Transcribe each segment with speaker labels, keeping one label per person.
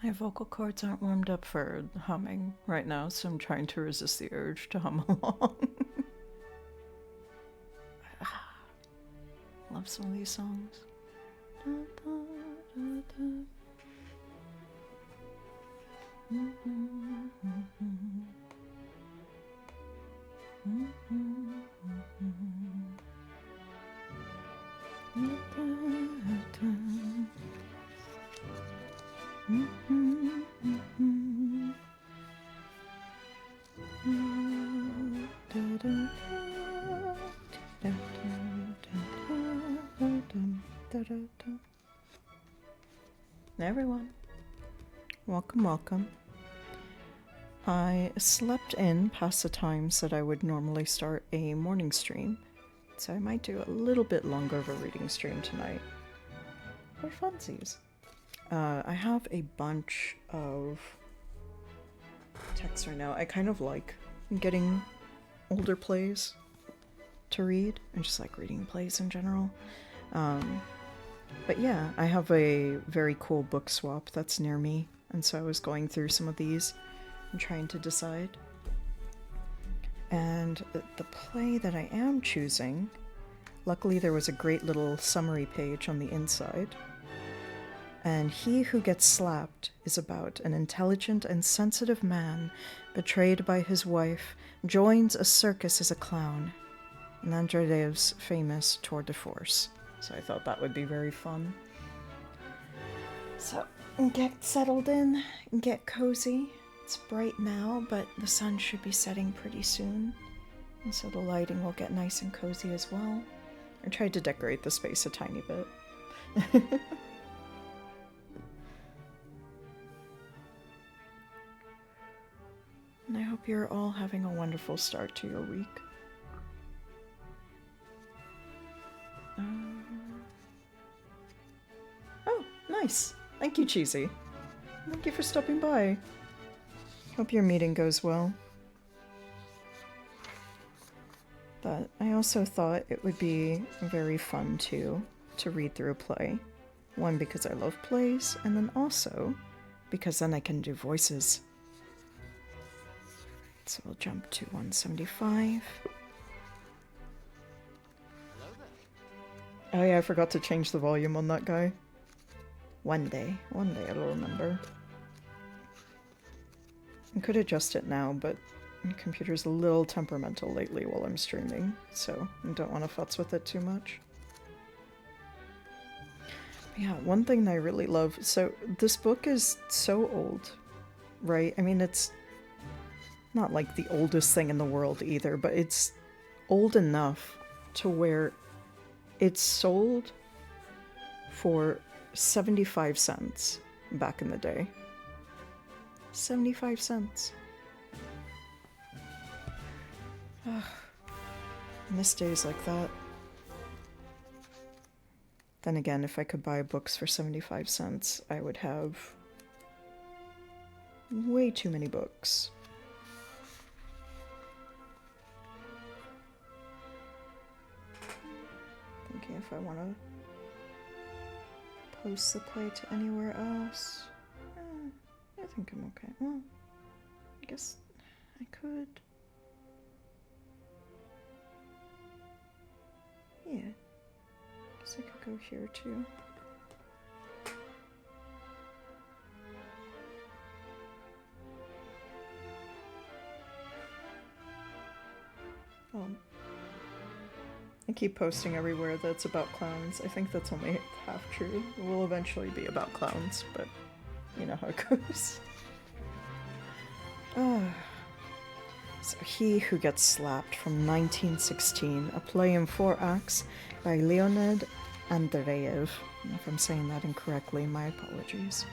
Speaker 1: My vocal cords aren't warmed up for humming right now, so I'm trying to resist the urge to hum along. Love some of these songs. Everyone, welcome, welcome. I slept in past the times that I would normally start a morning stream, so I might do a little bit longer of a reading stream tonight. For funsies. I have a bunch of texts right now. I kind of like getting older plays to read. I just like reading plays in general. But yeah, I have a very cool book swap that's near me, and so I was going through some of these and trying to decide. And the play that I am choosing, luckily there was a great little summary page on the inside. And He Who Gets Slapped is about an intelligent and sensitive man betrayed by his wife, joins a circus as a clown, and Andreyev's famous tour de force. So I thought that would be very fun. So get settled in, get cozy. It's bright now, but the sun should be setting pretty soon, and so the lighting will get nice and cozy as well. I tried to decorate the space a tiny bit. And I hope you're all having a wonderful start to your week. Oh, nice. Thank you, Cheesy. Thank you for stopping by. Hope your meeting goes well. But I also thought it would be very fun to read through a play. One, because I love plays, and then also because then I can do voices. So we'll jump to 175. Oh yeah, I forgot to change the volume on that guy. One day I'll remember. I could adjust it now, but my computer's a little temperamental lately while I'm streaming, so I don't want to futz with it too much. But yeah, one thing that I really love, so this book is so old, right? I mean, it's not like the oldest thing in the world either, but it's old enough to where it's sold for 75 cents back in the day. 75 cents. Ugh. I miss days like that. Then again, if I could buy books for 75 cents, I would have way too many books. Thinking if I want to post the play to anywhere else. I think I'm okay. Well, I guess I could. Yeah. Guess I could go here too. I keep posting everywhere that's about clowns. I think that's only half true. It will eventually be about clowns, but you know how it goes. So He Who Gets Slapped from 1916, a play in 4 acts by Leonid Andreyev. If I'm saying that incorrectly, my apologies.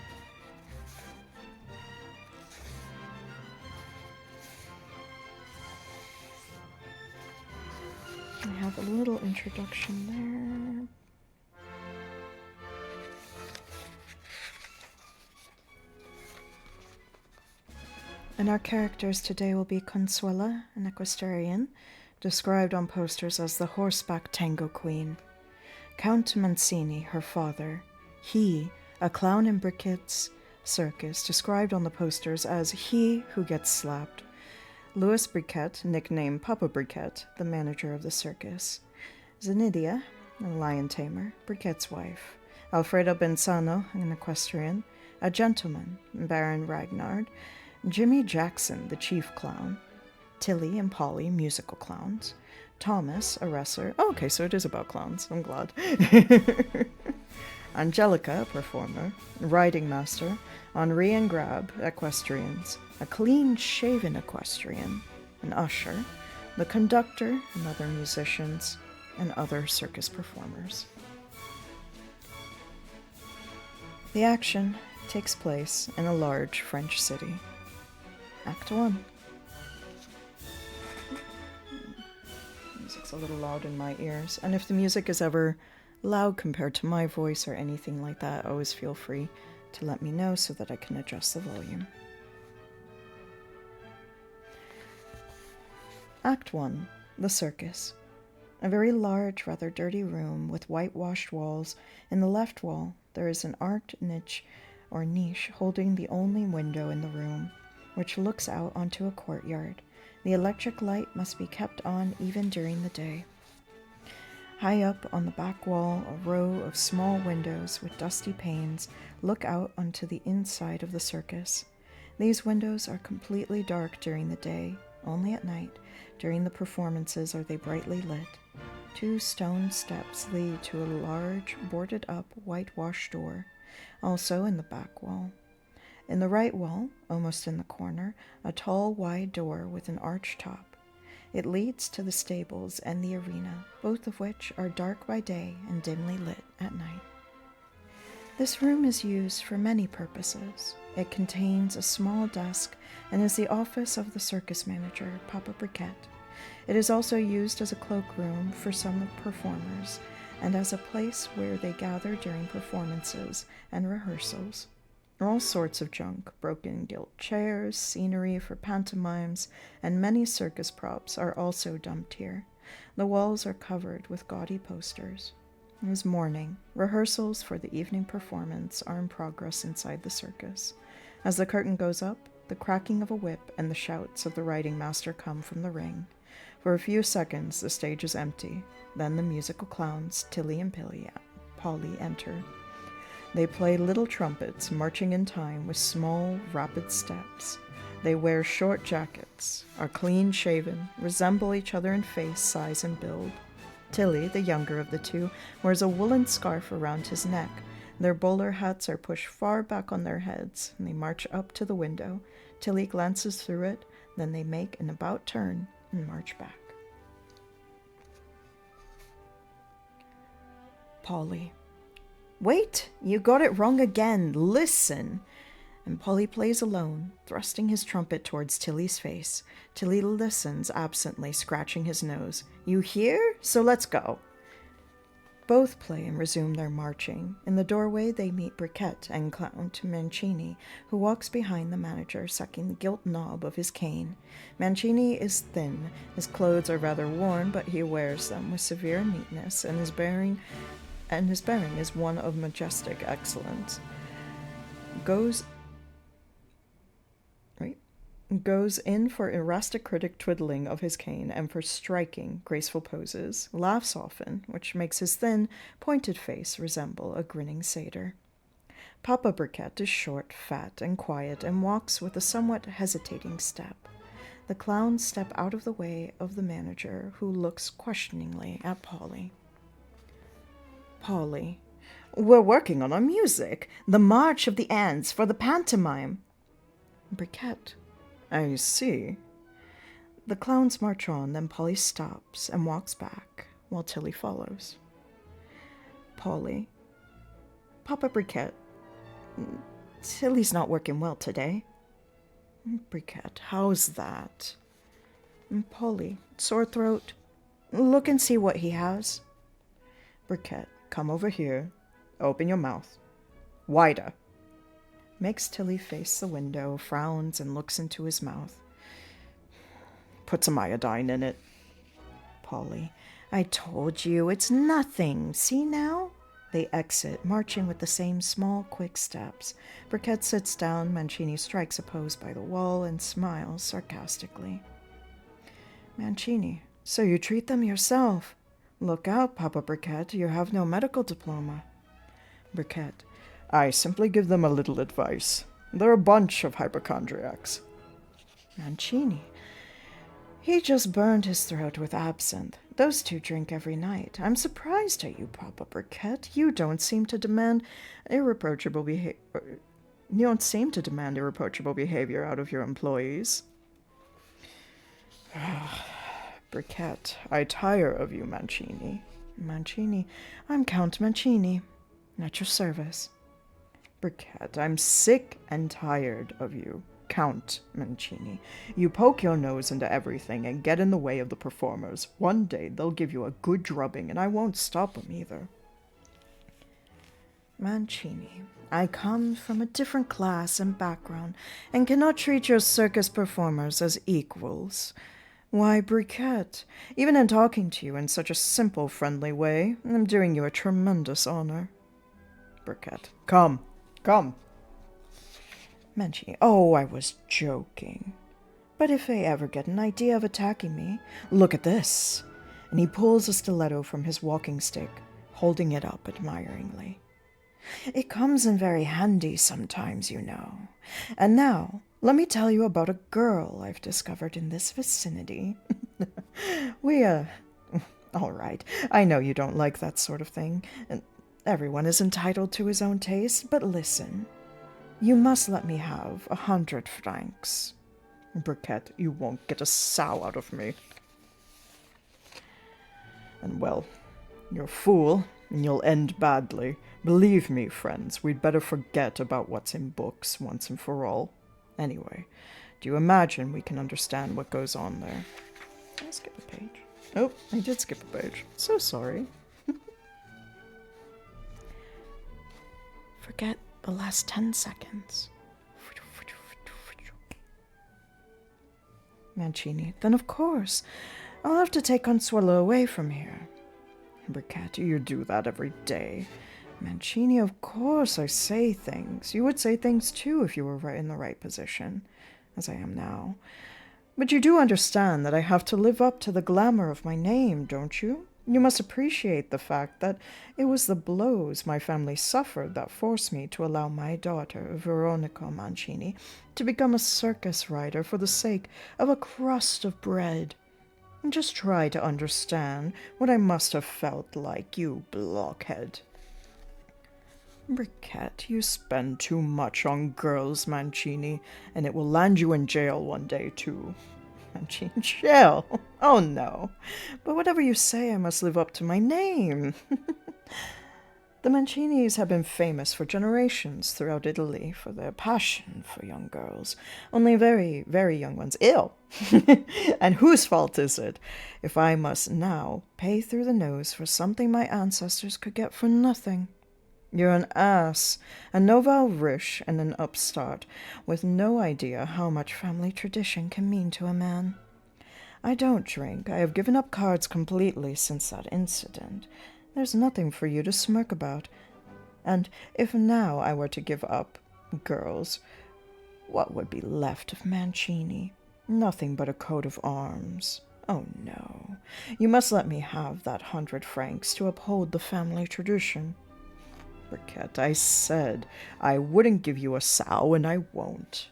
Speaker 1: I have a little introduction there. And our characters today will be Consuela, an equestrian, described on posters as the horseback tango queen. Count Mancini, her father. He, a clown in briquettes, circus, described on the posters as he who gets slapped. Louis Briquet, nicknamed Papa Briquet, the manager of the circus. Zenidia, a lion tamer, Briquet's wife. Alfredo Benzano, an equestrian. A gentleman, Baron Ragnard. Jimmy Jackson, the chief clown. Tilly and Polly, musical clowns. Thomas, a wrestler. Oh, okay, so it is about clowns. I'm glad. Angelica, a performer. Riding master. Henri and Grab, equestrians. A clean-shaven equestrian. An usher. The conductor and other musicians. And other circus performers. The action takes place in a large French city. Act 1. Music's a little loud in my ears, and if the music is ever loud compared to my voice or anything like that, always feel free to let me know so that I can adjust the volume. Act 1. The circus. A very large, rather dirty room with whitewashed walls. In the left wall, there is an arched niche holding the only window in the room, which looks out onto a courtyard. The electric light must be kept on even during the day. High up on the back wall, a row of small windows with dusty panes look out onto the inside of the circus. These windows are completely dark during the day. Only at night, during the performances, are they brightly lit. 2 stone steps lead to a large, boarded-up, whitewashed door, also in the back wall. In the right wall, almost in the corner, a tall, wide door with an arched top. It leads to the stables and the arena, both of which are dark by day and dimly lit at night. This room is used for many purposes. It contains a small desk and is the office of the circus manager, Papa Briquet. It is also used as a cloakroom for some performers and as a place where they gather during performances and rehearsals. All sorts of junk, broken gilt chairs, scenery for pantomimes, and many circus props are also dumped here. The walls are covered with gaudy posters. It is morning. Rehearsals for the evening performance are in progress inside the circus. As the curtain goes up, the cracking of a whip and the shouts of the riding master come from the ring. For a few seconds, the stage is empty. Then the musical clowns, Tilly and Polly, enter. They play little trumpets, marching in time with small, rapid steps. They wear short jackets, are clean-shaven, resemble each other in face, size, and build. Tilly, the younger of the two, wears a woolen scarf around his neck. Their bowler hats are pushed far back on their heads, and they march up to the window. Tilly glances through it, then they make an about turn and march back. Polly. Wait, you got it wrong again. Listen. And Polly plays alone, thrusting his trumpet towards Tilly's face. Tilly listens absently, scratching his nose. You hear? So let's go. Both play and resume their marching. In the doorway, they meet Briquet and Count Mancini, who walks behind the manager, sucking the gilt knob of his cane. Mancini is thin. His clothes are rather worn, but he wears them with severe neatness, and his bearing is one of majestic excellence. Goes in for aristocratic twiddling of his cane and for striking, graceful poses, laughs often, which makes his thin, pointed face resemble a grinning satyr. Papa Briquet is short, fat, and quiet, and walks with a somewhat hesitating step. The clowns step out of the way of the manager, who looks questioningly at Polly. Polly. We're working on our music. The March of the Ants for the pantomime. Briquet. I see. The clowns march on, then Polly stops and walks back, while Tilly follows. Polly. Papa Briquet. Tilly's not working well today. Briquet. How's that? Polly. Sore throat. Look and see what he has. Briquet. Come over here. Open your mouth. Wider. Makes Tilly face the window, frowns, and looks into his mouth. Put some iodine in it. Polly. I told you, it's nothing. See now? They exit, marching with the same small, quick steps. Briquette sits down, Mancini strikes a pose by the wall, and smiles sarcastically. Mancini, so you treat them yourself. Look out, Papa Briquette, you have no medical diploma. Briquette, I simply give them a little advice. They're a bunch of hypochondriacs. Mancini, he just burned his throat with absinthe. Those two drink every night. I'm surprised at you, Papa Briquette. You don't seem to demand irreproachable behavior out of your employees. Briquette, I tire of you, Mancini. Mancini, I'm Count Mancini. At your service. Briquette, I'm sick and tired of you, Count Mancini. You poke your nose into everything and get in the way of the performers. One day they'll give you a good drubbing, and I won't stop them either. Mancini, I come from a different class and background, and cannot treat your circus performers as equals. Why, Briquette, even in talking to you in such a simple, friendly way, I'm doing you a tremendous honor. Briquette, come. Mancini, oh, I was joking. But if they ever get an idea of attacking me, look at this. And he pulls a stiletto from his walking stick, holding it up admiringly. It comes in very handy sometimes, you know. And now, let me tell you about a girl I've discovered in this vicinity. All right, I know you don't like that sort of thing, and everyone is entitled to his own taste, but listen. You must let me have 100 francs. Briquette, you won't get a sow out of me. And well, you're a fool, and you'll end badly. Believe me, friends, we'd better forget about what's in books once and for all. Anyway, do you imagine we can understand what goes on there? Did I skip a page? Oh, I did skip a page. So sorry. Forget the last 10 seconds. Mancini, then of course, I'll have to take Consuelo away from here. Briquette, you do that every day. Mancini, of course I say things. You would say things too if you were in the right position, as I am now. But you do understand that I have to live up to the glamour of my name, don't you? You must appreciate the fact that it was the blows my family suffered that forced me to allow my daughter, Veronica Mancini, to become a circus rider for the sake of a crust of bread. Just try to understand what I must have felt like, you blockhead. Briquette, you spend too much on girls, Mancini, and it will land you in jail one day, too. Mancini, jail? Oh, no. But whatever you say, I must live up to my name. The Mancinis have been famous for generations throughout Italy for their passion for young girls. Only very, very young ones ill. And whose fault is it if I must now pay through the nose for something my ancestors could get for nothing? You're an ass, a novel riche, and an upstart, with no idea how much family tradition can mean to a man. I don't drink. I have given up cards completely since that incident. There's nothing for you to smirk about. And if now I were to give up girls, what would be left of Mancini? Nothing but a coat of arms. Oh, no. You must let me have that 100 francs to uphold the family tradition. Briquette, I said I wouldn't give you a sow, and I won't.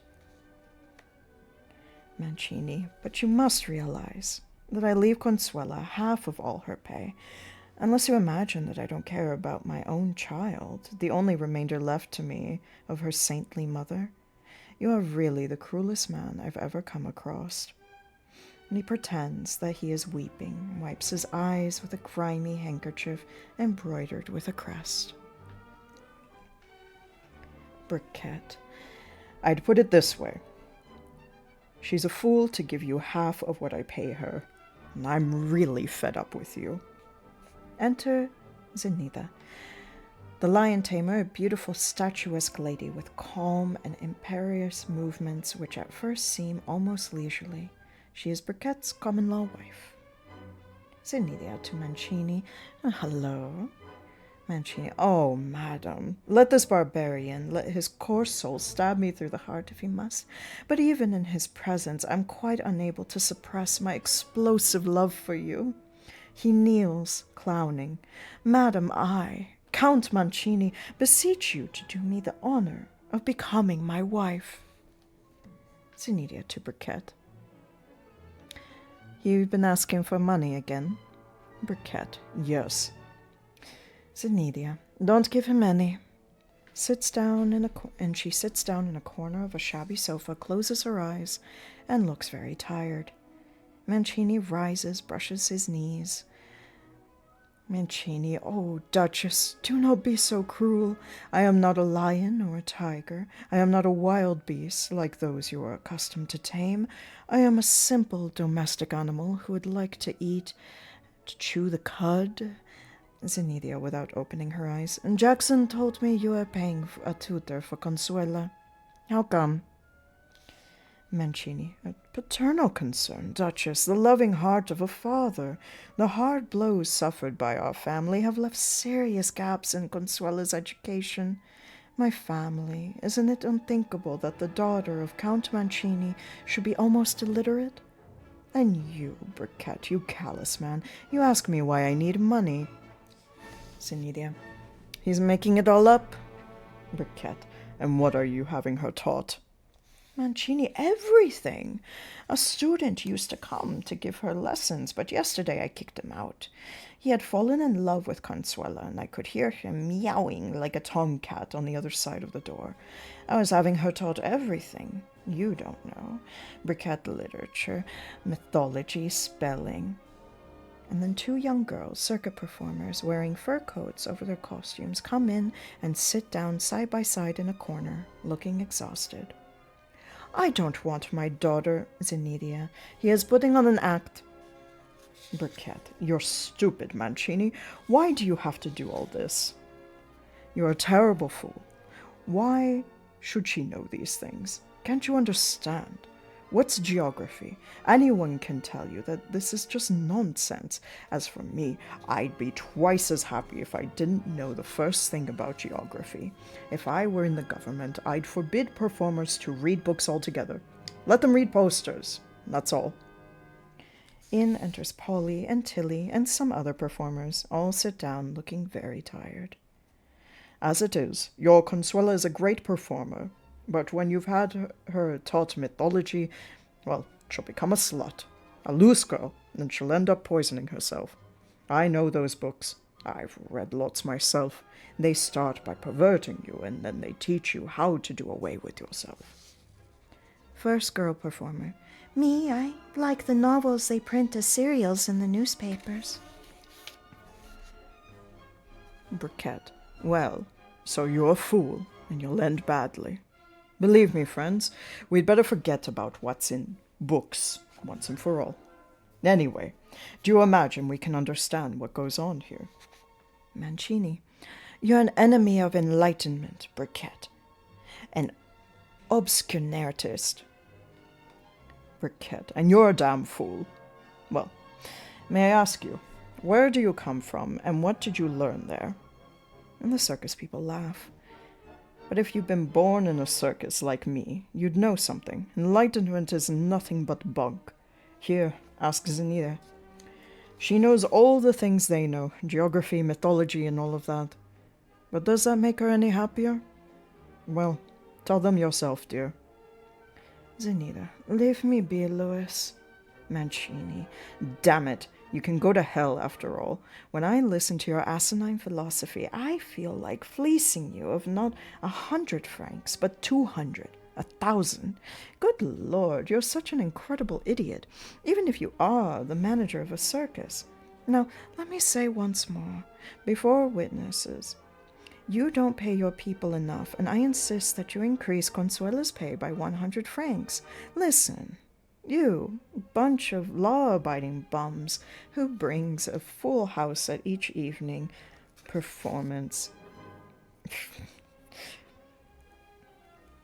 Speaker 1: Mancini, but you must realize that I leave Consuela half of all her pay, unless you imagine that I don't care about my own child, the only remainder left to me of her saintly mother. You are really the cruelest man I've ever come across. And he pretends that he is weeping, wipes his eyes with a grimy handkerchief embroidered with a crest. Briquette, I'd put it this way. She's a fool to give you half of what I pay her, and I'm really fed up with you. Enter Zenida, the lion tamer, a beautiful statuesque lady with calm and imperious movements which at first seem almost leisurely. She is Briquette's common-law wife. Zenida to Mancini, hello. Mancini. Oh, madam, let this barbarian, let his coarse soul stab me through the heart if he must. But even in his presence, I'm quite unable to suppress my explosive love for you. He kneels, clowning. Madam, I, Count Mancini, beseech you to do me the honor of becoming my wife. Zenidia to Briquette. You've been asking for money again? Briquette. Yes. Zenidia. Don't give him any. Sits down and she sits down in a corner of a shabby sofa, closes her eyes, and looks very tired. Mancini rises, brushes his knees. Mancini, oh, Duchess, do not be so cruel. I am not a lion or a tiger. I am not a wild beast like those you are accustomed to tame. I am a simple domestic animal who would like to eat, to chew the cud. Zenidia, without opening her eyes. Jackson told me you are paying a tutor for Consuela. How come? Mancini. A paternal concern, Duchess, the loving heart of a father. The hard blows suffered by our family have left serious gaps in Consuela's education. My family, isn't it unthinkable that the daughter of Count Mancini should be almost illiterate? And you, Briquette, you callous man, you ask me why I need money. Zenidia. He's making it all up. Briquette. And what are you having her taught? Mancini, everything. A student used to come to give her lessons, but yesterday I kicked him out. He had fallen in love with Consuela, and I could hear him meowing like a tomcat on the other side of the door. I was having her taught everything. You don't know. Briquette literature, mythology, spelling. And then two young girls, circuit performers, wearing fur coats over their costumes, come in and sit down side by side in a corner, looking exhausted. I don't want my daughter, Zenidia. He is putting on an act. Briquette, you're stupid, Mancini. Why do you have to do all this? You're a terrible fool. Why should she know these things? Can't you understand? What's geography? Anyone can tell you that this is just nonsense. As for me, I'd be twice as happy if I didn't know the first thing about geography. If I were in the government, I'd forbid performers to read books altogether. Let them read posters. That's all. In enters Polly and Tilly and some other performers. All sit down, looking very tired. As it is, your Consuela is a great performer. But when you've had her taught mythology, well, she'll become a slut, a loose girl, and she'll end up poisoning herself. I know those books. I've read lots myself. They start by perverting you, and then they teach you how to do away with yourself. First girl performer. Me, I like the novels they print as serials in the newspapers. Briquette. Well, so you're a fool, and you'll end badly. Believe me, friends, we'd better forget about what's in books once and for all. Anyway, do you imagine we can understand what goes on here? Mancini. You're an enemy of enlightenment, Briquette. An obscurantist. Briquette. And you're a damn fool. Well, may I ask you, where do you come from, and what did you learn there? And the circus people laugh. But if you've been born in a circus like me, you'd know something. Enlightenment is nothing but bunk. Here, ask Zenidia. She knows all the things they know, geography, mythology, and all of that. But does that make her any happier? Well, tell them yourself, dear. Zenidia. Leave me be, Louis. Mancini. Damn it. You can go to hell, after all. When I listen to your asinine philosophy, I feel like fleecing you of not 100 francs, but 200, 1,000. Good Lord, you're such an incredible idiot, even if you are the manager of a circus. Now, let me say once more, before witnesses, you don't pay your people enough, and I insist that you increase Consuela's pay by 100 francs. Listen. You, bunch of law-abiding bums who brings a full house at each evening performance.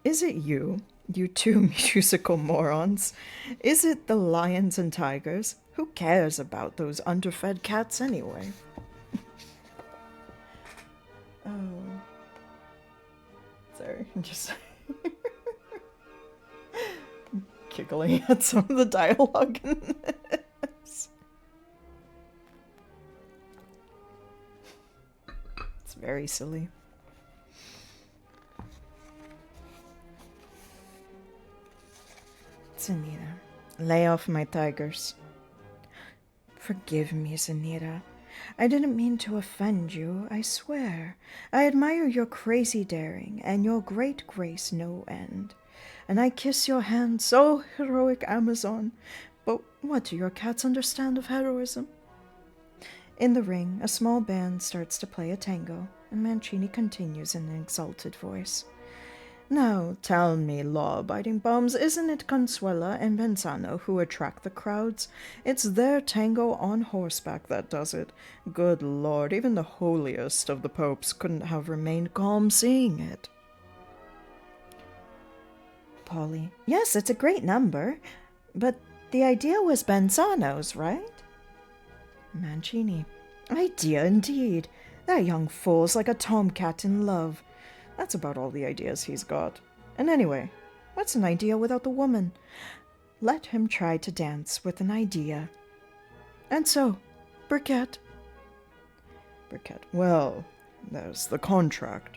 Speaker 1: Is it you, you two musical morons? Is it the lions and tigers? Who cares about those underfed cats anyway? Just giggling at some of the dialogue in this. It's very silly. Zanita, lay off my tigers. Forgive me, Zanita. I didn't mean to offend you, I swear. I admire your crazy daring and your great grace no end. And I kiss your hand, so heroic Amazon. But what do your cats understand of heroism? In the ring, a small band starts to play a tango, and Mancini continues in an exalted voice. Now, tell me, law-abiding bums, isn't it Consuela and Benzano who attract the crowds? It's their tango on horseback that does it. Good Lord, even the holiest of the popes couldn't have remained calm seeing it. Polly, yes, it's a great number, but the idea was Benzano's, right? Mancini, idea indeed. That young fool's like a tomcat in love. That's about all the ideas he's got. And anyway, what's an idea without the woman? Let him try to dance with an idea. And so, Briquette. Briquette, well, there's the contract.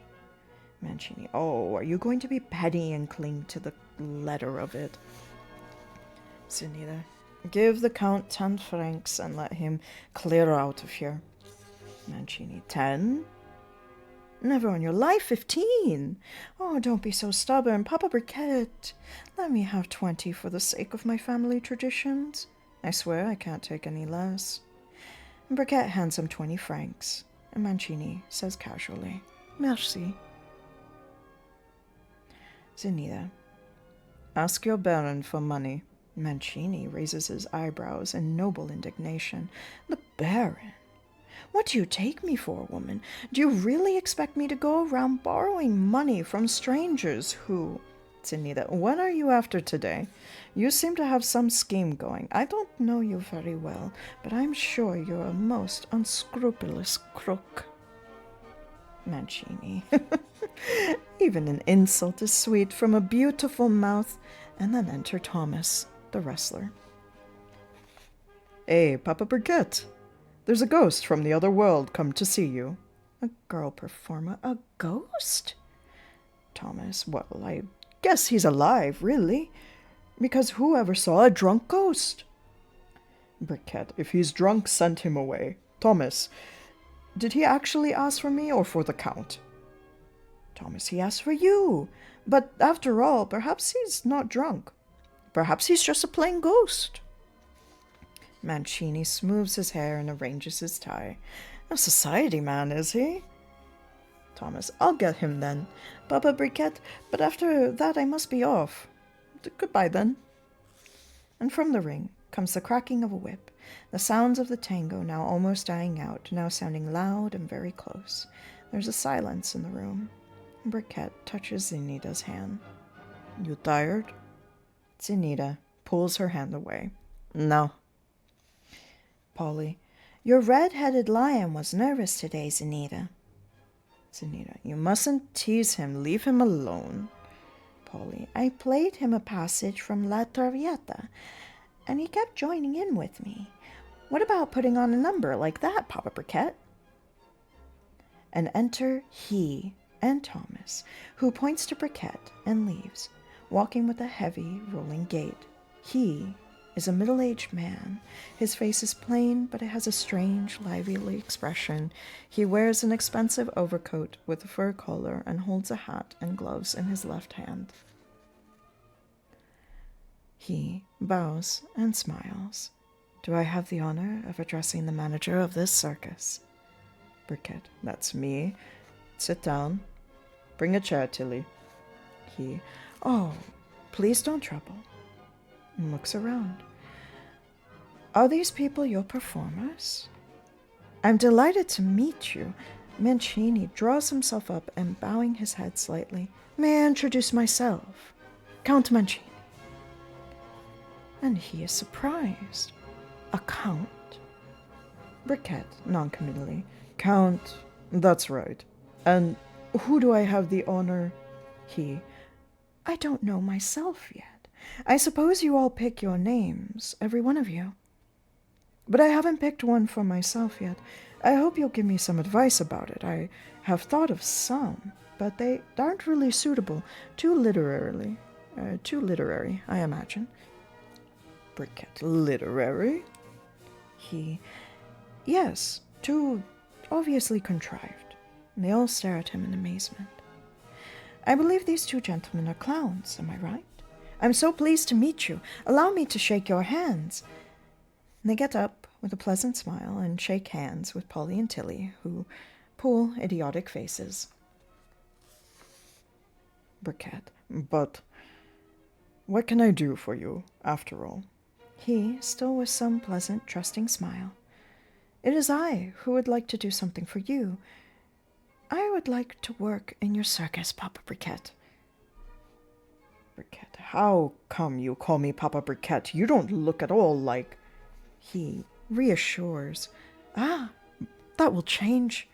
Speaker 1: Mancini, oh, are you going to be petty and cling to the letter of it? Zanita, give the Count 10 francs and let him clear out of here. Mancini, 10? Never on your life, 15. Oh, don't be so stubborn, Papa Briquette. Let me have 20 for the sake of my family traditions. I swear I can't take any less. And Briquette hands him 20 francs, and Mancini says casually, Merci. Zanita, ask your Baron for money. Mancini raises his eyebrows in noble indignation. The Baron? What do you take me for, woman? Do you really expect me to go around borrowing money from strangers who... Zanita, what are you after today? You seem to have some scheme going. I don't know you very well, but I'm sure you're a most unscrupulous crook. Mancini. Even an insult is sweet from a beautiful mouth. And then enter Thomas, the wrestler. Hey, Papa Briquette. There's a ghost from the other world come to see you. A girl performer? A ghost? Thomas, well, I guess he's alive, really. Because who ever saw a drunk ghost? Briquette, if he's drunk, send him away. Thomas, did he actually ask for me or for the Count? Thomas, he asked for you. But after all, perhaps he's not drunk. Perhaps he's just a plain ghost. Mancini smooths his hair and arranges his tie. A society man, is he? Thomas, I'll get him then. Papa Briquette, but after that I must be off. Goodbye then. And from the ring comes the cracking of a whip, the sounds of the tango now almost dying out, now sounding loud and very close. There's a silence in the room. Briquette touches Zanita's hand. You tired? Zanita pulls her hand away. No. Polly, your red-headed lion was nervous today, Zanita. Zanita, you mustn't tease him. Leave him alone. Polly, I played him a passage from La Traviata, and he kept joining in with me. What about putting on a number like that, Papa Briquette? And enter he and Thomas, who points to Briquette and leaves, walking with a heavy, rolling gait. He is a middle-aged man. His face is plain, but it has a strange, lively expression. He wears an expensive overcoat with a fur collar and holds a hat and gloves in his left hand. He bows and smiles. Do I have the honor of addressing the manager of this circus? Briquette, that's me. Sit down. Bring a chair, Tilly. He, oh, please don't trouble. And looks around. Are these people your performers? I'm delighted to meet you. Mancini draws himself up and bowing his head slightly. May I introduce myself? Count Mancini. And he is surprised. A count? Briquette, noncommittally. Count, that's right. And who do I have the honor? He, I don't know myself yet. I suppose you all pick your names, every one of you. But I haven't picked one for myself yet. I hope you'll give me some advice about it. I have thought of some, but they aren't really suitable. Too literary, I imagine. Briquette, literary? He, yes, too obviously contrived. They all stare at him in amazement. I believe these two gentlemen are clowns, am I right? I'm so pleased to meet you. Allow me to shake your hands. They get up with a pleasant smile and shake hands with Polly and Tilly, who pull idiotic faces. Briquette, but what can I do for you, after all? He, still with some pleasant, trusting smile. It is I who would like to do something for you. I would like to work in your circus, Papa Briquette. Briquette, how come you call me Papa Briquette? You don't look at all like... He reassures. Ah, that will change.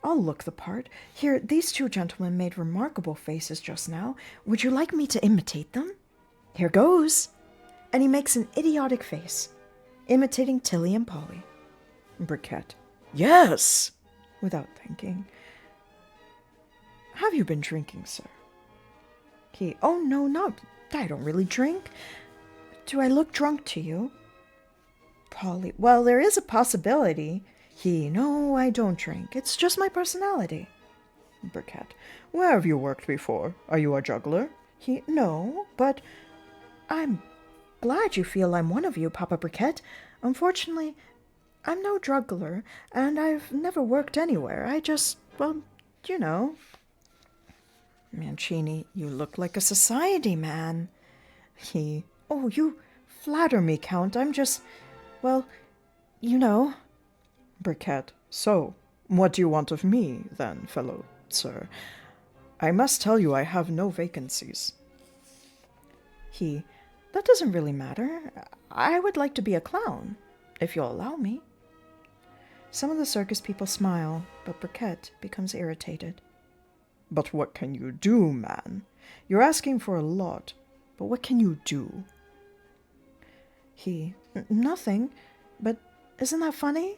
Speaker 1: I'll look the part. Here, these two gentlemen made remarkable faces just now. Would you like me to imitate them? Here goes. And he makes an idiotic face, imitating Tilly and Polly. Briquette, yes, without thinking. Have you been drinking, sir? He, oh no, not. I don't really drink. Do I look drunk to you? Polly, well, there is a possibility. He, no, I don't drink. It's just my personality. Briquette, where have you worked before? Are you a juggler? He, no, but I'm glad you feel I'm one of you, Papa Briquette. Unfortunately, I'm no juggler, and I've never worked anywhere. I just, well, you know. Mancini, you look like a society man. He, oh, you flatter me, Count. I'm just, well, you know. Briquette, so, what do you want of me, then, fellow sir? I must tell you I have no vacancies. He, that doesn't really matter. I would like to be a clown, if you'll allow me. Some of the circus people smile, but Briquette becomes irritated. But what can you do, man? You're asking for a lot, but what can you do? He, nothing, but isn't that funny?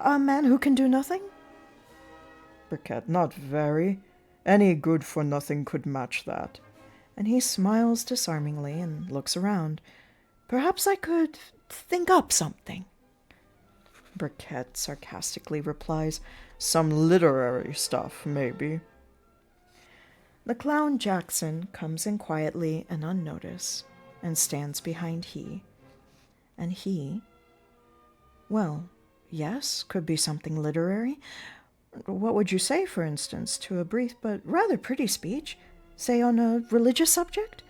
Speaker 1: A man who can do nothing? Briquette, not very. Any good-for-nothing could match that. And he smiles disarmingly and looks around. Perhaps I could think up something. Briquette sarcastically replies, some literary stuff, maybe. The clown Jackson comes in quietly and unnoticed, and stands behind he. And he, well, yes, could be something literary. What would you say, for instance, to a brief but rather pretty speech, say on a religious subject?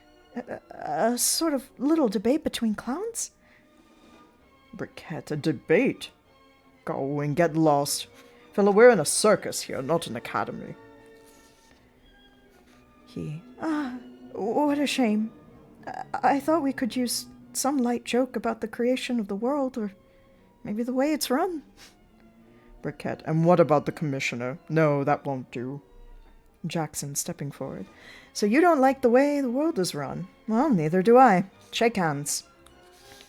Speaker 1: A sort of little debate between clowns? Briquette, a debate? Go and get lost. Fellow, we're in a circus here, not an academy. He, what a shame. I thought we could use some light joke about the creation of the world, or maybe the way it's run. Briquette, and what about the commissioner? No, that won't do. Jackson, stepping forward. So you don't like the way the world is run? Well, neither do I. Shake hands.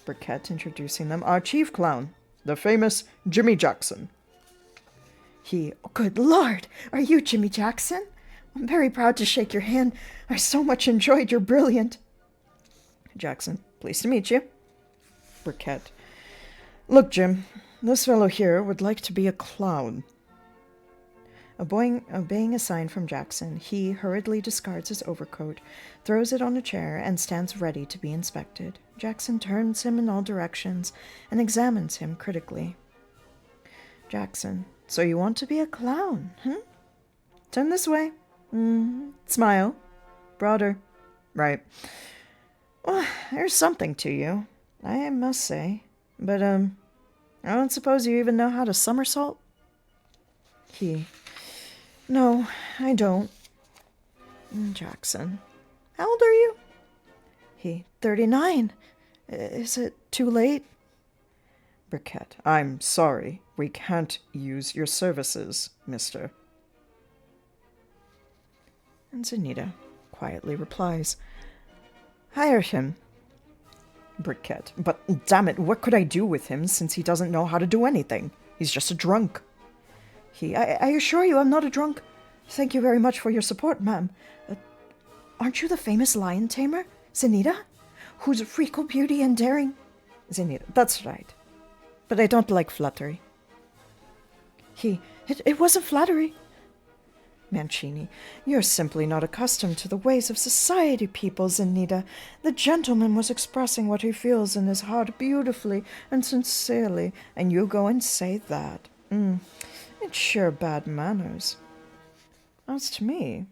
Speaker 1: Briquette, introducing them, our chief clown, the famous Jimmy Jackson. He, oh, good Lord, are you Jimmy Jackson? I'm very proud to shake your hand. I so much enjoyed your brilliant... Jackson, pleased to meet you. Briquette, look, Jim, this fellow here would like to be a clown. Obeying a sign from Jackson, he hurriedly discards his overcoat, throws it on a chair, and stands ready to be inspected. Jackson turns him in all directions and examines him critically. Jackson, so you want to be a clown, huh? Turn this way. Smile. Broader. Right. Well, there's something to you, I must say. But, I don't suppose you even know how to somersault? He, no, I don't. Jackson, how old are you? He, 39. Is it too late? Briquette, I'm sorry. We can't use your services, mister. And Zenita quietly replies, "Hire him." Briquette, "But damn it, what could I do with him since he doesn't know how to do anything? He's just a drunk." I assure you I'm not a drunk. Thank you very much for your support, ma'am. Aren't you the famous lion tamer, Zenita? Whose regal beauty and daring... Zenita, that's right. But I don't like flattery. It wasn't flattery. Mancini, you're simply not accustomed to the ways of society people, Zenita. The gentleman was expressing what he feels in his heart beautifully and sincerely, and you go and say that. It's sure bad manners. As to me...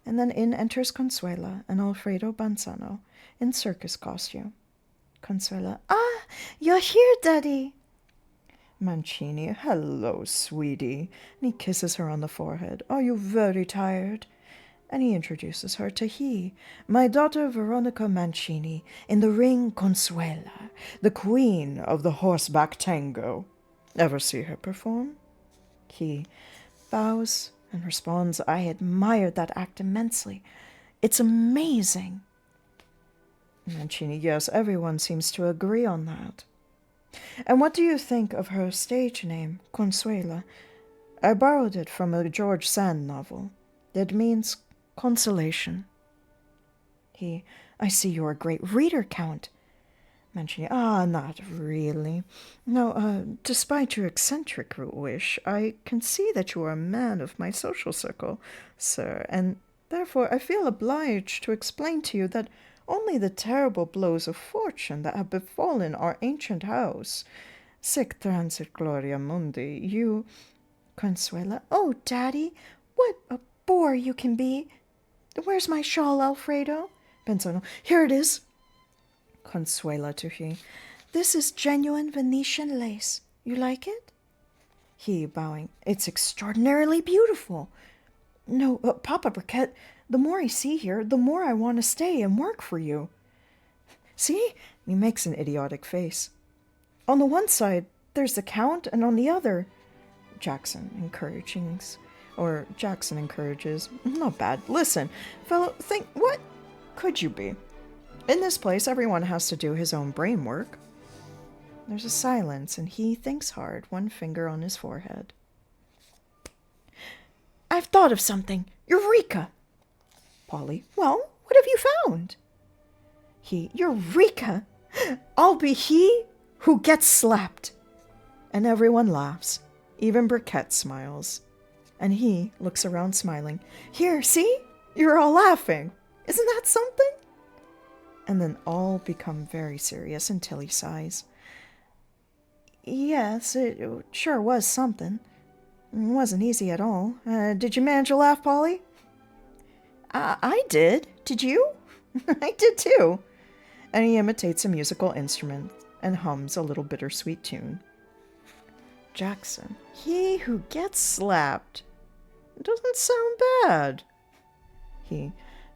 Speaker 1: And then in enters Consuela and Alfredo Banzano in circus costume. Consuela, "Ah, you're here, Daddy." Mancini, "Hello, sweetie." And he kisses her on the forehead. "Are you very tired?" And he introduces her to my daughter Veronica Mancini, in the ring Consuela, the queen of the horseback tango. Ever see her perform? He bows and responds, "I admired that act immensely. It's amazing." Mancini, "Yes, everyone seems to agree on that." "And what do you think of her stage name, Consuela? I borrowed it from a George Sand novel. It means consolation." I see you're a great reader, Count." Mancini, "Not really. No, despite your eccentric wish, I can see that you are a man of my social circle, sir, and therefore I feel obliged to explain to you that only the terrible blows of fortune that have befallen our ancient house, sic transit gloria mundi, you..." Consuela, "Oh, Daddy, what a bore you can be. Where's my shawl, Alfredo?" Banzano, "Here it is." Consuela to "This is genuine Venetian lace. You like it?" Bowing, "It's extraordinarily beautiful. No, Papa Briquette, the more I see here, the more I want to stay and work for you. See?" He makes an idiotic face. "On the one side, there's the Count, and on the other..." Jackson encourages. "Not bad. Listen, fellow, think, what could you be? In this place, everyone has to do his own brain work." There's a silence, and he thinks hard, one finger on his forehead. "I've thought of something. Eureka!" Polly, "Well, what have you found?" "Eureka! I'll be he who gets slapped." And everyone laughs. Even Briquette smiles. And he looks around smiling. "Here, see? You're all laughing. Isn't that something?" And then all become very serious until he sighs. "Yes, it sure was something. It wasn't easy at all. Did you manage to laugh, Polly?" I did. Did you?" "I did too." And he imitates a musical instrument and hums a little bittersweet tune. Jackson, "He who gets slapped. Doesn't sound bad."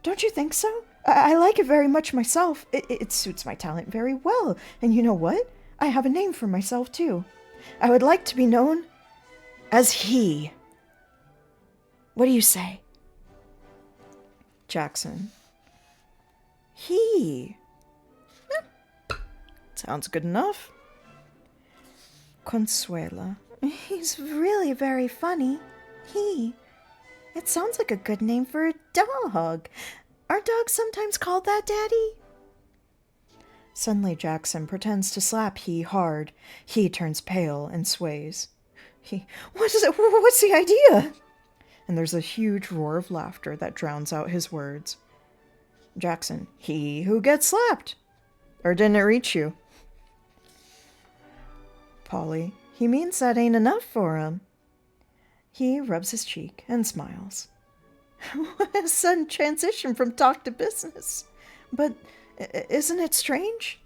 Speaker 1: "Don't you think so? I like it very much myself. It suits my talent very well. And you know what? I have a name for myself, too. I would like to be known as he. What do you say?" Jackson, "He. Sounds good enough." Consuela, "He's really very funny. He. It sounds like a good name for a dog. Aren't dogs sometimes called that, Daddy?" Suddenly Jackson pretends to slap he hard. He turns pale and sways. What's the idea?" And there's a huge roar of laughter that drowns out his words. Jackson, "He who gets slapped. Or didn't it reach you?" Polly, "He means that ain't enough for him." He rubs his cheek and smiles. What a sudden transition from talk to business. But isn't it strange?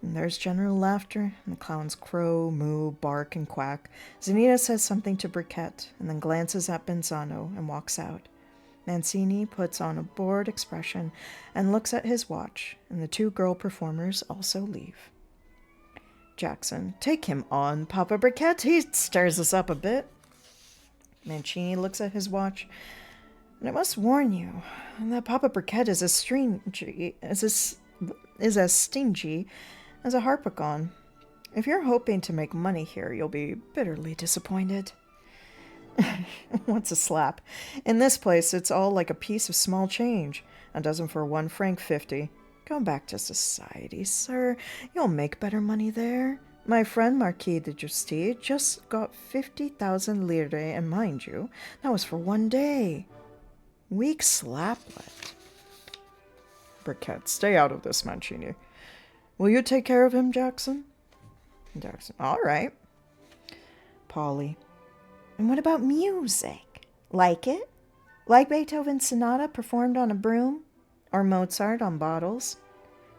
Speaker 1: And there's general laughter, and the clowns crow, moo, bark, and quack. Zenita says something to Briquette, and then glances at Banzano and walks out. Mancini puts on a bored expression and looks at his watch, and the two girl performers also leave. Jackson, "Take him on, Papa Briquette. He stirs us up a bit." Mancini looks at his watch. And I must warn you that Papa Briquette is as stingy as a harpicon. If you're hoping to make money here, you'll be bitterly disappointed. What's a slap? In this place, it's all like a piece of small change. A dozen for 1 franc 50. Go back to society, sir. You'll make better money there. My friend Marquis de Justy just got 50,000 lire, and mind you, that was for 1 day. Weak slaplet. Briquette, stay out of this, Mancini. Will you take care of him, Jackson? Jackson, all right. Polly. And what about music? Like it? Like Beethoven's sonata performed on a broom? Or Mozart on bottles?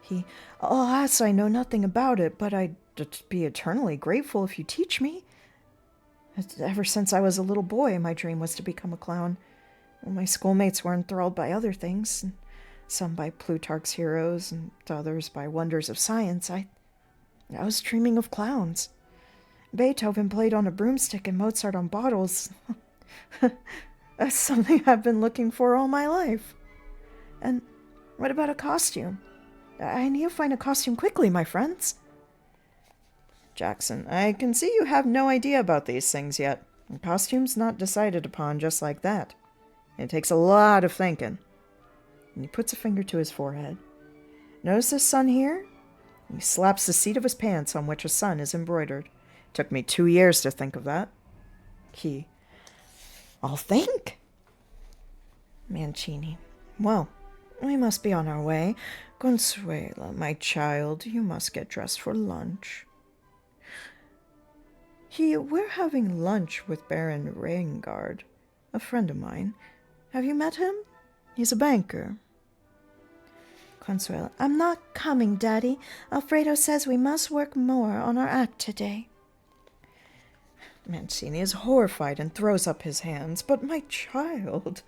Speaker 1: He, alas, I know nothing about it, but I'd be eternally grateful if you teach me. Ever since I was a little boy, my dream was to become a clown. My schoolmates were enthralled by other things, some by Plutarch's heroes, and others by wonders of science. I was dreaming of clowns. Beethoven played on a broomstick and Mozart on bottles. That's something I've been looking for all my life. And what about a costume? I need to find a costume quickly, my friends. Jackson, I can see you have no idea about these things yet. A costume's not decided upon just like that. It takes a lot of thinking. And he puts a finger to his forehead. Notice this sun here? He slaps the seat of his pants on which a sun is embroidered. Took me 2 years to think of that. I'll think. Mancini. Well, we must be on our way. Consuela, my child, you must get dressed for lunch. We're having lunch with Baron Reingard, a friend of mine. Have you met him? He's a banker. Consuela. I'm not coming, Daddy. Alfredo says we must work more on our act today. Mancini is horrified and throws up his hands. But my child,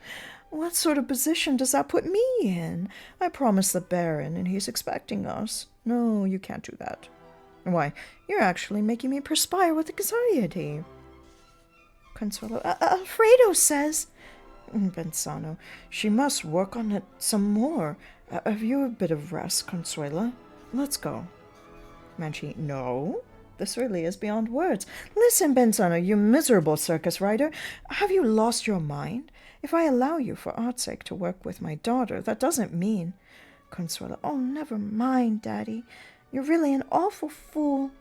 Speaker 1: what sort of position does that put me in? I promised the Baron, and he's expecting us. No, you can't do that. Why, you're actually making me perspire with anxiety. Consuelo. Alfredo says... Benzano. She must work on it some more. Have you a bit of rest, Consuela? Let's go. Mancini. No, this really is beyond words. Listen, Benzano, you miserable circus rider. Have you lost your mind? If I allow you for art's sake to work with my daughter, that doesn't mean... Consuela. Oh, never mind, Daddy. You're really an awful fool.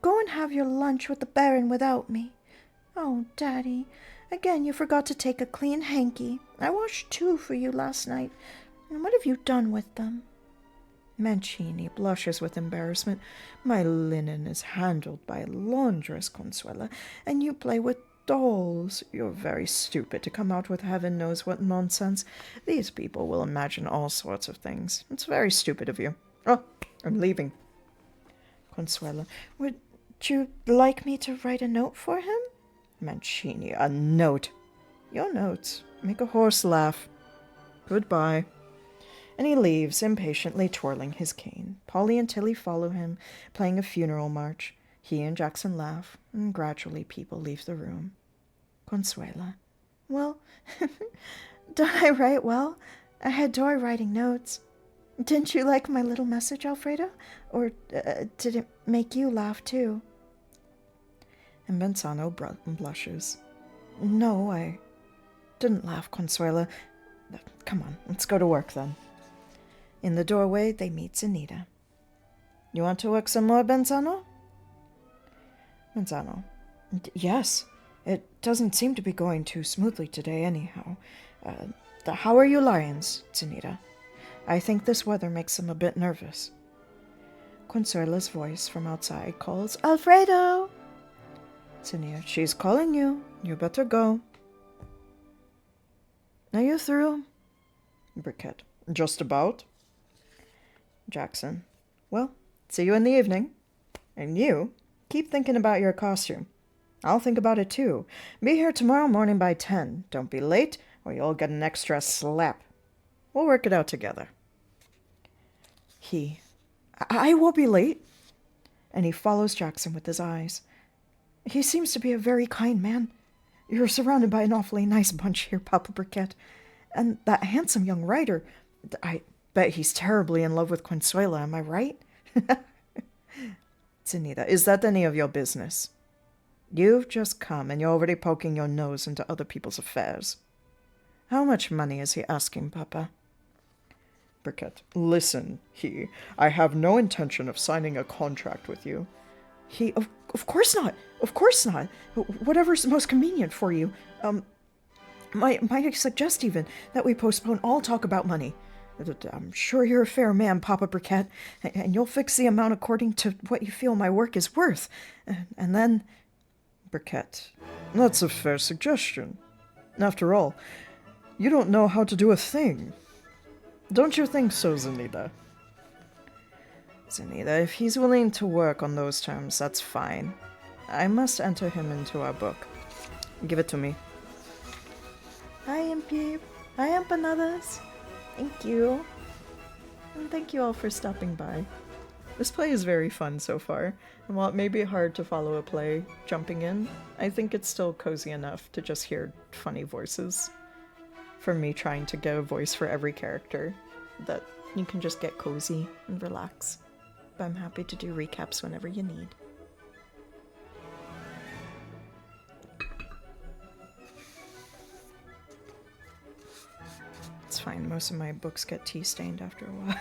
Speaker 1: Go and have your lunch with the Baron without me. Oh, Daddy, again you forgot to take a clean hanky. I washed 2 for you last night. And what have you done with them? Mancini blushes with embarrassment. My linen is handled by a laundress, Consuela, and you play with dolls. You're very stupid to come out with heaven knows what nonsense. These people will imagine all sorts of things. It's very stupid of you. Oh, I'm leaving. Consuela. Would you like me to write a note for him? Mancini. A note. Your notes. Make a horse laugh. Goodbye. And he leaves, impatiently twirling his cane. Polly and Tilly follow him, playing a funeral march. He and Jackson laugh, and gradually people leave the room. Consuela. Well, don't I write well? I adore writing notes. Didn't you like my little message, Alfredo? Or did it make you laugh, too? And Benzano blushes. No, I didn't laugh, Consuela. Come on, let's go to work, then. In the doorway, they meet Zenita. You want to work some more, Benzano? Benzano. Yes. It doesn't seem to be going too smoothly today, anyhow. How are your lions, Zenita? I think this weather makes them a bit nervous. Consuela's voice from outside calls, Alfredo! Zenita, she's calling you. You better go. Are you through? Briquette, just about. Jackson, well, see you in the evening. And you, keep thinking about your costume. I'll think about it too. Be here tomorrow morning by 10. Don't be late, or you'll get an extra slap. We'll work it out together. I won't be late. And he follows Jackson with his eyes. He seems to be a very kind man. You're surrounded by an awfully nice bunch here, Papa Briquette. And that handsome young writer, I bet he's terribly in love with Consuela, am I right? Zenita, is that any of your business? You've just come and you're already poking your nose into other people's affairs. How much money is he asking, Papa? Briquette, listen, I have no intention of signing a contract with you. Of course not. Of course not. Whatever's most convenient for you. Might I suggest even that we postpone all talk about money. I'm sure you're a fair man, Papa Briquette, and you'll fix the amount according to what you feel my work is worth. And then... Briquette, that's a fair suggestion. After all, you don't know how to do a thing. Don't you think so, Zenita? Zenita, if he's willing to work on those terms, that's fine. I must enter him into our book. Give it to me. Hi, Impeep. Hi, empanadas. Thank you. And thank you all for stopping by. This play is very fun so far, and while it may be hard to follow a play jumping in, I think it's still cozy enough to just hear funny voices. For me trying to get a voice for every character, that you can just get cozy and relax. But I'm happy to do recaps whenever you need. It's fine, most of my books get tea stained after a while.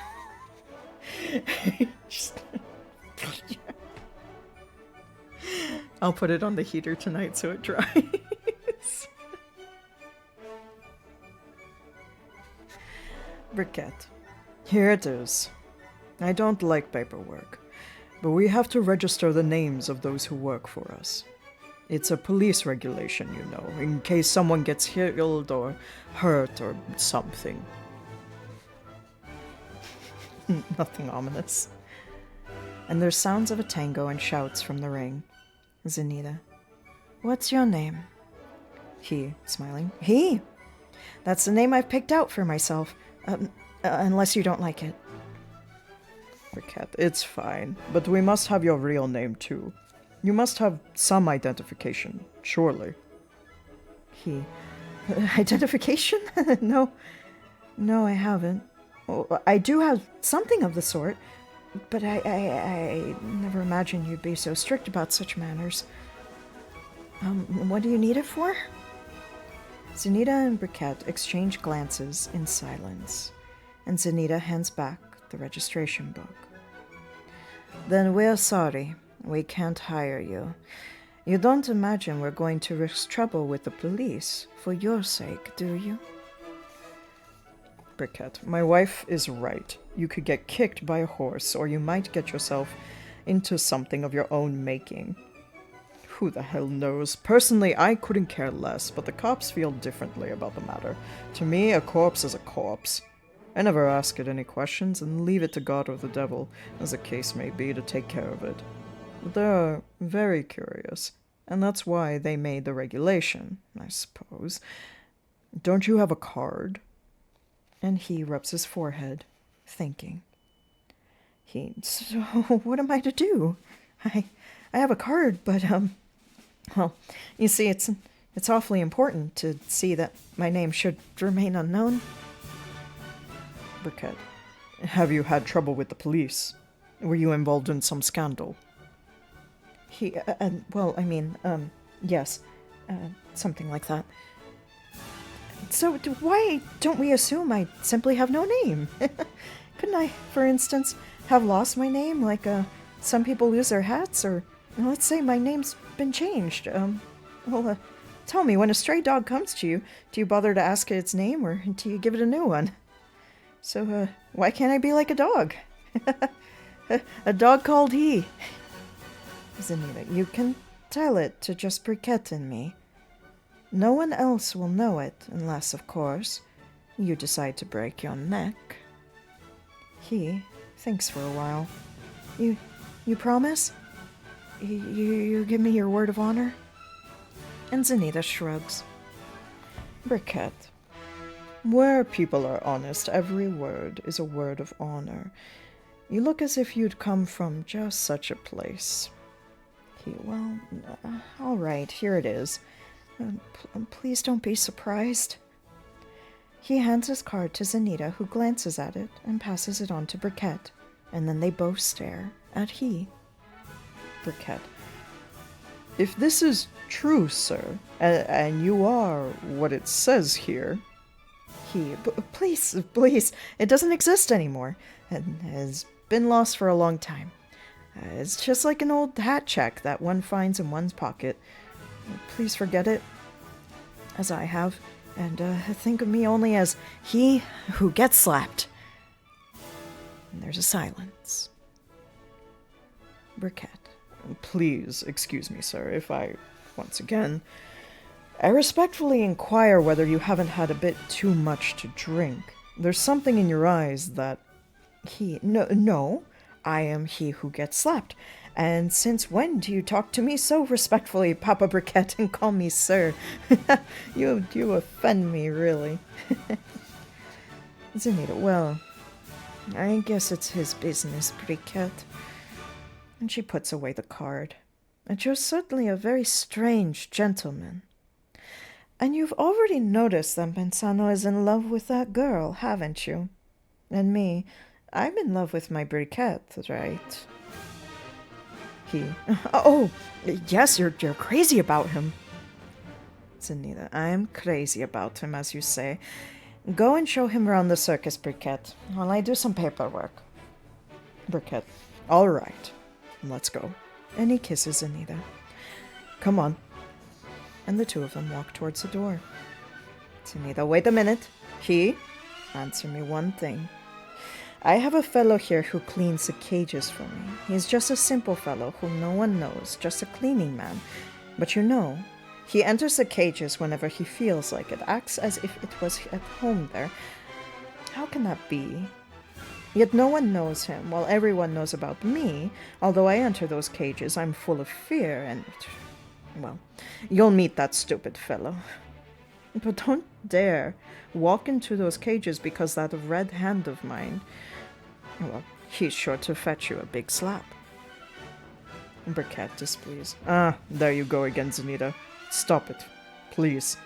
Speaker 1: I'll put it on the heater tonight so it dries. Briquette, here it is. I don't like paperwork, but we have to register the names of those who work for us. It's a police regulation, you know, in case someone gets killed or hurt or something. Nothing ominous. And there's sounds of a tango and shouts from the ring. Zenita. What's your name? He, smiling. He! That's the name I've picked out for myself. Unless you don't like it. Briquette, it's fine, but we must have your real name too. You must have some identification, surely. He. Identification? No, I haven't. Well, I do have something of the sort, but I never imagined you'd be so strict about such matters. What do you need it for? Zenita and Briquette exchange glances in silence, and Zenita hands back the registration book. Then we're sorry. We can't hire you. You don't imagine we're going to risk trouble with the police for your sake, do you? Briquette, my wife is right. You could get kicked by a horse, or you might get yourself into something of your own making. Who the hell knows? Personally, I couldn't care less, but the cops feel differently about the matter. To me, a corpse is a corpse. I never ask it any questions and leave it to God or the devil, as the case may be, to take care of it. But they're very curious, and that's why they made the regulation, I suppose. Don't you have a card? And he rubs his forehead, thinking. So what am I to do? I have a card, but, well, you see, it's awfully important to see that my name should remain unknown. Briquette, have you had trouble with the police? Were you involved in some scandal? He, yes, something like that. So why don't we assume I simply have no name? Couldn't I, for instance, have lost my name like some people lose their hats? Or let's say my name's been changed. Tell me, when a stray dog comes to you, do you bother to ask it its name, or do you give it a new one? So, why can't I be like a dog? A dog called He. Zenita, you can tell it to just Briquette and me. No one else will know it, unless, of course, you decide to break your neck. He thinks for a while. You promise? You give me your word of honor? And Zenita shrugs. Briquette, where people are honest, every word is a word of honor. You look as if you'd come from just such a place. All right, here it is. Please don't be surprised. He hands his card to Zenita, who glances at it and passes it on to Briquette, and then they both stare at he. Briquette. If this is true, sir, and you are what it says here... He. Please, it doesn't exist anymore, and has been lost for a long time. It's just like an old hat check that one finds in one's pocket. Please forget it, as I have, and think of me only as he who gets slapped. And there's a silence. Briquette. Please excuse me, sir, if I, once again, I respectfully inquire whether you haven't had a bit too much to drink. There's something in your eyes that... No, I am he who gets slapped. And since when do you talk to me so respectfully, Papa Briquette, and call me sir? You offend me, really. Zenita, well, I guess it's his business, Briquette. And she puts away the card. And you're certainly a very strange gentleman. And you've already noticed that Pensano is in love with that girl, haven't you? And me, I'm in love with my Briquette, right? He. Oh, yes, you're crazy about him. Zenita, I'm crazy about him, as you say. Go and show him around the circus, Briquette, while I do some paperwork. Briquette, all right. Let's go. And he kisses Zenita. Come on. And the two of them walk towards the door. Zenita, wait a minute. He? Answer me one thing. I have a fellow here who cleans the cages for me. He's just a simple fellow whom no one knows, just a cleaning man. But you know, he enters the cages whenever he feels like it, acts as if it was at home there. How can that be? Yet no one knows him, while everyone knows about me. Although I enter those cages, I'm full of fear and... Well, you'll meet that stupid fellow. But don't dare walk into those cages because that red hand of mine... Well, he's sure to fetch you a big slap. Briquette displeased. Ah, there you go again, Zenita. Stop it, please.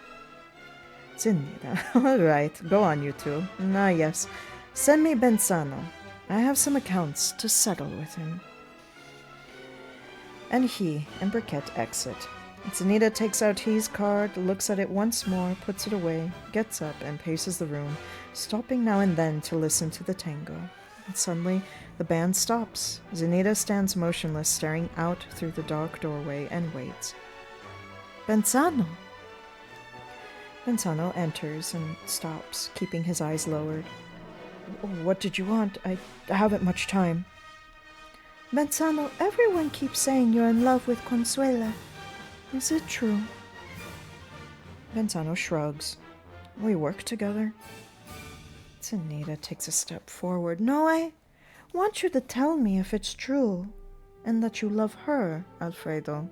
Speaker 1: Zenita, all right, go on, you two. Ah, yes. Send me Pensano. I have some accounts to settle with him. And he and Briquette exit. Zenita takes out his card, looks at it once more, puts it away, gets up and paces the room, stopping now and then to listen to the tango. And suddenly, the band stops. Zenita stands motionless, staring out through the dark doorway and waits. Pensano! Pensano enters and stops, keeping his eyes lowered. What did you want? I haven't much time. Pensano, everyone keeps saying you're in love with Consuela. Is it true? Pensano shrugs. We work together. Zenita takes a step forward. No, I want you to tell me if it's true, and that you love her, Alfredo.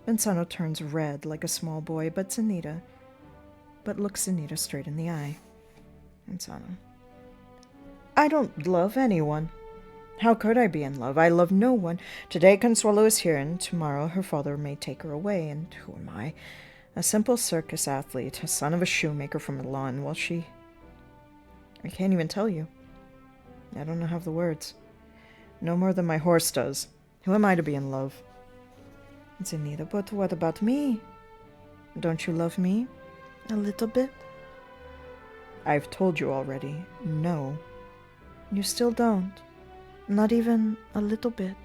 Speaker 1: Pensano turns red like a small boy, but looks Zenita straight in the eye. Pensano. I don't love anyone. How could I be in love? I love no one. Today Consuelo is here, and tomorrow her father may take her away, and who am I? A simple circus athlete, a son of a shoemaker from Milan, while she... I can't even tell you. I don't have the words. No more than my horse does. Who am I to be in love? Zenita, but what about me? Don't you love me? A little bit? I've told you already. No. You still don't? Not even a little bit?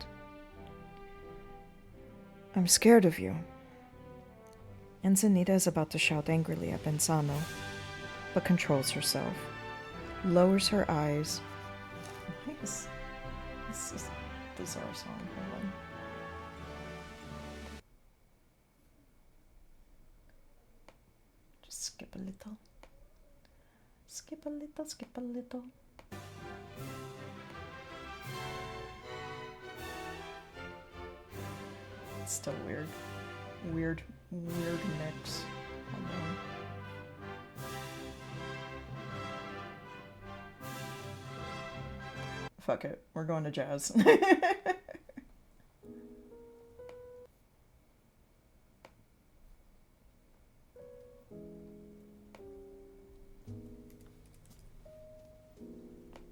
Speaker 1: I'm scared of you. And Zenita is about to shout angrily at Pensano, but controls herself, lowers her eyes. This is a bizarre song. Hold on. Just skip a little. Skip a little, skip a little. It's still weird. Weird mix. Hold on. Fuck it. We're going to jazz.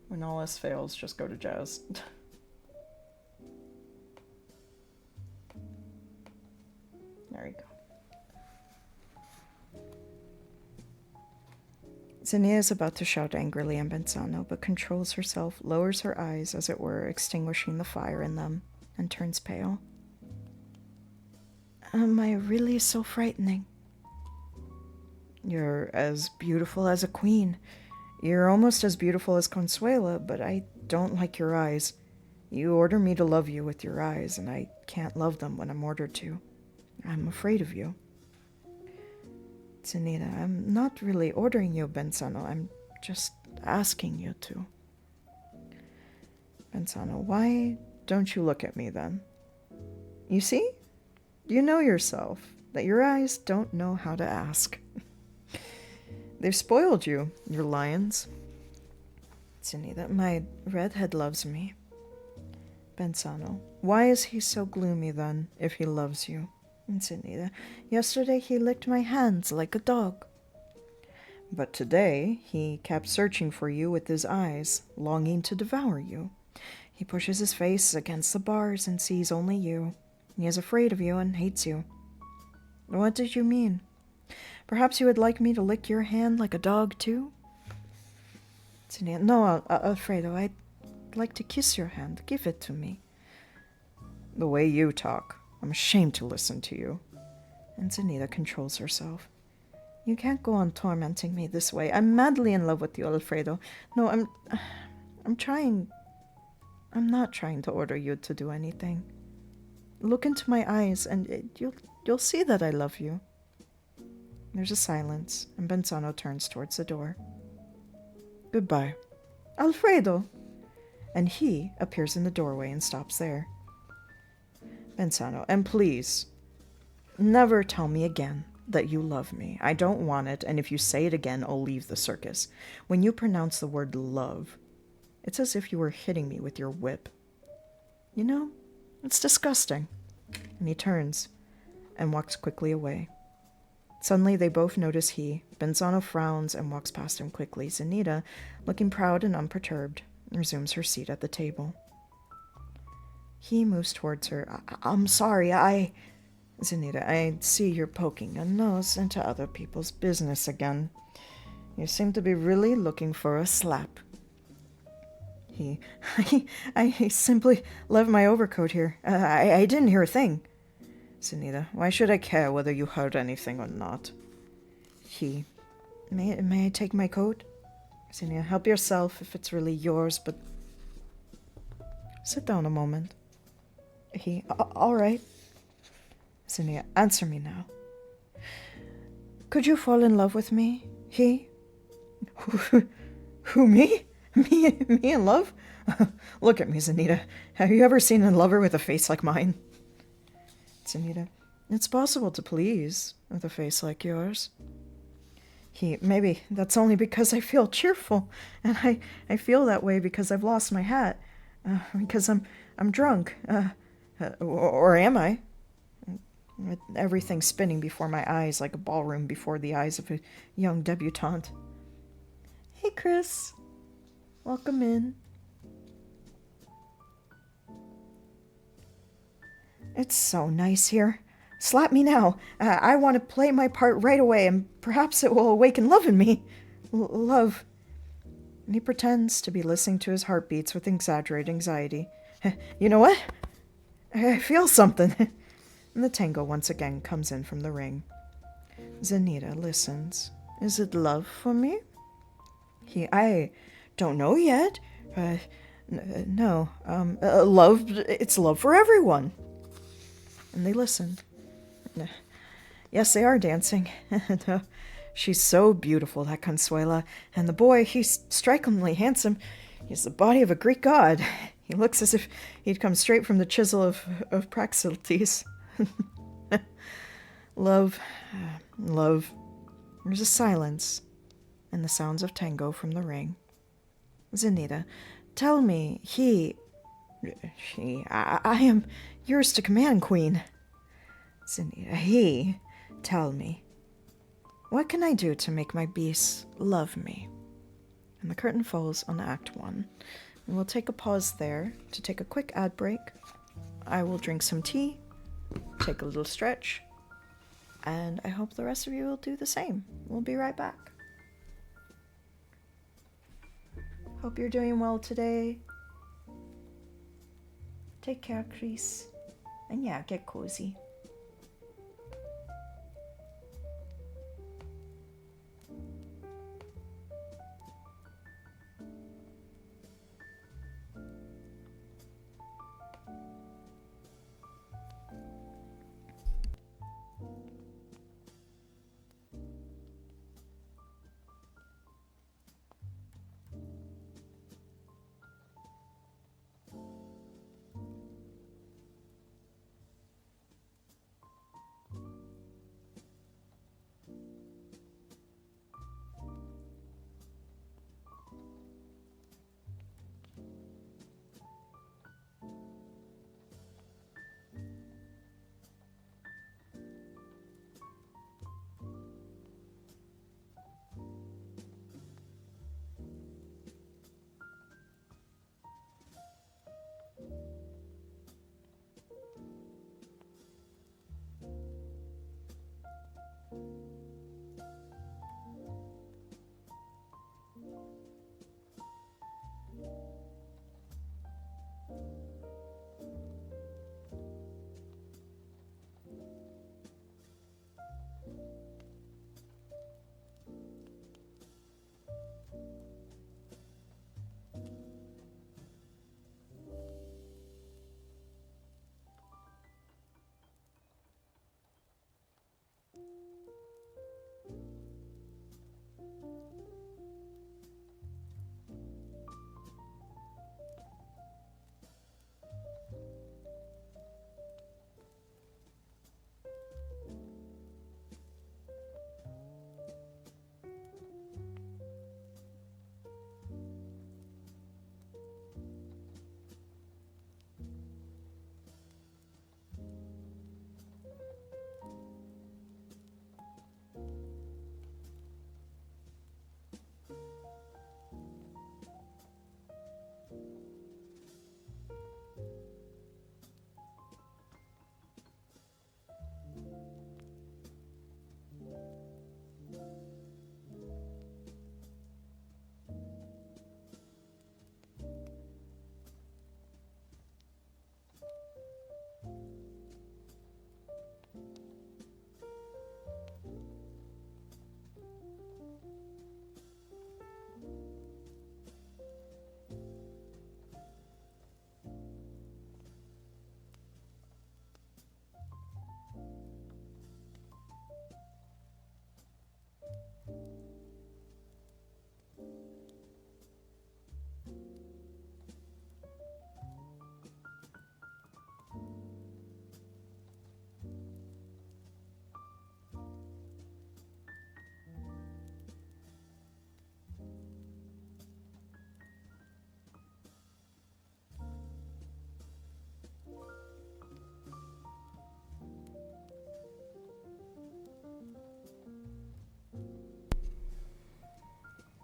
Speaker 1: When all else fails, just go to Jazz. There you go. Zinnia is about to shout angrily at Benzano, but controls herself, lowers her eyes, as it were, extinguishing the fire in them, and turns pale. Am I really so frightening? You're as beautiful as a queen. You're almost as beautiful as Consuela, but I don't like your eyes. You order me to love you with your eyes, and I can't love them when I'm ordered to. I'm afraid of you. Zenita, I'm not really ordering you, Benzano. I'm just asking you to. Benzano, why don't you look at me then? You see? You know yourself that your eyes don't know how to ask. They've spoiled you, your lions. Zenita, my redhead loves me. Benzano, why is he so gloomy then, if he loves you? Zenita, yesterday he licked my hands like a dog. But today he kept searching for you with his eyes, longing to devour you. He pushes his face against the bars and sees only you. He is afraid of you and hates you. What did you mean? Perhaps you would like me to lick your hand like a dog too? Zenita, no, Alfredo, I'd like to kiss your hand. Give it to me. The way you talk, I'm ashamed to listen to you. And Zenita controls herself. You can't go on tormenting me this way. I'm madly in love with you, Alfredo. No, I'm not trying to order you to do anything. Look into my eyes, and you'll see that I love you. There's a silence, and Benzano turns towards the door. Goodbye. Alfredo! And he appears in the doorway and stops there. Benzano, and please, never tell me again that you love me. I don't want it, and if you say it again, I'll leave the circus. When you pronounce the word love, it's as if you were hitting me with your whip. You know, it's disgusting. And he turns and walks quickly away. Suddenly they both notice Benzano frowns and walks past him quickly. Zenita, looking proud and unperturbed, resumes her seat at the table. He moves towards her. I'm sorry, Zenita, I see you're poking your nose into other people's business again. You seem to be really looking for a slap. I simply left my overcoat here. I didn't hear a thing. Zenita, why should I care whether you heard anything or not? May I take my coat? Zenita, help yourself if it's really yours, but... Sit down a moment. All right. Zenita, answer me now. Could you fall in love with me? Who, me? Me in love? Look at me, Zenita. Have you ever seen a lover with a face like mine? Zenita, it's possible to please with a face like yours. Maybe that's only because I feel cheerful, and I feel that way because I've lost my hat, because I'm drunk, or am I? With everything spinning before my eyes like a ballroom before the eyes of a young debutante. Hey, Chris. Welcome in. It's so nice here. Slap me now. I want to play my part right away, and perhaps it will awaken love in me. Love. And he pretends to be listening to his heartbeats with exaggerated anxiety. You know what? I feel something. And the tango once again comes in from the ring. Zenita listens. Is it love for me? I don't know yet. No. Love, it's love for everyone. And they listen. Yes, they are dancing. She's so beautiful, that Consuela. And the boy, he's strikingly handsome. He's the body of a Greek god. He looks as if he'd come straight from the chisel of Praxiteles. Love. There's a silence, and the sounds of tango from the ring. Zenita, tell me, I am yours to command, Queen. Zenita, tell me, what can I do to make my beasts love me? And the curtain falls on Act 1. And we'll take a pause there to take a quick ad break. I will drink some tea, take a little stretch, and I hope the rest of you will do the same. We'll be right back. Hope you're doing well today. Take care, Chris. And yeah, get cozy.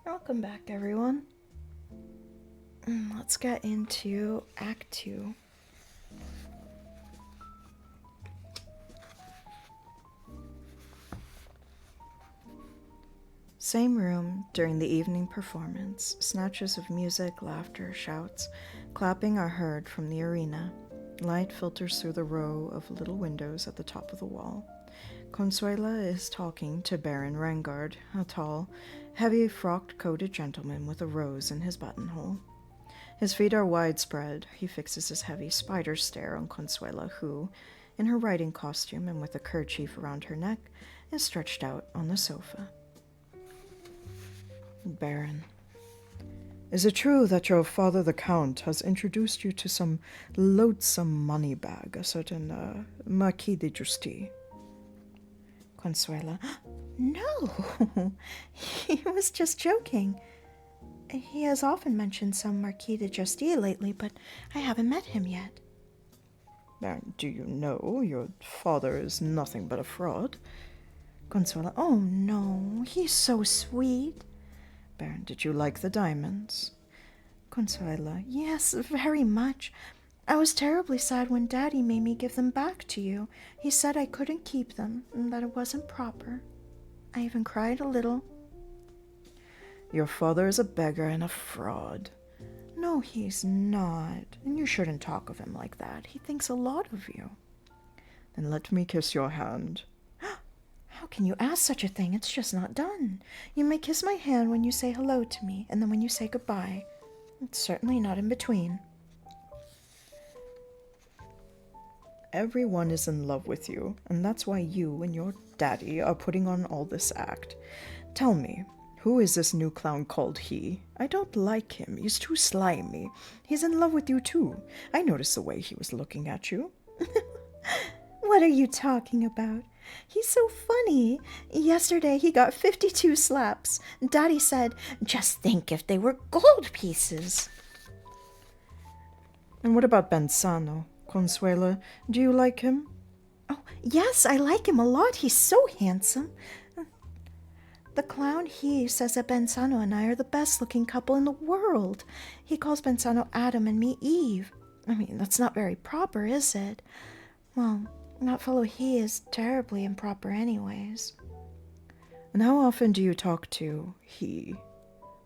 Speaker 1: Welcome back, everyone. Let's get into Act 2. Same room during the evening performance. Snatches of music, laughter, shouts, clapping are heard from the arena. Light filters through the row of little windows at the top of the wall. Consuela is talking to Baron Rangard, a tall, heavy frocked-coated gentleman with a rose in his buttonhole. His feet are widespread. He fixes his heavy spider stare on Consuela, who, in her riding costume and with a kerchief around her neck, is stretched out on the sofa. Baron. Is it true that your father the Count has introduced you to some loathsome money bag, a certain Marquis de Justy? Consuela. No, he was just joking. He has often mentioned some Marquis de Justy lately, but I haven't met him yet. And do you know your father is nothing but a fraud? Consuela. Oh no, he's so sweet. Baron, did you like the diamonds?
Speaker 2: Consuela, yes, very much. I was terribly sad when Daddy made me give them back to you. He said I couldn't keep them, and that it wasn't proper. I even cried a little.
Speaker 1: Your father is a beggar and a fraud.
Speaker 2: No, he's not, and you shouldn't talk of him like that. He thinks a lot of you.
Speaker 1: Then let me kiss your hand.
Speaker 2: How can you ask such a thing? It's just not done. You may kiss my hand when you say hello to me, and then when you say goodbye. It's certainly not in between.
Speaker 1: Everyone is in love with you, and that's why you and your daddy are putting on all this act. Tell me, who is this new clown called he? I don't like him. He's too slimy. He's in love with you too. I noticed the way he was looking at you.
Speaker 2: What are you talking about? He's so funny. Yesterday he got 52 slaps. Daddy said, just think if they were gold pieces.
Speaker 1: And what about Benzano? Consuela, do you like him?
Speaker 2: Oh, yes, I like him a lot. He's so handsome. The clown he says that Benzano and I are the best looking couple in the world. He calls Benzano Adam and me Eve. I mean, that's not very proper, is it? Well, that fellow he is terribly improper anyways.
Speaker 1: And how often do you talk to he?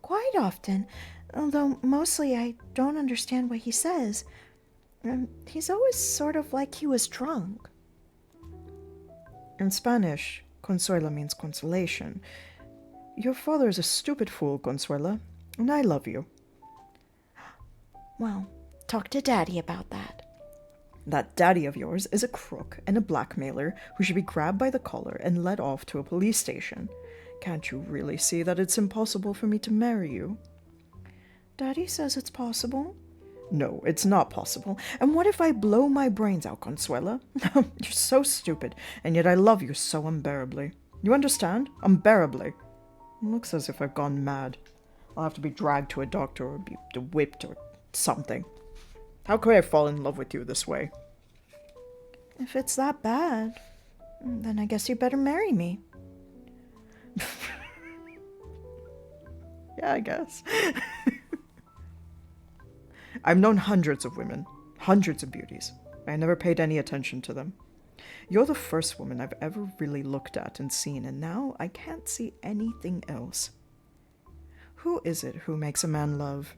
Speaker 2: Quite often, although mostly I don't understand what he says. He's always sort of like he was drunk.
Speaker 1: In Spanish, consuela means consolation. Your father is a stupid fool, Consuela, and I love you.
Speaker 2: Well, talk to Daddy about that.
Speaker 1: That daddy of yours is a crook and a blackmailer who should be grabbed by the collar and led off to a police station. Can't you really see that it's impossible for me to marry you?
Speaker 2: Daddy says it's possible.
Speaker 1: No, it's not possible. And what if I blow my brains out, Consuela? You're so stupid, and yet I love you so unbearably. You understand? Unbearably. It looks as if I've gone mad. I'll have to be dragged to a doctor or be whipped or something. How could I fall in love with you this way?
Speaker 2: If it's that bad, then I guess you better marry me.
Speaker 1: Yeah, I guess. I've known hundreds of women, hundreds of beauties. I never paid any attention to them. You're the first woman I've ever really looked at and seen, and now I can't see anything else. Who is it who makes a man love?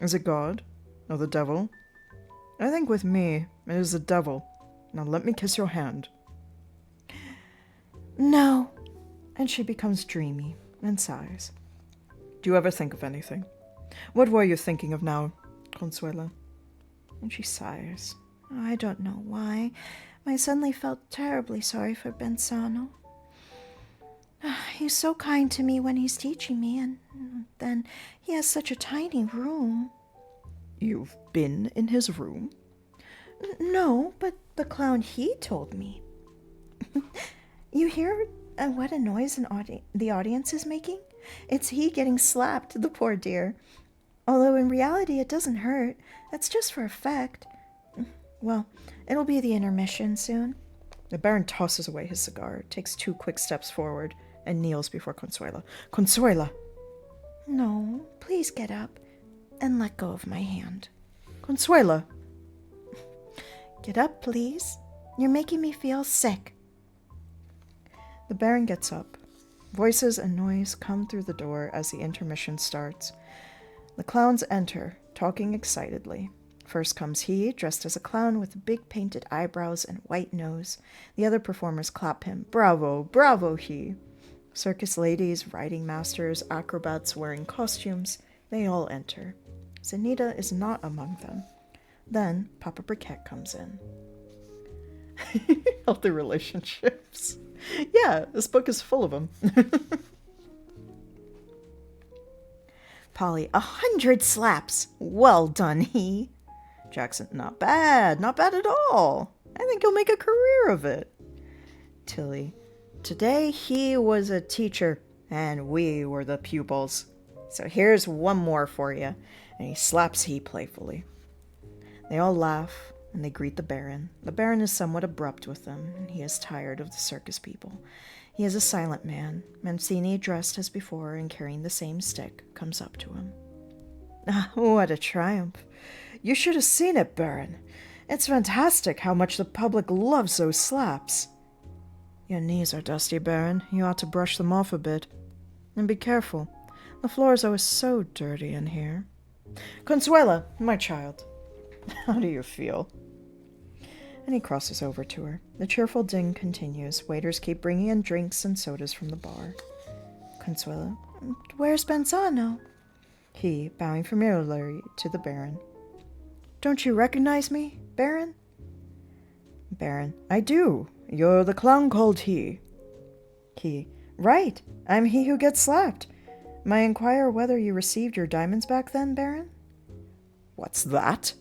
Speaker 1: Is it God? Or the devil? I think with me, it is the devil. Now let me kiss your hand.
Speaker 2: No.
Speaker 1: And she becomes dreamy and sighs. Do you ever think of anything? What were you thinking of now, Consuela?
Speaker 2: And she sighs. I don't know why. I suddenly felt terribly sorry for Benzano. He's so kind to me when he's teaching me, and then he has such a tiny room.
Speaker 1: You've been in his room?
Speaker 2: No, but the clown he told me. You hear what a noise the audience is making? It's he getting slapped, the poor dear. Although in reality it doesn't hurt. That's just for effect. Well, it'll be the intermission soon.
Speaker 1: The Baron tosses away his cigar, takes 2 quick steps forward, and kneels before Consuela. Consuela!
Speaker 2: No, please get up and let go of my hand.
Speaker 1: Consuela!
Speaker 2: Get up, please. You're making me feel sick.
Speaker 1: The Baron gets up. Voices and noise come through the door as the intermission starts. The clowns enter, talking excitedly. First comes he, dressed as a clown with big painted eyebrows and white nose. The other performers clap him. Bravo, bravo, he. Circus ladies, riding masters, acrobats wearing costumes, they all enter. Zenita is not among them. Then Papa Briquette comes in. Healthy relationships. Yeah, this book is full of them.
Speaker 2: Polly, 100 slaps. Well done, he.
Speaker 1: Jackson, not bad at all. I think he'll make a career of it. Tilly, today he was a teacher and we were the pupils. So here's one more for you. And he slaps he playfully. They all laugh and they greet the Baron. The Baron is somewhat abrupt with them and he is tired of the circus people.
Speaker 2: He is a silent man. Mancini, dressed as before and carrying the same stick, comes up to him.
Speaker 1: Ah, what a triumph. You should have seen it, Baron. It's fantastic how much the public loves those slaps. Your knees are dusty, Baron. You ought to brush them off a bit. And be careful. The floors are so dirty in here. Consuela, my child, how do you feel? And he crosses over to her. The cheerful din continues. Waiters keep bringing in drinks and sodas from the bar. Consuela,
Speaker 2: Where's Benzano?
Speaker 1: he, bowing familiarly to the Baron.
Speaker 2: Don't you recognize me, Baron?
Speaker 1: Baron, I do. You're the clown called he. He, right. I'm he who gets slapped. May I inquire whether you received your diamonds back then, Baron? What's that?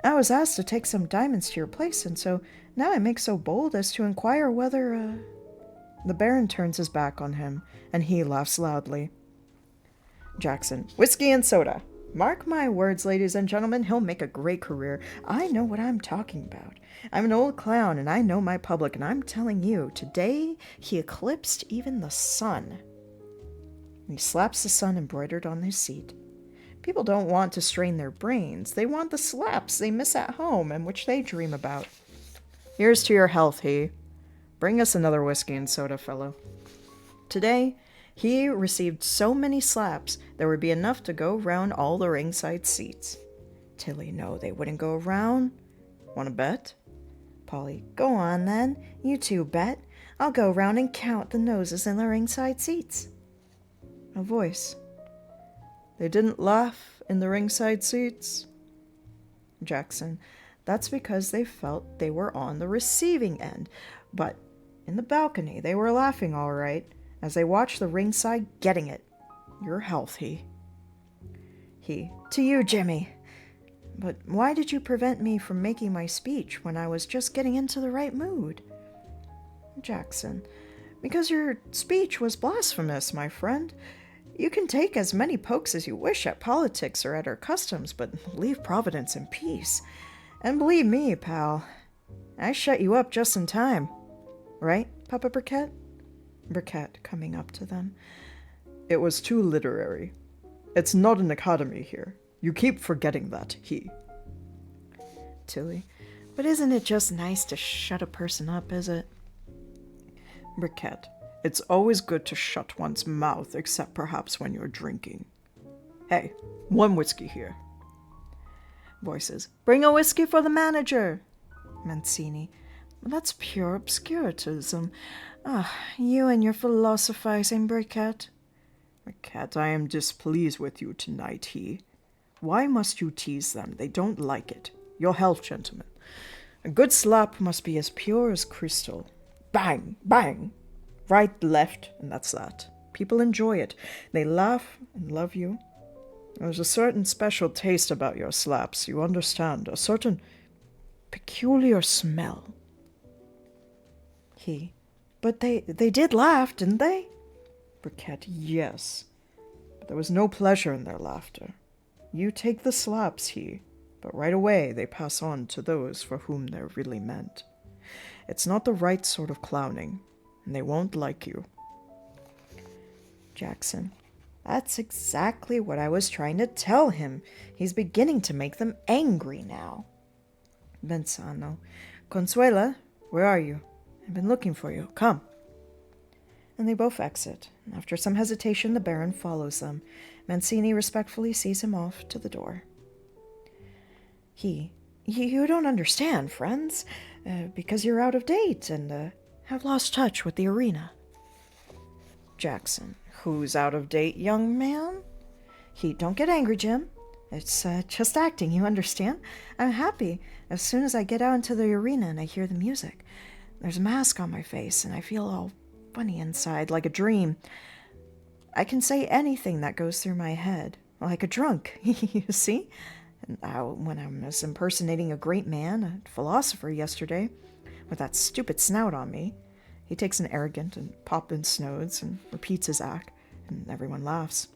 Speaker 1: I was asked to take some diamonds to your place, and so now I make so bold as to inquire whether, The Baron turns his back on him, and he laughs loudly. Jackson, whiskey and soda. Mark my words, ladies and gentlemen, he'll make a great career. I know what I'm talking about. I'm an old clown, and I know my public, and I'm telling you, today he eclipsed even the sun. He slaps the sun embroidered on his seat. People don't want to strain their brains. They want the slaps they miss at home and which they dream about. Here's to your health, he. Bring us another whiskey and soda, fellow. Today, he received so many slaps there would be enough to go round all the ringside seats. Tilly, no, they wouldn't go round. Want to bet?
Speaker 2: Polly, go on then. You two bet. I'll go round and count the noses in the ringside seats.
Speaker 1: A voice. They didn't laugh in the ringside seats? Jackson, that's because they felt they were on the receiving end. But in the balcony, they were laughing all right, as they watched the ringside getting it. Your health, he. He, to you, Jimmy. But why did you prevent me from making my speech when I was just getting into the right mood? Jackson, because your speech was blasphemous, my friend. You can take as many pokes as you wish at politics or at our customs, but leave Providence in peace. And believe me, pal, I shut you up just in time. Right, Papa Briquette? Briquette, coming up to them. It was too literary. It's not an academy here. You keep forgetting that, he. Tilly, but isn't it just nice to shut a person up, is it? Briquette, it's always good to shut one's mouth, except perhaps when you're drinking. Hey, one whiskey here. Voices, bring a whiskey for the manager. Mancini, that's pure obscurantism. Ah, you and your philosophizing, Briquette. Briquette, I am displeased with you tonight, he. Why must you tease them? They don't like it. Your health, gentlemen. A good slap must be as pure as crystal. Bang, bang. Right, left, and that's that. People enjoy it. They laugh and love you. There's a certain special taste about your slaps, you understand. A certain peculiar smell. He, but they did laugh, didn't they? Briquette, yes. But there was no pleasure in their laughter. You take the slaps, he, but right away they pass on to those for whom they're really meant. It's not the right sort of clowning, and they won't like you. Jackson, that's exactly what I was trying to tell him. He's beginning to make them angry now. Benzano, Consuela, where are you? I've been looking for you. Come. And they both exit. After some hesitation, the Baron follows them. Mancini respectfully sees him off to the door. He, you don't understand, friends, because you're out of date and have lost touch with the arena. Jackson, who's out of date, young man? He, don't get angry, Jim. It's just acting, you understand? I'm happy as soon as I get out into the arena and I hear the music. There's a mask on my face and I feel all funny inside, like a dream. I can say anything that goes through my head, like a drunk, you see? And when I was impersonating a great man, a philosopher yesterday, with that stupid snout on me, he takes an arrogant and Poppins snodes and repeats his act, and everyone laughs.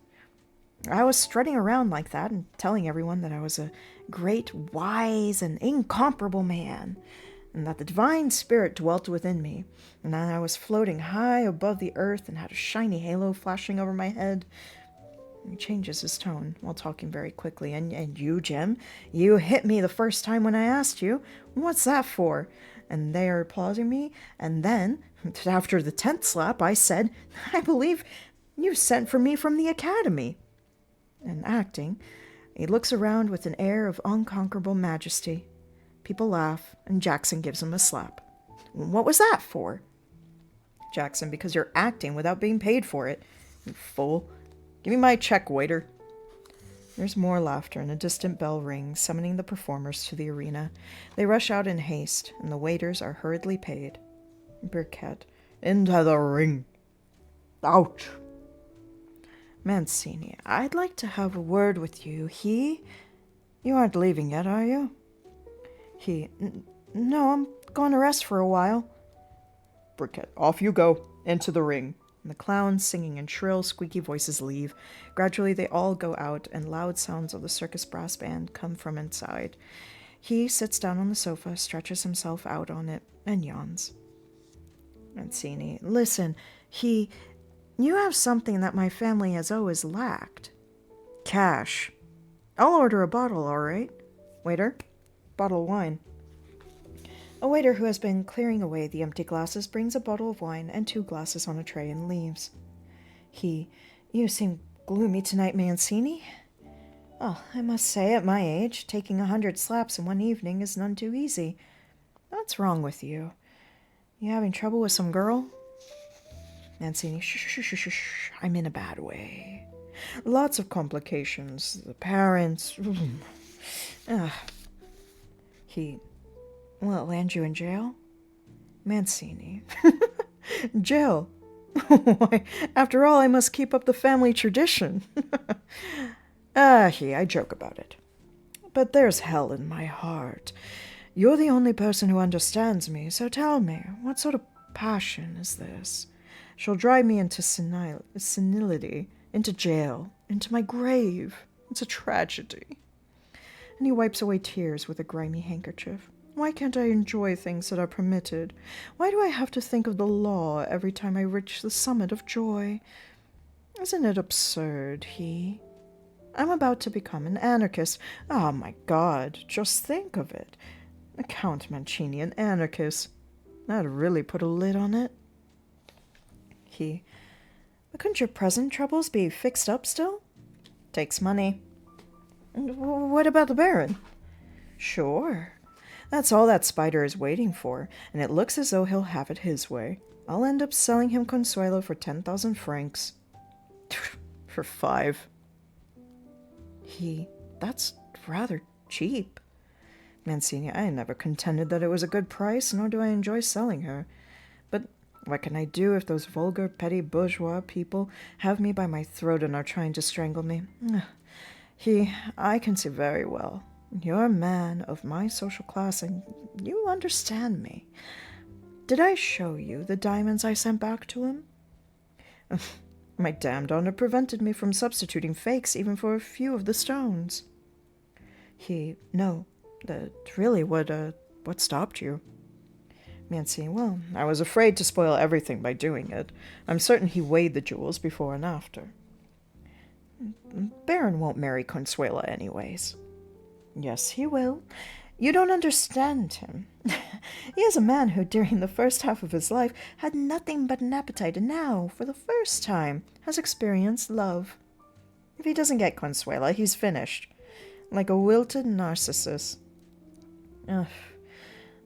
Speaker 1: I was strutting around like that and telling everyone that I was a great, wise, and incomparable man. and that the divine spirit dwelt within me, and that I was floating high above the earth and had a shiny halo flashing over my head. He changes his tone while talking very quickly. And you, Jim, you hit me the first time when I asked you, what's that for? And they are applauding me. And then, after the 10th slap, I said, I believe you sent for me from the academy. And acting, he looks around with an air of unconquerable majesty. People laugh, and Jackson gives him a slap. What was that for? Jackson, because you're acting without being paid for it. You fool. Give me my check, waiter. There's more laughter, and a distant bell rings, summoning the performers to the arena. They rush out in haste, and the waiters are hurriedly paid. Burkett. Into the ring. Ouch. Mancini. I'd like to have a word with you. You aren't leaving yet, are you? No, I'm going to rest for a while. Burkett. Off you go. Into the ring. And the clowns, singing in shrill, squeaky voices, leave. Gradually they all go out, and loud sounds of the circus brass band come from inside. He sits down on the sofa, stretches himself out on it, and yawns. Mancini. Listen, you have something that my family has always lacked. Cash. I'll order a bottle, all right. Waiter, bottle of wine. A waiter who has been clearing away the empty glasses brings a bottle of wine and 2 glasses on a tray and leaves. You seem gloomy tonight, Mancini. Oh, I must say, at my age, taking 100 slaps in one evening is none too easy. What's wrong with you? You having trouble with some girl? Mancini, shh, I'm in a bad way. Lots of complications. The parents... Will it land you in jail? Mancini. Jail? Why, after all, I must keep up the family tradition. I joke about it. But there's hell in my heart. You're the only person who understands me, so tell me, what sort of passion is this? She'll drive me into senility, into jail, into my grave. It's a tragedy. And he wipes away tears with a grimy handkerchief. Why can't I enjoy things that are permitted? Why do I have to think of the law every time I reach the summit of joy? Isn't it absurd, I'm about to become an anarchist. Oh, my God, just think of it. Count Mancini, an anarchist. That'd really put a lid on it. But couldn't your present troubles be fixed up still? Takes money. What about the Baron? Sure. That's all that spider is waiting for, and it looks as though he'll have it his way. I'll end up selling him Consuelo for 10,000 francs. For 5. That's rather cheap. Mancini, I never contended that it was a good price, nor do I enjoy selling her. But what can I do if those vulgar, petty bourgeois people have me by my throat and are trying to strangle me? I can see very well. You're a man of my social class, and you understand me. Did I show you the diamonds I sent back to him? My damned honor prevented me from substituting fakes even for a few of the stones. No, that's really what stopped you. Mancini, well, I was afraid to spoil everything by doing it. I'm certain he weighed the jewels before and after. Baron won't marry Consuela anyways. Yes, he will. You don't understand him. He is a man who, during the first half of his life, had nothing but an appetite, and now, for the first time, has experienced love. If he doesn't get Consuela, he's finished. Like a wilted narcissus. Ugh.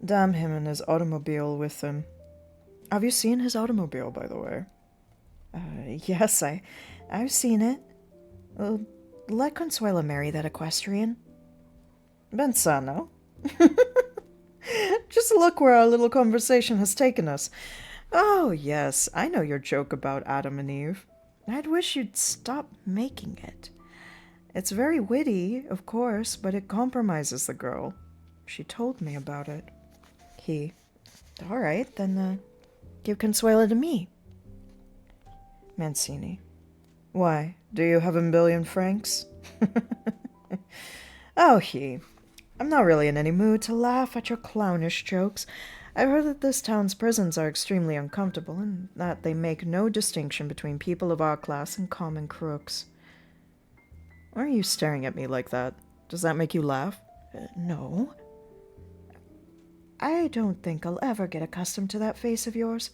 Speaker 1: Damn him and his automobile with him. Have you seen his automobile, by the way? Yes, I've seen it. Let Consuela marry that equestrian. Benzano. Just look where our little conversation has taken us. Oh, yes, I know your joke about Adam and Eve. I'd wish you'd stop making it. It's very witty, of course, but it compromises the girl. She told me about it. All right, then give Consuela to me. Mancini. Why, do you have 1 billion francs? Oh, I'm not really in any mood to laugh at your clownish jokes. I've heard that this town's prisons are extremely uncomfortable, and that they make no distinction between people of our class and common crooks. Why are you staring at me like that? Does that make you laugh?
Speaker 2: No. I don't think I'll ever get accustomed to that face of yours.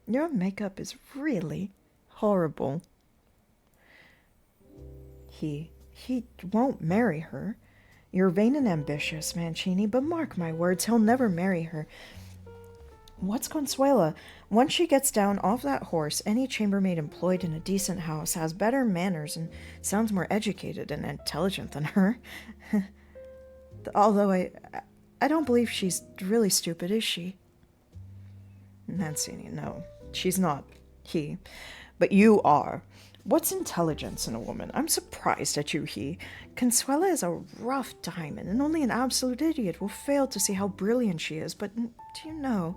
Speaker 2: Your makeup is really horrible. He won't marry her. You're vain and ambitious, Mancini, but mark my words, he'll never marry her. What's Consuela? Once she gets down off that horse, any chambermaid employed in a decent house has better manners and sounds more educated and intelligent than her. Although I don't believe she's really stupid, is she?
Speaker 1: Mancini, no, she's not. But you are. What's intelligence in a woman? I'm surprised at you,
Speaker 2: Consuela is a rough diamond, and only an absolute idiot will fail to see how brilliant she is. But do you know,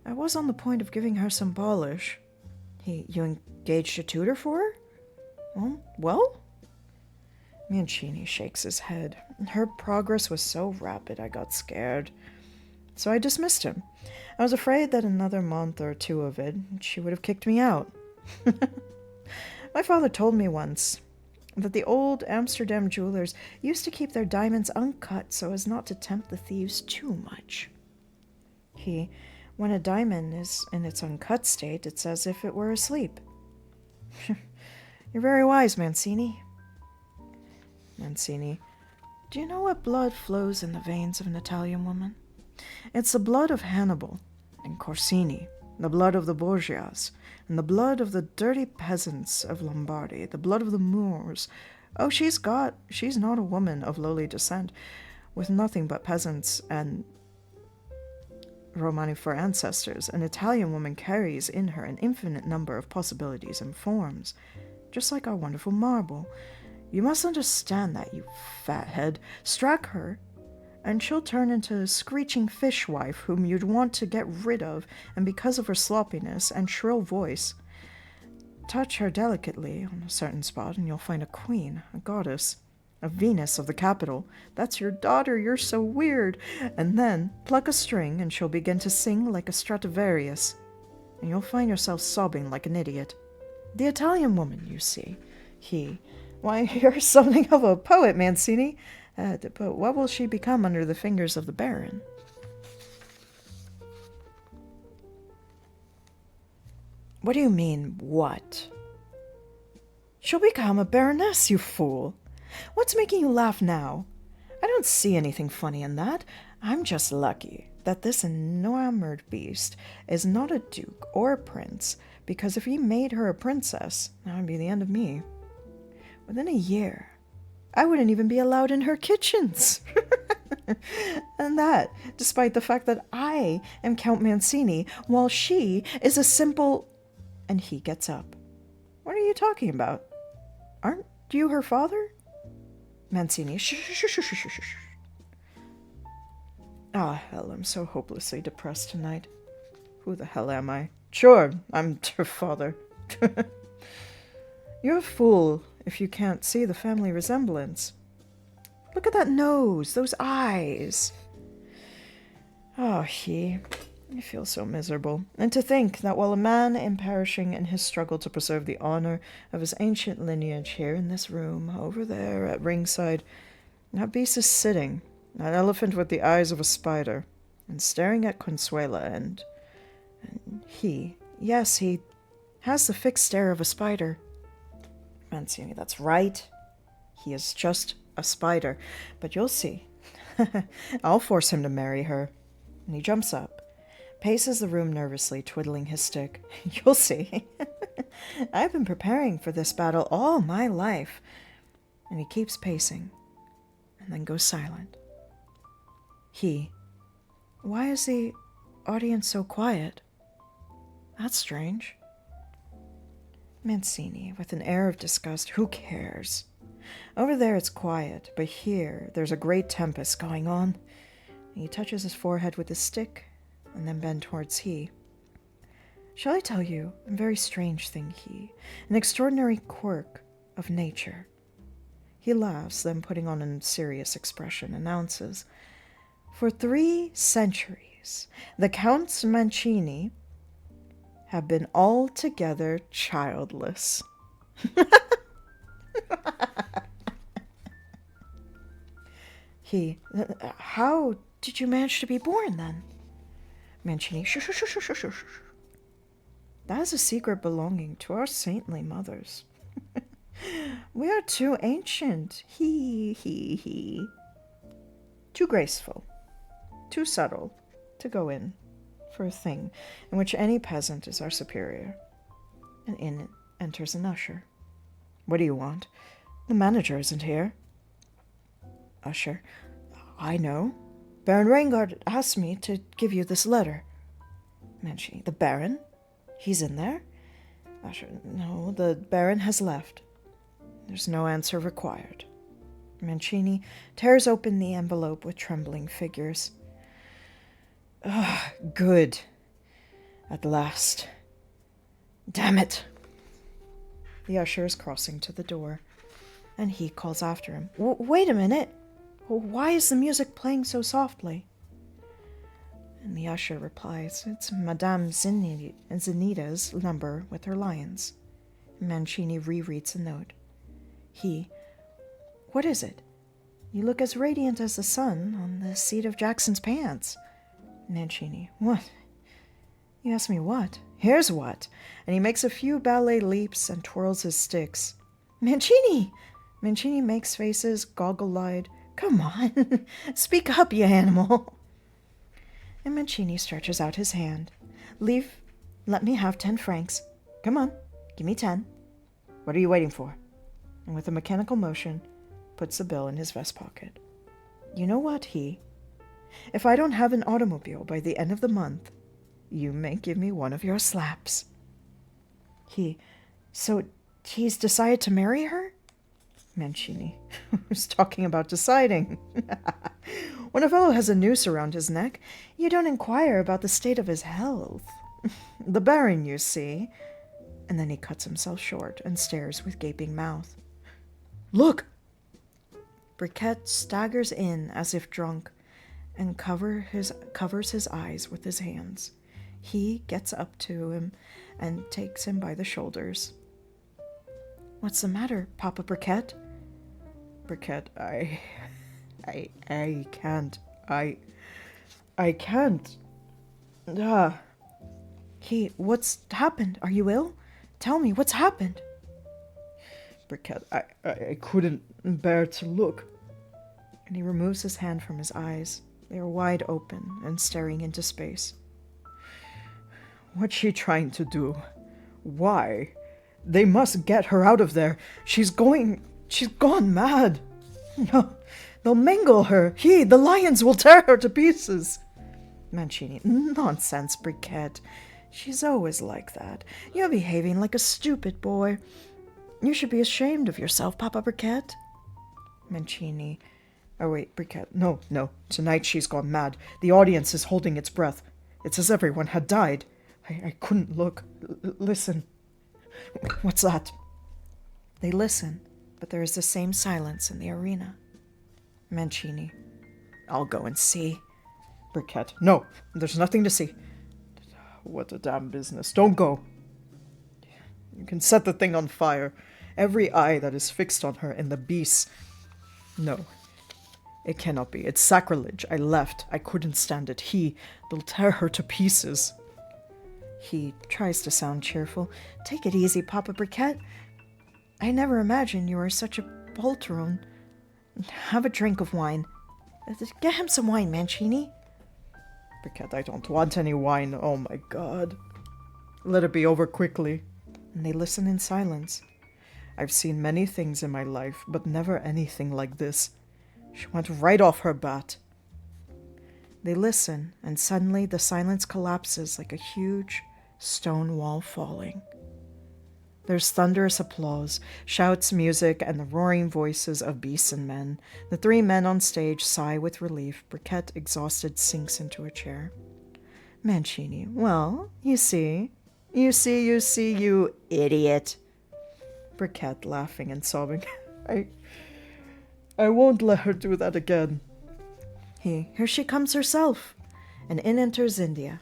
Speaker 2: I was on the point of giving her some polish.
Speaker 1: You engaged a tutor for her? Well? Mancini shakes his head. Her progress was so rapid I got scared. So I dismissed him. I was afraid that another month or two of it, she would have kicked me out. My father told me once that the old Amsterdam jewelers used to keep their diamonds uncut so as not to tempt the thieves too much. When a diamond is in its uncut state, it's as if it were asleep. You're very wise, Mancini. Mancini, do you know what blood flows in the veins of an Italian woman? It's the blood of Hannibal and Corsini, the blood of the Borgias, and the blood of the dirty peasants of Lombardy, the blood of the Moors. Oh, she's not a woman of lowly descent, with nothing but peasants and Romani for ancestors. An Italian woman carries in her an infinite number of possibilities and forms, just like our wonderful marble. You must understand that, you fathead. Strike her, and she'll turn into a screeching fishwife whom you'd want to get rid of, and because of her sloppiness and shrill voice. Touch her delicately on a certain spot, and you'll find a queen, a goddess, a Venus of the capital. That's your daughter, you're so weird. And then pluck a string, and she'll begin to sing like a Stradivarius, and you'll find yourself sobbing like an idiot. The Italian woman, you see. Why, you're something of a poet, Mancini. But what will she become under the fingers of the Baron? What do you mean, what? She'll become a baroness, you fool. What's making you laugh now? I don't see anything funny in that. I'm just lucky that this enamored beast is not a duke or a prince, because if he made her a princess, that would be the end of me. Within a year, I wouldn't even be allowed in her kitchens. And that, despite the fact that I am Count Mancini, while she is a simple... And he gets up. What are you talking about? Aren't you her father? Mancini, shh. Ah, hell, I'm so hopelessly depressed tonight. Who the hell am I? Sure, I'm her father. You're a fool if you can't see the family resemblance. Look at that nose, those eyes. Oh, I feel so miserable. And to think that while a man is perishing in his struggle to preserve the honor of his ancient lineage here in this room, over there at ringside, that beast is sitting, that elephant with the eyes of a spider, and staring at Consuela, and he has the fixed stare of a spider. Mancini, that's right. He is just a spider. But you'll see. I'll force him to marry her. And he jumps up, paces the room nervously, twiddling his stick. You'll see. I've been preparing for this battle all my life. And he keeps pacing, and then goes silent. Why is the audience so quiet? That's strange. Mancini, with an air of disgust, who cares? Over there it's quiet, but here there's a great tempest going on. He touches his forehead with his stick, and then bends towards Shall I tell you a very strange thing, an extraordinary quirk of nature? He laughs, then putting on a serious expression, announces, "For 3 centuries, the Counts Mancini have been altogether childless." How did you manage to be born then? Mancini, shh, shh, shh, shh, shh, shh. That is a secret belonging to our saintly mothers. We are too ancient, he. Too graceful, too subtle to go in for a thing in which any peasant is our superior. And in enters an usher. "What do you want? The manager isn't here." Usher, "I know. Baron Reingard asked me to give you this letter." Mancini, "The Baron? He's in there?" Usher, "No, the Baron has left. There's no answer required." Mancini tears open the envelope with trembling figures. Good. At last. Damn it. The usher is crossing to the door, and he calls after him. Wait a minute. Why is the music playing so softly?" And the usher replies, "It's Madame Zenita's number with her lions." Mancini rereads the note. "What is it? You look as radiant as the sun on the seat of Jackson's pants." Mancini, "What? You ask me what? Here's what." And he makes a few ballet leaps and twirls his sticks. "Mancini!" Mancini makes faces, goggle-eyed. "Come on, speak up, you animal." And Mancini stretches out his hand. Let me have 10 francs. Come on, give me 10. What are you waiting for?" And with a mechanical motion, puts the bill in his vest pocket. "You know what, if I don't have an automobile by the end of the month, you may give me one of your slaps." So he's decided to marry her? Mancini, who's talking about deciding? When a fellow has a noose around his neck, you don't inquire about the state of his health. The Baron, you see. And then he cuts himself short and stares with gaping mouth. "Look!" Briquet staggers in as if drunk and covers his eyes with his hands. He gets up to him and takes him by the shoulders. "What's the matter, Papa Briquet?" Briquet, I can't. I can't. What's happened? Are you ill? Tell me, what's happened? Briquet, I couldn't bear to look. And he removes his hand from his eyes. They are wide open and staring into space. What's she trying to do? Why? They must get her out of there. She's gone mad. No, they'll mangle her. The lions will tear her to pieces. Mancini, nonsense, Briquet. She's always like that. You're behaving like a stupid boy. You should be ashamed of yourself, Papa Briquet. Mancini, oh wait, Briquet, no. Tonight she's gone mad. The audience is holding its breath. It's as everyone had died. I couldn't look. Listen. What's that? They listen, but there is the same silence in the arena. Mancini, I'll go and see. Briquet, no, there's nothing to see. What a damn business. Don't go. You can set the thing on fire. Every eye that is fixed on her in the beast. No, it cannot be. It's sacrilege. I left. I couldn't stand it. They'll tear her to pieces. He tries to sound cheerful. Take it easy, Papa Briquet. I never imagined you were such a poltroon. Have a drink of wine. Get him some wine, Mancini. Briquet, I don't want any wine. Oh my God. Let it be over quickly. And they listen in silence. I've seen many things in my life, but never anything like this. She went right off her bat. They listen, and suddenly the silence collapses like a huge stone wall falling. There's thunderous applause, shouts, music, and the roaring voices of beasts and men. The 3 men on stage sigh with relief. Briquet, exhausted, sinks into a chair. Mancini, well, you see, you idiot. Briquet, laughing and sobbing. I won't let her do that again.
Speaker 2: Here she comes herself. And in enters India.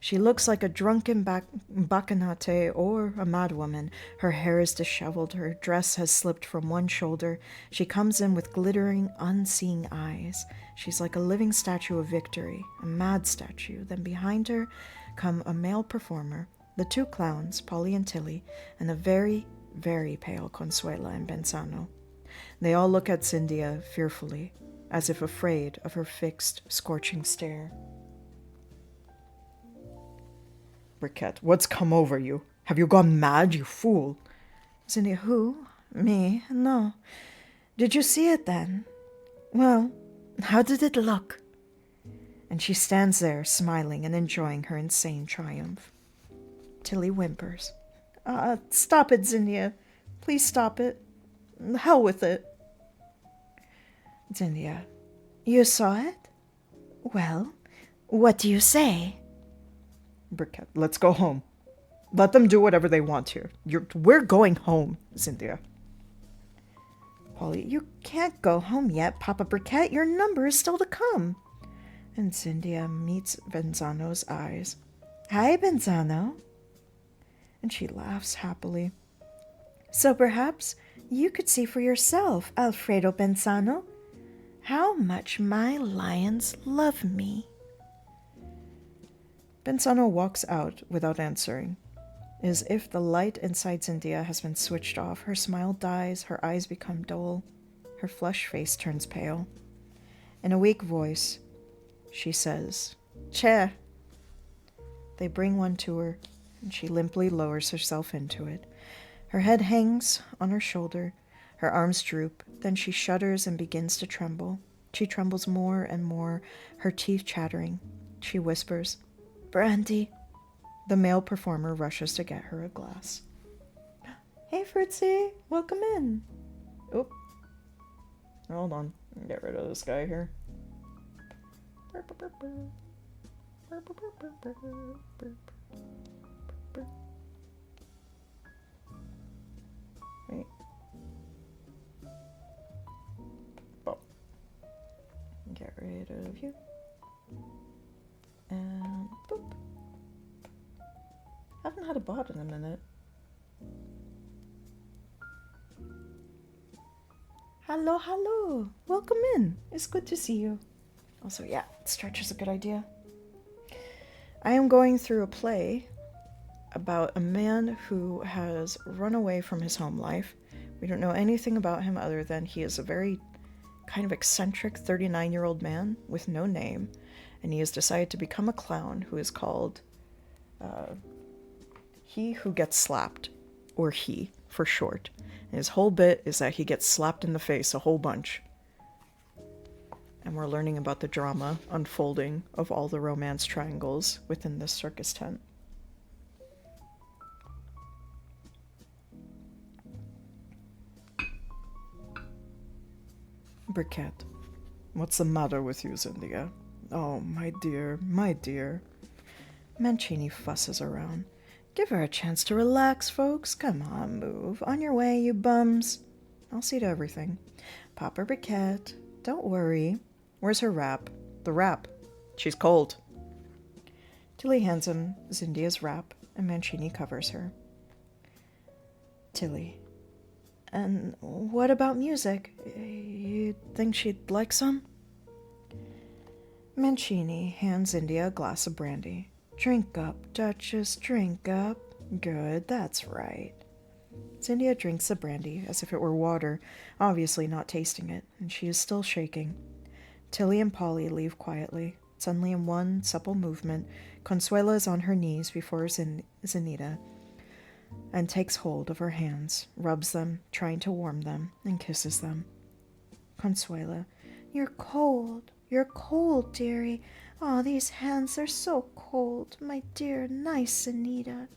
Speaker 2: She looks like a drunken bacchanate or a madwoman. Her hair is disheveled. Her dress has slipped from one shoulder. She comes in with glittering, unseeing eyes. She's like a living statue of victory, a mad statue. Then behind her come a male performer, the two clowns, Polly and Tilly, and a very, very pale Consuela and Benzano. They all look at Cynthia fearfully, as if afraid of her fixed, scorching stare.
Speaker 1: Briquette, what's come over you? Have you gone mad, you fool?
Speaker 2: Cynthia, who? Me? No. Did you see it then? Well, how did it look? And she stands there, smiling and enjoying her insane triumph. Tilly whimpers. Stop it, Zinnia. Please stop it. The hell with it. Zinnia, you saw it? Well, what do you say?
Speaker 1: Briquette, let's go home. Let them do whatever they want here. We're going home, Cynthia.
Speaker 2: Polly, you can't go home yet, Papa Briquette. Your number is still to come. And Cynthia meets Benzano's eyes. Hi, Benzano. And she laughs happily. So perhaps you could see for yourself, Alfredo Benzano, how much my lions love me.
Speaker 1: Benzano walks out without answering. As if the light inside Cynthia has been switched off, her smile dies, her eyes become dull, her flushed face turns pale. In a weak voice, she says, "Chair." They bring one to her, and she limply lowers herself into it. Her head hangs on her shoulder, her arms droop, then she shudders and begins to tremble. She trembles more and more, her teeth chattering. She whispers, "Brandy." The male performer rushes to get her a glass.
Speaker 2: Hey, Fritzy, welcome in.
Speaker 1: Oop. Hold on. Get rid of this guy here. Wait. Oh. Get rid of you. And boop. Haven't had a bot in a minute.
Speaker 2: Hello, hello. Welcome in. It's good to see you.
Speaker 1: Also, yeah, stretch is a good idea. I am going through a play about a man who has run away from his home life. We don't know anything about him other than he is a very kind of eccentric 39-year-old man with no name, and he has decided to become a clown who is called He Who Gets Slapped, or He for short. And his whole bit is that he gets slapped in the face a whole bunch. And we're learning about the drama unfolding of all the romance triangles within this circus tent. Briquette, what's the matter with you, Cynthia? Oh, my dear, my dear. Mancini fusses around. Give her a chance to relax, folks. Come on, move. On your way, you bums. I'll see to everything. Papa Briquette, don't worry. Where's her wrap? The wrap. She's cold. Tilly hands him Zindia's wrap, and Mancini covers her. Tilly. And what about music? You think she'd like some? Mancini hands India a glass of brandy. Drink up, Duchess, drink up. Good, that's right. Cynthia drinks the brandy as if it were water, obviously not tasting it, and she is still shaking. Tilly and Polly leave quietly. Suddenly, in one supple movement, Consuela is on her knees before Zenita and takes hold of her hands, rubs them, trying to warm them, and kisses them. Consuela, you're cold, dearie. Oh, these hands are so cold, my dear, nice Zenita.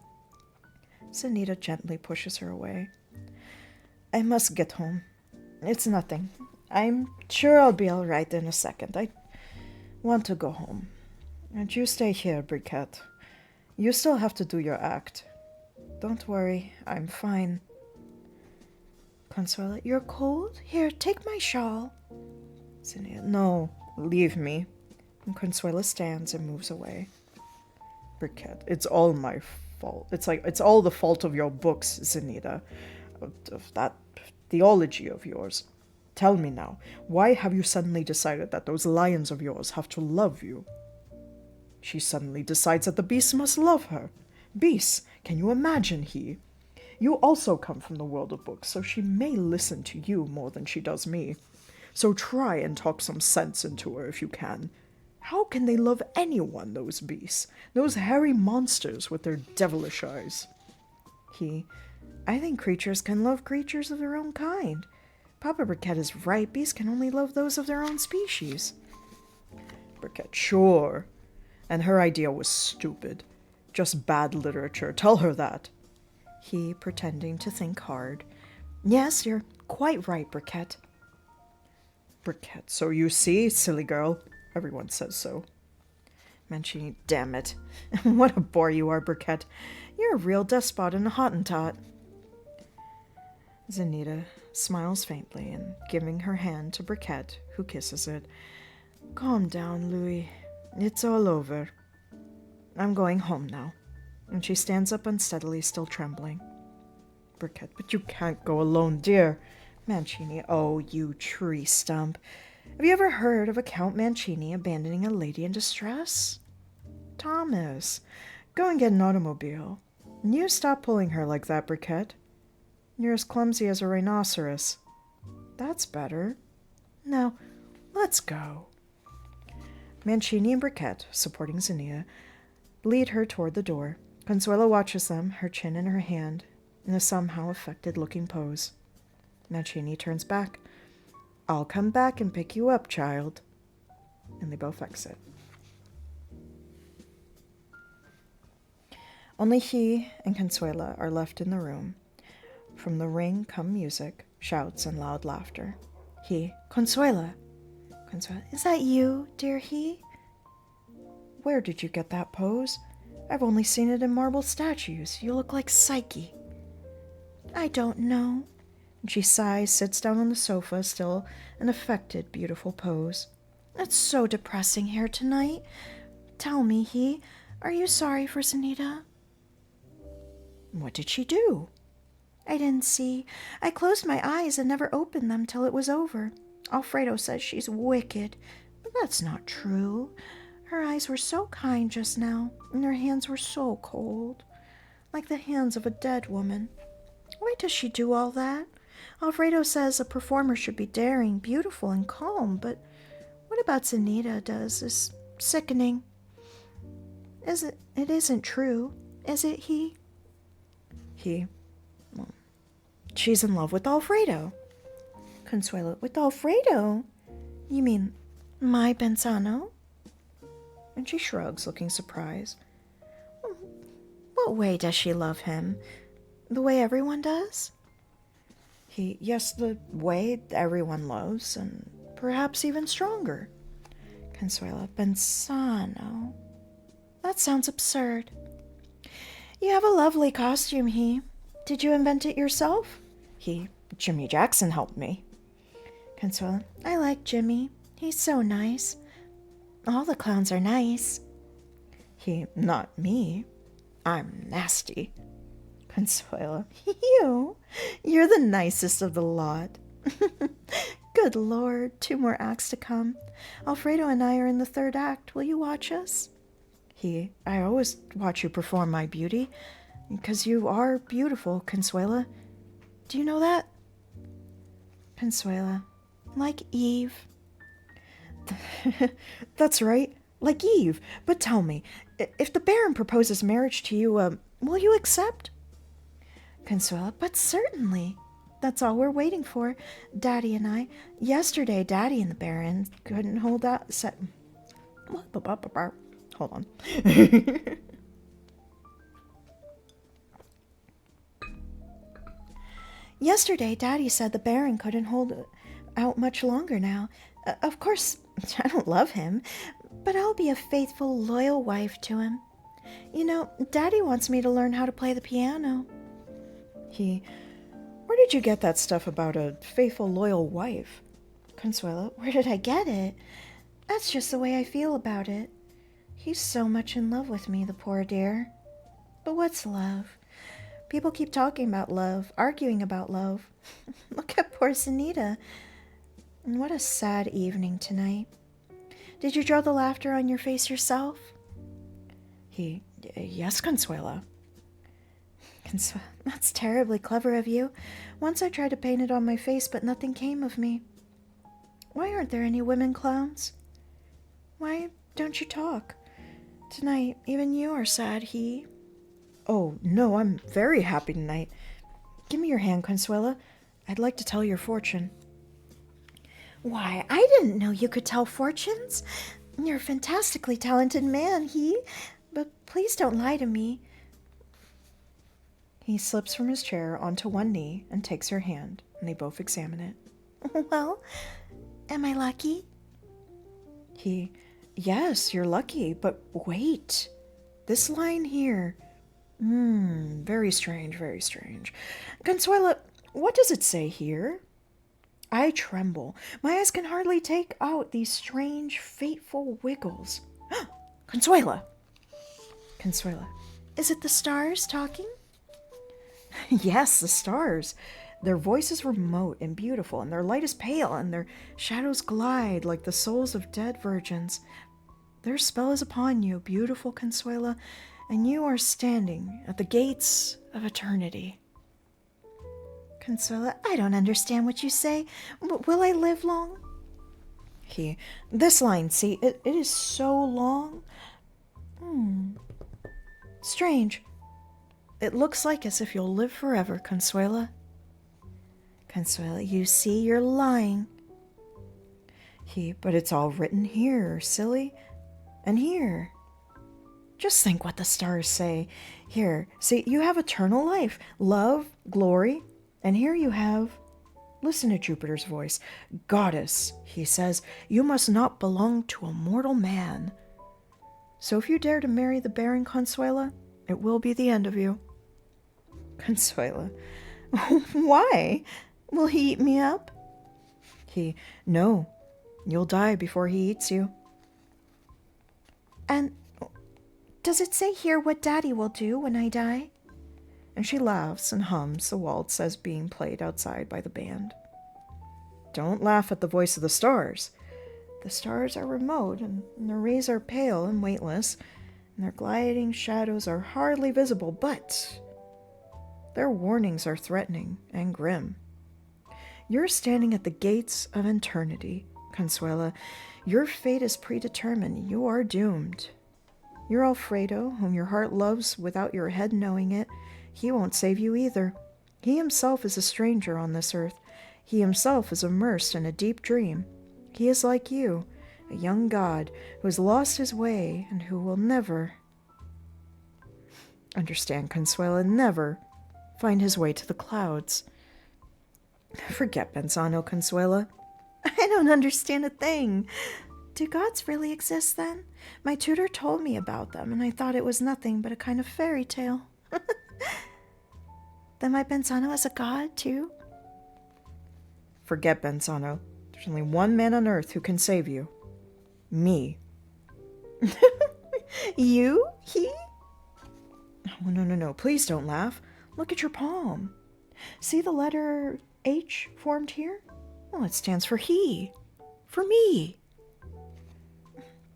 Speaker 1: Zenita gently pushes her away. I must get home. It's nothing. I'm sure I'll be all right in a second. I want to go home. And you stay here, Briquette. You still have to do your act. Don't worry, I'm fine.
Speaker 2: Consuela, you're cold? Here, take my shawl.
Speaker 1: Zinnia, no, leave me. And Consuela stands and moves away. Briquette, it's all my fault. It's all the fault of your books, Zenita. Of that theology of yours. Tell me now, why have you suddenly decided that those lions of yours have to love you? She suddenly decides that the beast must love her. Beast, can you imagine he? You also come from the world of books, so she may listen to you more than she does me. So try and talk some sense into her if you can. How can they love anyone, those beasts? Those hairy monsters with their devilish eyes.
Speaker 2: I think creatures can love creatures of their own kind. Papa Briquette is right. Beasts can only love those of their own species.
Speaker 1: Briquette, sure. And her idea was stupid. Just bad literature. Tell her that.
Speaker 2: Pretending to think hard. Yes, you're quite right, Briquette.
Speaker 1: Briquette, so you see, silly girl. Everyone says so.
Speaker 2: Mancini, damn it. What a bore you are, Briquette. You're a real despot and a Hottentot.
Speaker 1: Zenita smiles faintly and giving her hand to Briquette, who kisses it.
Speaker 2: Calm down, Louis. It's all over. I'm going home now.
Speaker 1: And she stands up unsteadily, still trembling. Briquette, but you can't go alone, dear.
Speaker 2: Mancini, oh, you tree stump. Have you ever heard of a Count Mancini abandoning a lady in distress?
Speaker 1: Thomas, go and get an automobile. You stop pulling her like that, Briquette. You're as clumsy as a rhinoceros. That's better.
Speaker 2: Now, let's go.
Speaker 1: Mancini and Briquette, supporting Zinnia, lead her toward the door. Consuelo watches them, her chin in her hand, in a somehow affected-looking pose. Mancini turns back. I'll come back and pick you up, child. And they both exit. Only he and Consuela are left in the room. From the ring come music, shouts, and loud laughter.
Speaker 2: Consuela.
Speaker 1: Consuela,
Speaker 2: is that you, dear he?
Speaker 1: Where did you get that pose? I've only seen it in marble statues.
Speaker 2: You look like Psyche. I don't know.
Speaker 1: And she sighs, sits down on the sofa, still an affected, beautiful pose.
Speaker 2: It's so depressing here tonight. Tell me, are you sorry for Zenita?
Speaker 1: What did she do?
Speaker 2: I didn't see. I closed my eyes and never opened them till it was over. Alfredo says she's wicked, but that's not true. Her eyes were so kind just now, and her hands were so cold, like the hands of a dead woman. Why does she do all that? Alfredo says a performer should be daring, beautiful, and calm, but what about Zenita does is sickening. It isn't true, is it, he?
Speaker 1: Well, she's in love with Alfredo.
Speaker 2: Consuelo, with Alfredo? You mean my Benzano?
Speaker 1: And she shrugs, looking surprised.
Speaker 2: What way does she love him? The way everyone does?
Speaker 1: Yes, the way everyone loves, and perhaps even stronger.
Speaker 2: Consuelo, Benzano. That sounds absurd. You have a lovely costume, he. Did you invent it yourself?
Speaker 1: Jimmy Jackson helped me.
Speaker 2: Consuelo, I like Jimmy. He's so nice. All the clowns are nice.
Speaker 1: Not me. I'm nasty.
Speaker 2: Consuelo, you're the nicest of the lot. Good Lord, 2 more acts to come. Alfredo and I are in the 3rd act. Will you watch us?
Speaker 1: I always watch you perform, my beauty, because you are beautiful, Consuela.
Speaker 2: Do you know that?
Speaker 1: Consuela,
Speaker 2: like Eve.
Speaker 1: That's right, like Eve. But tell me, if the Baron proposes marriage to you, will you accept?
Speaker 2: Consuela, but certainly. That's all we're waiting for, Daddy and I. Yesterday, Daddy and the Baron couldn't hold out.
Speaker 1: Hold on.
Speaker 2: Yesterday, Daddy said the Baron couldn't hold out much longer now. Of course, I don't love him, but I'll be a faithful, loyal wife to him. You know, Daddy wants me to learn how to play the piano.
Speaker 1: Where did did you get that stuff about a faithful, loyal wife?
Speaker 2: Consuelo, where did I get it? That's just the way I feel about it. He's so much in love with me, the poor dear. But what's love? People keep talking about love, arguing about love. Look at poor Sunita. And what a sad evening tonight. Did you draw the laughter on your face yourself?
Speaker 1: Yes, Consuelo.
Speaker 2: Consuelo, that's terribly clever of you. Once I tried to paint it on my face, but nothing came of me. Why aren't there any women clowns? Why don't you talk? Tonight, even you are sad,
Speaker 1: Oh, no, I'm very happy tonight. Give me your hand, Consuela. I'd like to tell your fortune.
Speaker 2: Why, I didn't know you could tell fortunes. You're a fantastically talented man, but please don't lie to me.
Speaker 1: He slips from his chair onto one knee and takes her hand, and they both examine it.
Speaker 2: Well, am I lucky?
Speaker 1: Yes, you're lucky, but wait. This line here. Very strange, very strange. Consuela, what does it say here? I tremble. My eyes can hardly take out these strange, fateful wiggles. Consuela! Consuela.
Speaker 2: Is it the stars talking?
Speaker 1: Yes, the stars. Their voice is remote and beautiful, and their light is pale, and their shadows glide like the souls of dead virgins. Their spell is upon you, beautiful Consuela, and you are standing at the gates of eternity.
Speaker 2: Consuela, I don't understand what you say. Will I live long?
Speaker 1: This line, see, it is so long. Strange. It looks like as if you'll live forever, Consuela.
Speaker 2: Consuela, you see, you're lying.
Speaker 1: But it's all written here, silly. And here. Just think what the stars say. Here, see, you have eternal life, love, glory, and here you have... Listen to Jupiter's voice. Goddess, he says, you must not belong to a mortal man. So if you dare to marry the Baron Consuela, it will be the end of you.
Speaker 2: Consuela, why? Will he eat me up?
Speaker 1: No, you'll die before he eats you.
Speaker 2: And does it say here what Daddy will do when I die?
Speaker 1: And she laughs and hums the waltz as being played outside by the band. Don't laugh at the voice of the stars. The stars are remote, and their rays are pale and weightless, and their gliding shadows are hardly visible, but their warnings are threatening and grim. You're standing at the gates of eternity, Consuela. Your fate is predetermined. You are doomed. Your Alfredo, whom your heart loves without your head knowing it, he won't save you either. He himself is a stranger on this earth. He himself is immersed in a deep dream. He is like you, a young god who has lost his way and who will never, understand, Consuela, never find his way to the clouds. Forget Benzano, Consuela.
Speaker 2: I don't understand a thing. Do gods really exist then? My tutor told me about them, and I thought it was nothing but a kind of fairy tale. Then my Benzano is a god, too?
Speaker 1: Forget Benzano. There's only one man on earth who can save you. Me.
Speaker 2: You? He?
Speaker 1: Oh, no. Please don't laugh. Look at your palm. See the letter H formed here? Well, it stands for he. For me.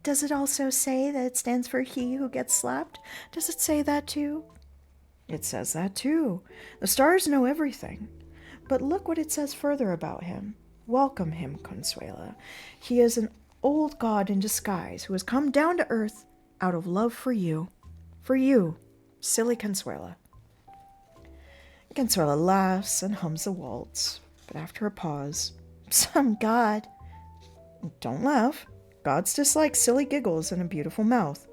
Speaker 2: Does it also say that it stands for he who gets slapped? Does it say that too?
Speaker 1: It says that too. The stars know everything. But look what it says further about him. Welcome him, Consuela. He is an old god in disguise who has come down to earth out of love for you. For you, silly Consuela. Consuela laughs and hums a waltz, but after a pause,
Speaker 2: some god.
Speaker 1: Don't laugh. Gods dislike silly giggles and a beautiful mouth.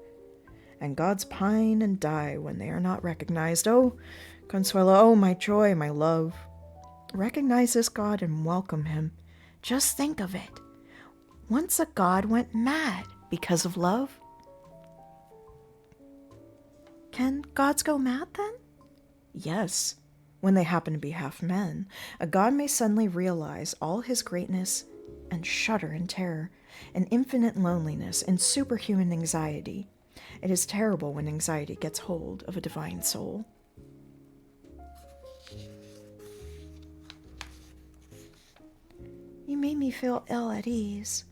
Speaker 1: And gods pine and die when they are not recognized. Oh, Consuela, oh, my joy, my love. Recognize this god and welcome him. Just think of it. Once a god went mad because of love.
Speaker 2: Can gods go mad then?
Speaker 1: Yes. when they happen to be half men, a god may suddenly realize all his greatness and shudder in terror, in infinite loneliness, in superhuman anxiety. It is terrible when anxiety gets hold of a divine soul.
Speaker 2: You made me feel ill at ease.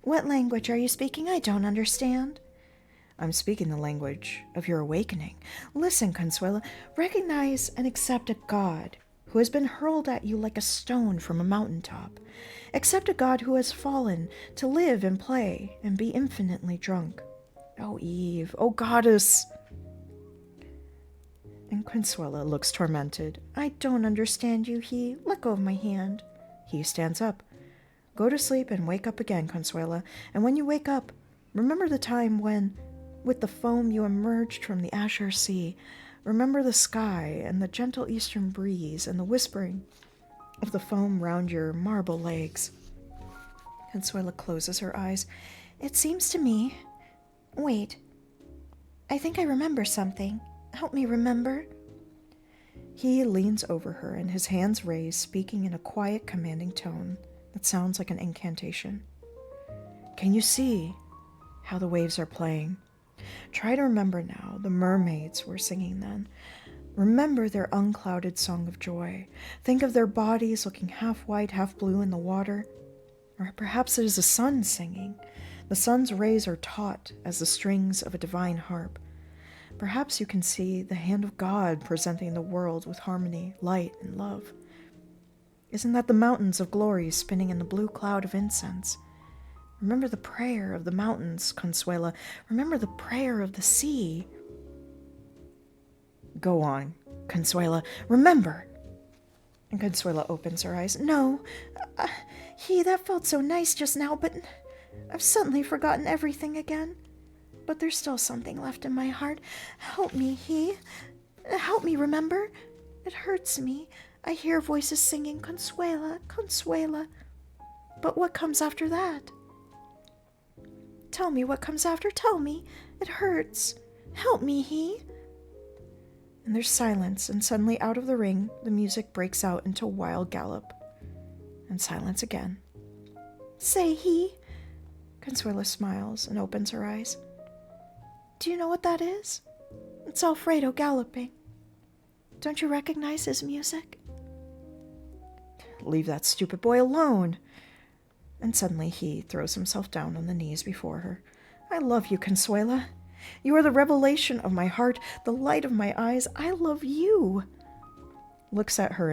Speaker 2: What language are you speaking? I don't understand.
Speaker 1: I'm speaking the language of your awakening. Listen, Consuela, recognize and accept a god who has been hurled at you like a stone from a mountaintop. Accept a god who has fallen to live and play and be infinitely drunk. Oh, Eve, oh, goddess. And Consuela looks tormented. I don't understand you, he. Let go of my hand. He stands up. Go to sleep and wake up again, Consuela. And when you wake up, remember the time when, with the foam, you emerged from the azure sea. Remember the sky and the gentle eastern breeze and the whispering of the foam round your marble legs. Consuela closes her eyes.
Speaker 2: It seems to me... Wait. I think I remember something. Help me remember.
Speaker 1: He leans over her and his hands raised, speaking in a quiet, commanding tone that sounds like an incantation. Can you see how the waves are playing? Try to remember now the mermaids were singing then. Remember their unclouded song of joy. Think of their bodies looking half white, half blue in the water. Or perhaps it is the sun singing. The sun's rays are taut as the strings of a divine harp. Perhaps you can see the hand of God presenting the world with harmony, light, and love. Isn't that the mountains of glory spinning in the blue cloud of incense? Remember the prayer of the mountains, Consuela. Remember the prayer of the sea. Go on, Consuela. Remember. And Consuela opens her eyes. No,
Speaker 2: that felt so nice just now, but I've suddenly forgotten everything again. But there's still something left in my heart. Help me, help me remember. It hurts me. I hear voices singing, Consuela, Consuela. But what comes after that? Tell me what comes after. Tell me. It hurts. Help me,
Speaker 1: And there's silence, and suddenly out of the ring, the music breaks out into a wild gallop. And silence again.
Speaker 2: Say he.
Speaker 1: Consuela smiles and opens her eyes.
Speaker 2: Do you know what that is? It's Alfredo galloping. Don't you recognize his music?
Speaker 1: Leave that stupid boy alone. And suddenly he throws himself down on the knees before her. I love you, Consuela. You are the revelation of my heart, the light of my eyes. I love you. He looks at her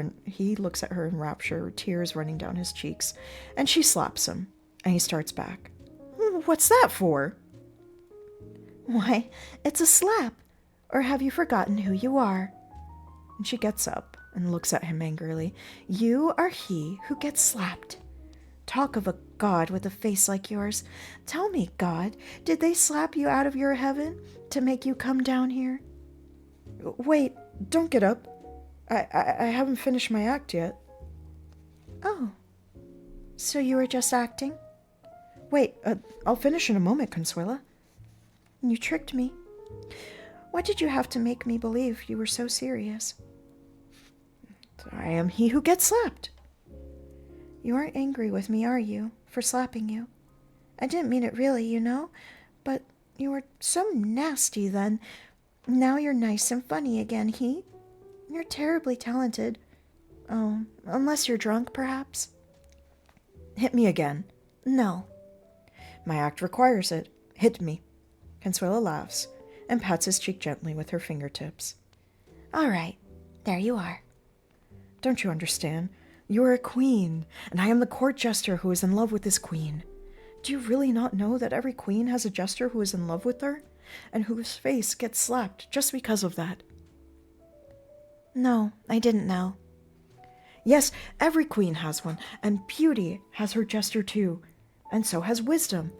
Speaker 1: in rapture, tears running down his cheeks, and she slaps him, and he starts back. What's that for?
Speaker 2: Why, it's a slap. Or have you forgotten who you are?
Speaker 1: And she gets up and looks at him angrily.
Speaker 2: You are he who gets slapped. Talk of a god with a face like yours. Tell me, God, did they slap you out of your heaven to make you come down here?
Speaker 1: Wait, don't get up. I haven't finished my act yet.
Speaker 2: Oh, so you were just acting?
Speaker 1: Wait, I'll finish in a moment, Consuela.
Speaker 2: You tricked me. Why did you have to make me believe you were so serious?
Speaker 1: I am he who gets slapped.
Speaker 2: You aren't angry with me, are you, for slapping you? I didn't mean it really, you know, but you were so nasty then. Now you're nice and funny again, he. You're terribly talented. Oh, unless you're drunk, perhaps.
Speaker 1: Hit me again.
Speaker 2: No.
Speaker 1: My act requires it. Hit me. Consuela laughs and pats his cheek gently with her fingertips.
Speaker 2: All right, there you are.
Speaker 1: Don't you understand? You are a queen, and I am the court jester who is in love with this queen. Do you really not know that every queen has a jester who is in love with her, and whose face gets slapped just because of that?
Speaker 2: No, I didn't know.
Speaker 1: Yes, every queen has one, and Beauty has her jester too, and so has Wisdom.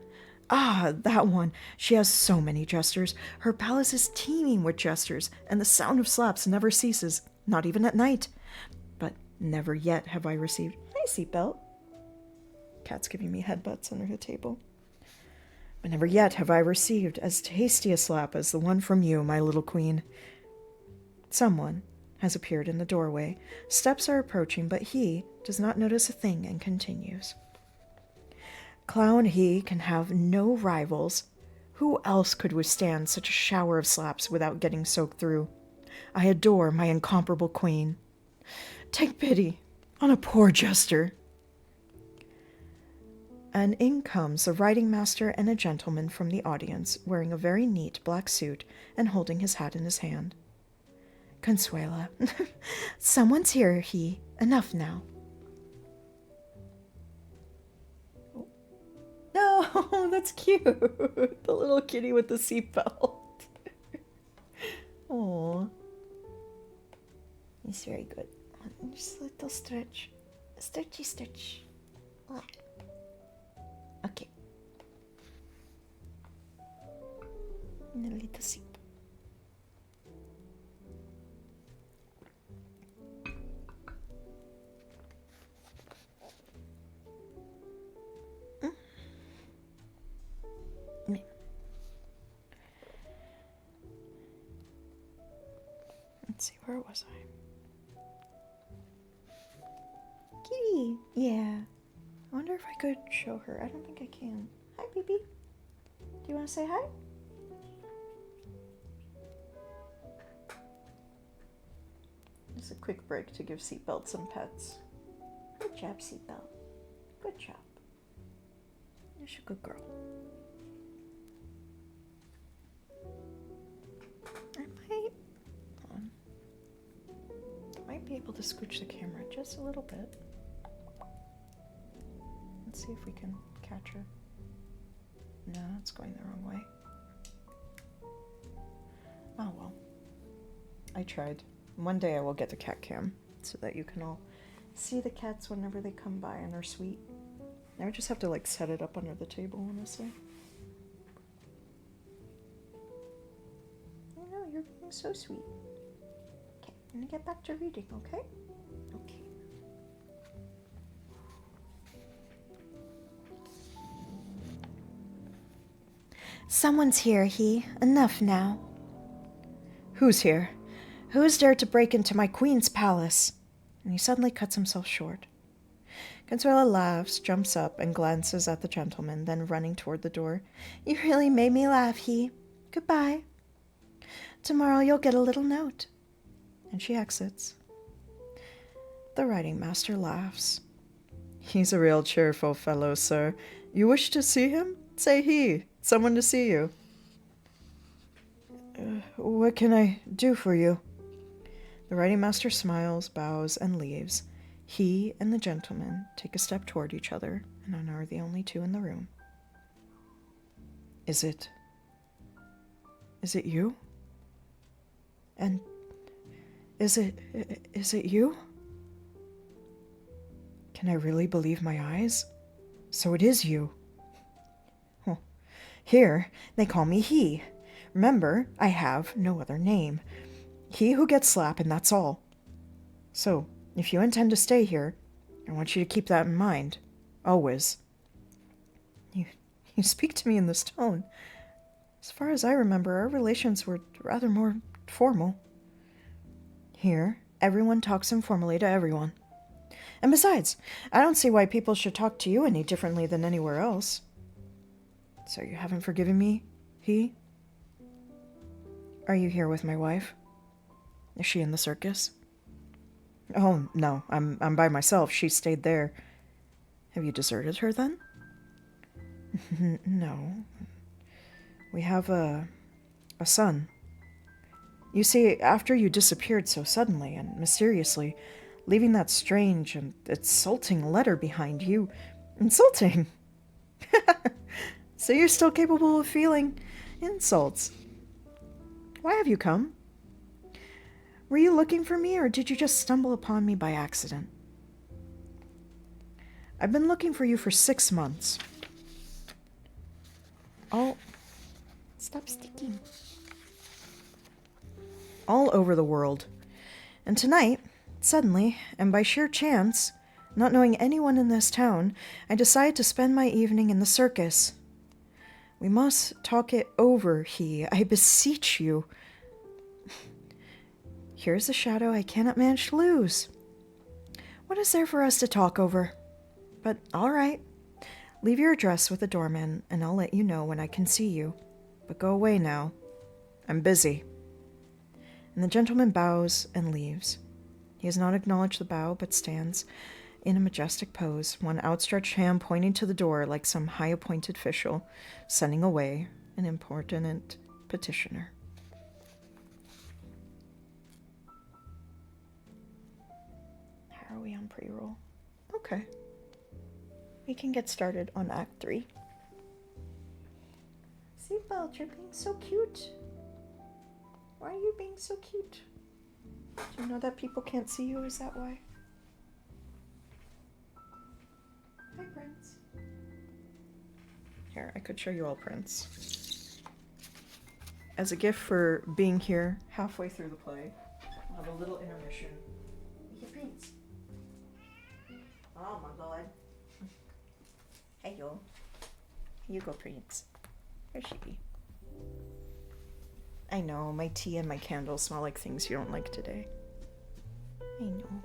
Speaker 1: Ah, that one. She has so many jesters. Her palace is teeming with jesters, and the sound of slaps never ceases, not even at night. But never yet have I received... Hi, seatbelt. Cat's giving me headbutts under the table. But never yet have I received as tasty a slap as the one from you, my little queen. Someone
Speaker 2: has appeared in the doorway. Steps are approaching, but he does not notice a thing and continues. Clown he can have no rivals. Who else could withstand such a shower of slaps without getting soaked through? I adore my incomparable queen. Take pity on a poor jester. And in comes the riding master and a gentleman from the audience, wearing a very neat black suit and holding his hat in his hand. Consuela. Someone's here, he. Enough now. No, that's cute. The little kitty with the seatbelt. Aww. He's very good. Just a little stretch. Stretchy stretch. Okay. And a little sip. Let's see, where was I? Kitty! Yeah. I wonder if I could show her. I don't think I can. Hi, baby. Do you want to say hi? Just a quick break to give Seatbelt some pets. Good job, Seatbelt. Good job. You're a good girl. I might be able to scooch the camera just a little bit. Let's see if we can catch her. No, it's going the wrong way. Oh well. I tried. One day I will get the cat cam so that you can all see the cats whenever they come by and are sweet. I would just have to like set it up under the table, honestly. I know, you're being so sweet. Okay, I'm gonna get back to reading, okay? Okay. Someone's here, he. Enough now. Who's here? Who's dared to break into my queen's palace? And he suddenly cuts himself short. Consuela laughs, jumps up, and glances at the gentleman, then running toward the door. You really made me laugh, he. Goodbye. Tomorrow you'll get a little note. And she exits. The writing master laughs. He's a real cheerful fellow, sir. You wish to see him? Say he. Someone to see you. What can I do for you? The writing master smiles, bows, and leaves. He and the gentleman take a step toward each other and are the only two in the room. Is it you? And is it you? Can I really believe my eyes? So it is you. Well, here they call me he. Remember, I have no other name. He who gets slapped, and that's all. So, if you intend to stay here, I want you to keep that in mind. Always. You speak to me in this tone. As far as I remember, our relations were rather more formal. Here, everyone talks informally to everyone. And besides, I don't see why people should talk to you any differently than anywhere else. So you haven't forgiven me, he? Are you here with my wife? Is she in the circus? Oh, no, I'm by myself. She stayed there. Have you deserted her, then? No. We have a son. You see, after you disappeared so suddenly and mysteriously, leaving that strange and insulting letter behind you... Insulting? So you're still capable of feeling insults. Why have you come? Were you looking for me, or did you just stumble upon me by accident? I've been looking for you for 6 months. Stop sticking. All over the world. And tonight, suddenly, and by sheer chance, not knowing anyone in this town, I decided to spend my evening in the circus. We must talk it over, he. I beseech you. Here's a shadow I cannot manage to lose. What is there for us to talk over? But all right. Leave your address with the doorman, and I'll let you know when I can see you. But go away now. I'm busy. And the gentleman bows and leaves. He has not acknowledged the bow, but stands in a majestic pose, one outstretched hand pointing to the door like some high-appointed official, sending away an importunate petitioner. How are we on pre-roll? Okay. We can get started on Act 3. Seatbelt, you're being so cute. Why are you being so cute? Do you know that people can't see you? Is that why? Hi, Prince.
Speaker 1: Here, I could show you all Prince. As a gift for being here halfway through the play, I'll have a little intermission.
Speaker 2: Hey, Prince. Oh my God. Hey, yo. Here you go, Prince. Where's she?
Speaker 1: I know, my tea and my candles smell like things you don't like today.
Speaker 2: I know.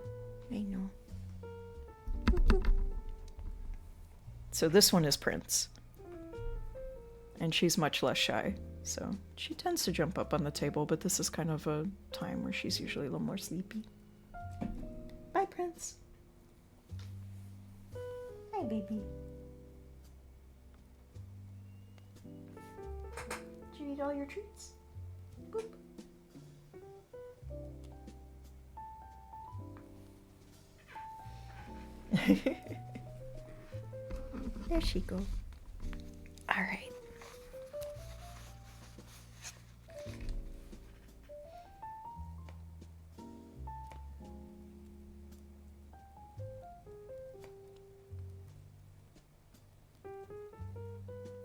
Speaker 2: I know.
Speaker 1: So this one is Prince. And she's much less shy, so she tends to jump up on the table, but this is kind of a time where she's usually a little more sleepy.
Speaker 2: Bye, Prince. Hi, baby. Did you eat all your treats? Boop. There she goes. All right.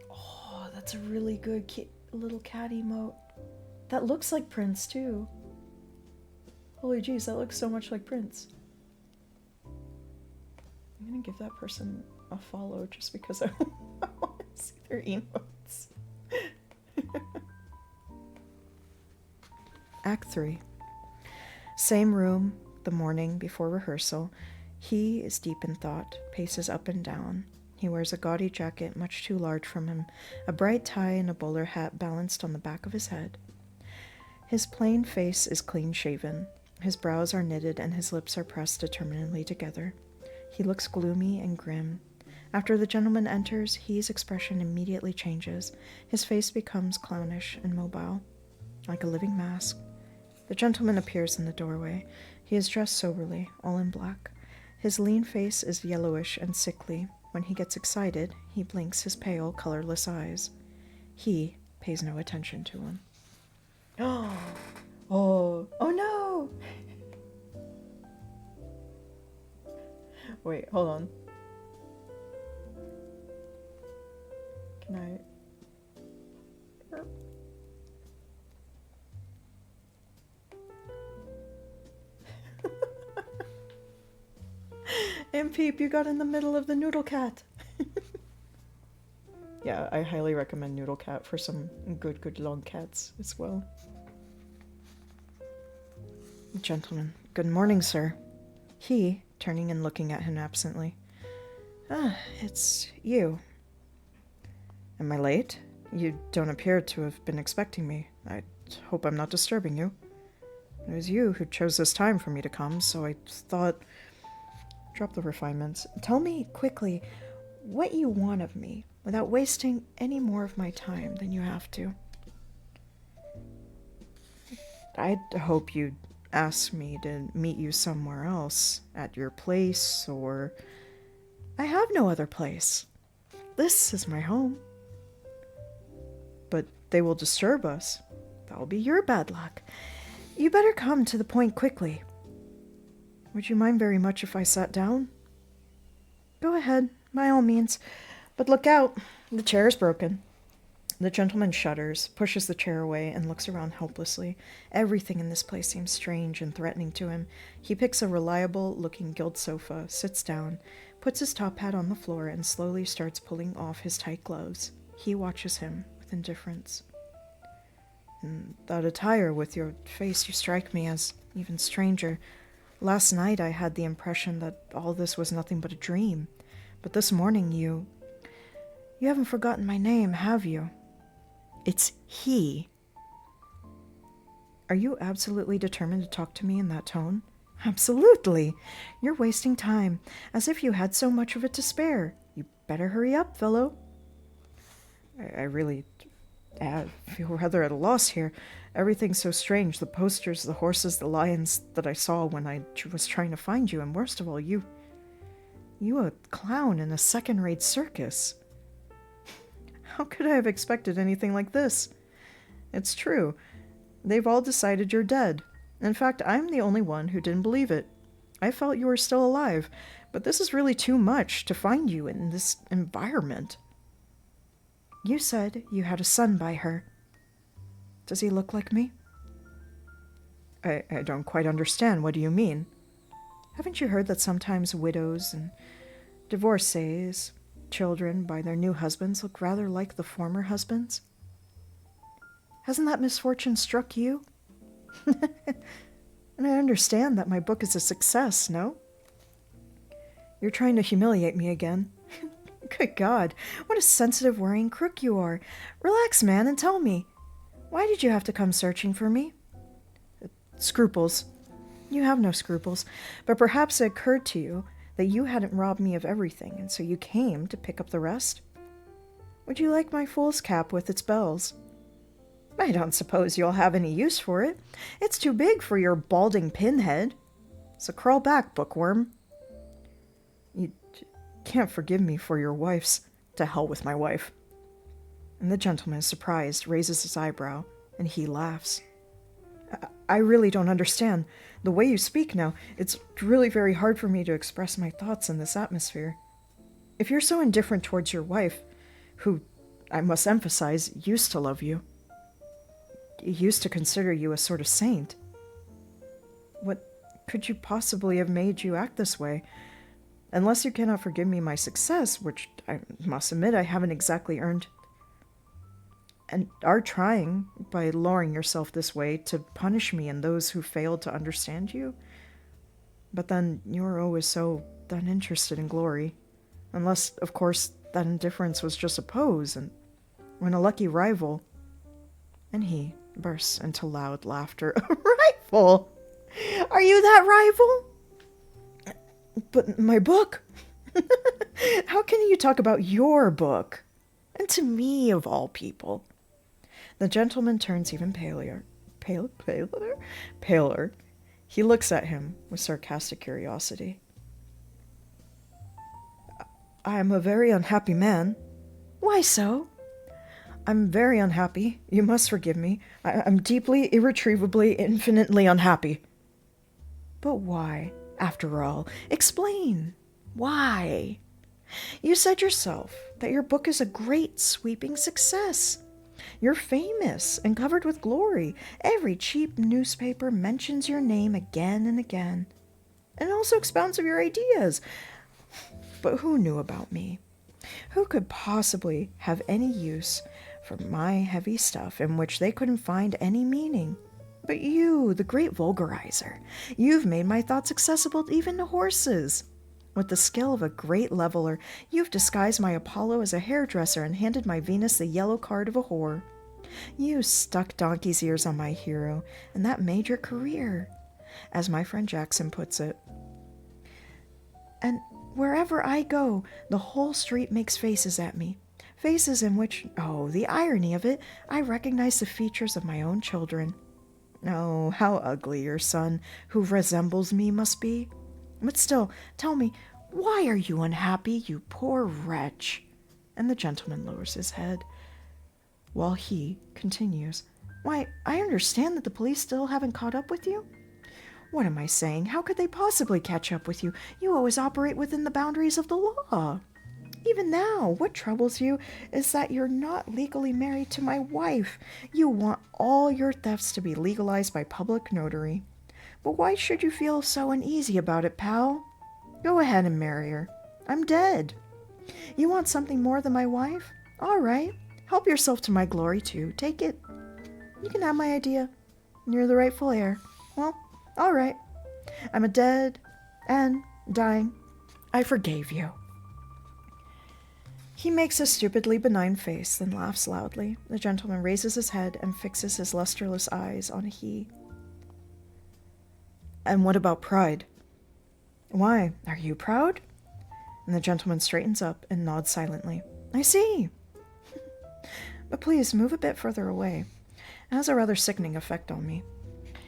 Speaker 1: Oh, that's a really good little cat emote. That looks like Prince, too. Holy jeez, that looks so much like Prince. I'm gonna give that person a follow just because I want to see their emotes. Act 3. Same room, the morning before rehearsal. He is deep in thought, paces up and down. He wears a gaudy jacket much too large for him, a bright tie and a bowler hat balanced on the back of his head. His plain face is clean-shaven. His brows are knitted and his lips are pressed determinedly together. He looks gloomy and grim. After the gentleman enters, his expression immediately changes. His face becomes clownish and mobile, like a living mask. The gentleman appears in the doorway. He is dressed soberly, all in black. His lean face is yellowish and sickly. When he gets excited, he blinks his pale, colorless eyes. He pays no attention to him. Oh no! Wait, hold on. Can I... And Peep, you got in the middle of the Noodle Cat. Yeah, I highly recommend Noodle Cat for some good long cats as well. Gentleman, good morning, sir. He, turning and looking at him absently. Ah, it's you. Am I late? You don't appear to have been expecting me. I hope I'm not disturbing you. It was you who chose this time for me to come, so I thought... Drop the refinements. Tell me quickly what you want of me, without wasting any more of my time than you have to. I'd hope you'd ask me to meet you somewhere else, at your place, or... I have no other place. This is my home. But they will disturb us. That'll be your bad luck. You better come to the point quickly. Would you mind very much if I sat down? Go ahead, by all means. But look out, the chair is broken. The gentleman shudders, pushes the chair away, and looks around helplessly. Everything in this place seems strange and threatening to him. He picks a reliable-looking gilt sofa, sits down, puts his top hat on the floor, and slowly starts pulling off his tight gloves. He watches him with indifference. That attire with your face, you strike me as even stranger. Last night I had the impression that all this was nothing but a dream. But this morning you haven't forgotten my name, have you? It's he. Are you absolutely determined to talk to me in that tone? Absolutely. You're wasting time, as if you had so much of it to spare. You better hurry up, fellow. I really feel rather at a loss here. Everything's so strange. The posters, the horses, the lions that I saw when I was trying to find you, and worst of all, you a clown in a second-rate circus. How could I have expected anything like this? It's true. They've all decided you're dead. In fact, I'm the only one who didn't believe it. I felt you were still alive, but this is really too much to find you in this environment. You said you had a son by her. Does he look like me? I don't quite understand. What do you mean? Haven't you heard that sometimes widows and divorcees, children by their new husbands, look rather like the former husbands? Hasn't that misfortune struck you? And I understand that my book is a success, no? You're trying to humiliate me again. Good God, what a sensitive, worrying crook you are. Relax, man, and tell me. Why did you have to come searching for me? Scruples. You have no scruples, but perhaps it occurred to you that you hadn't robbed me of everything, and so you came to pick up the rest? Would you like my fool's cap with its bells? I don't suppose you'll have any use for it. It's too big for your balding pinhead. So crawl back, bookworm. You can't forgive me for your wife's. To hell with my wife. And the gentleman is surprised, raises his eyebrow, and he laughs. I really don't understand. The way you speak now, it's really very hard for me to express my thoughts in this atmosphere. If you're so indifferent towards your wife, who, I must emphasize, used to love you, used to consider you a sort of saint, what could you possibly have made you act this way? Unless you cannot forgive me my success, which I must admit I haven't exactly earned, and are trying, by lowering yourself this way, to punish me and those who failed to understand you. But then you're always so uninterested in glory. Unless, of course, that indifference was just a pose, and when a lucky rival... And he bursts into loud laughter. A rival? Are you that rival? But my book? How can you talk about your book? And to me, of all people. The gentleman turns even paler. Paler. He looks at him with sarcastic curiosity. I am a very unhappy man. Why so? I'm very unhappy. You must forgive me. I'm deeply, irretrievably, infinitely unhappy. But why? After all, explain. Why? You said yourself that your book is a great, sweeping success. You're famous and covered with glory. Every cheap newspaper mentions your name again and again, and also expounds of your ideas. But who knew about me? Who could possibly have any use for my heavy stuff in which they couldn't find any meaning? But you, the great vulgarizer, you've made my thoughts accessible even to horses. With the skill of a great leveler, you've disguised my Apollo as a hairdresser and handed my Venus the yellow card of a whore. You stuck donkey's ears on my hero, and that made your career, as my friend Jackson puts it. And wherever I go, the whole street makes faces at me. Faces in which, oh, the irony of it, I recognize the features of my own children. Oh, how ugly your son, who resembles me, must be. But still, tell me, why are you unhappy, you poor wretch? And the gentleman lowers his head, while he continues, Why, I understand that the police still haven't caught up with you? What am I saying? How could they possibly catch up with you? You always operate within the boundaries of the law. Even now, what troubles you is that you're not legally married to my wife. You want all your thefts to be legalized by public notary. But why should you feel so uneasy about it, pal? Go ahead and marry her. I'm dead. You want something more than my wife? All right. Help yourself to my glory, too. Take it.
Speaker 2: You can have my idea. You're the rightful heir. Well, all right. I'm a dead and dying. I forgave you. He makes a stupidly benign face, then laughs loudly. The gentleman raises his head and fixes his lusterless eyes on he. And what about pride? Why, are you proud? And the gentleman straightens up and nods silently. I see. But please move a bit further away. It has a rather sickening effect on me.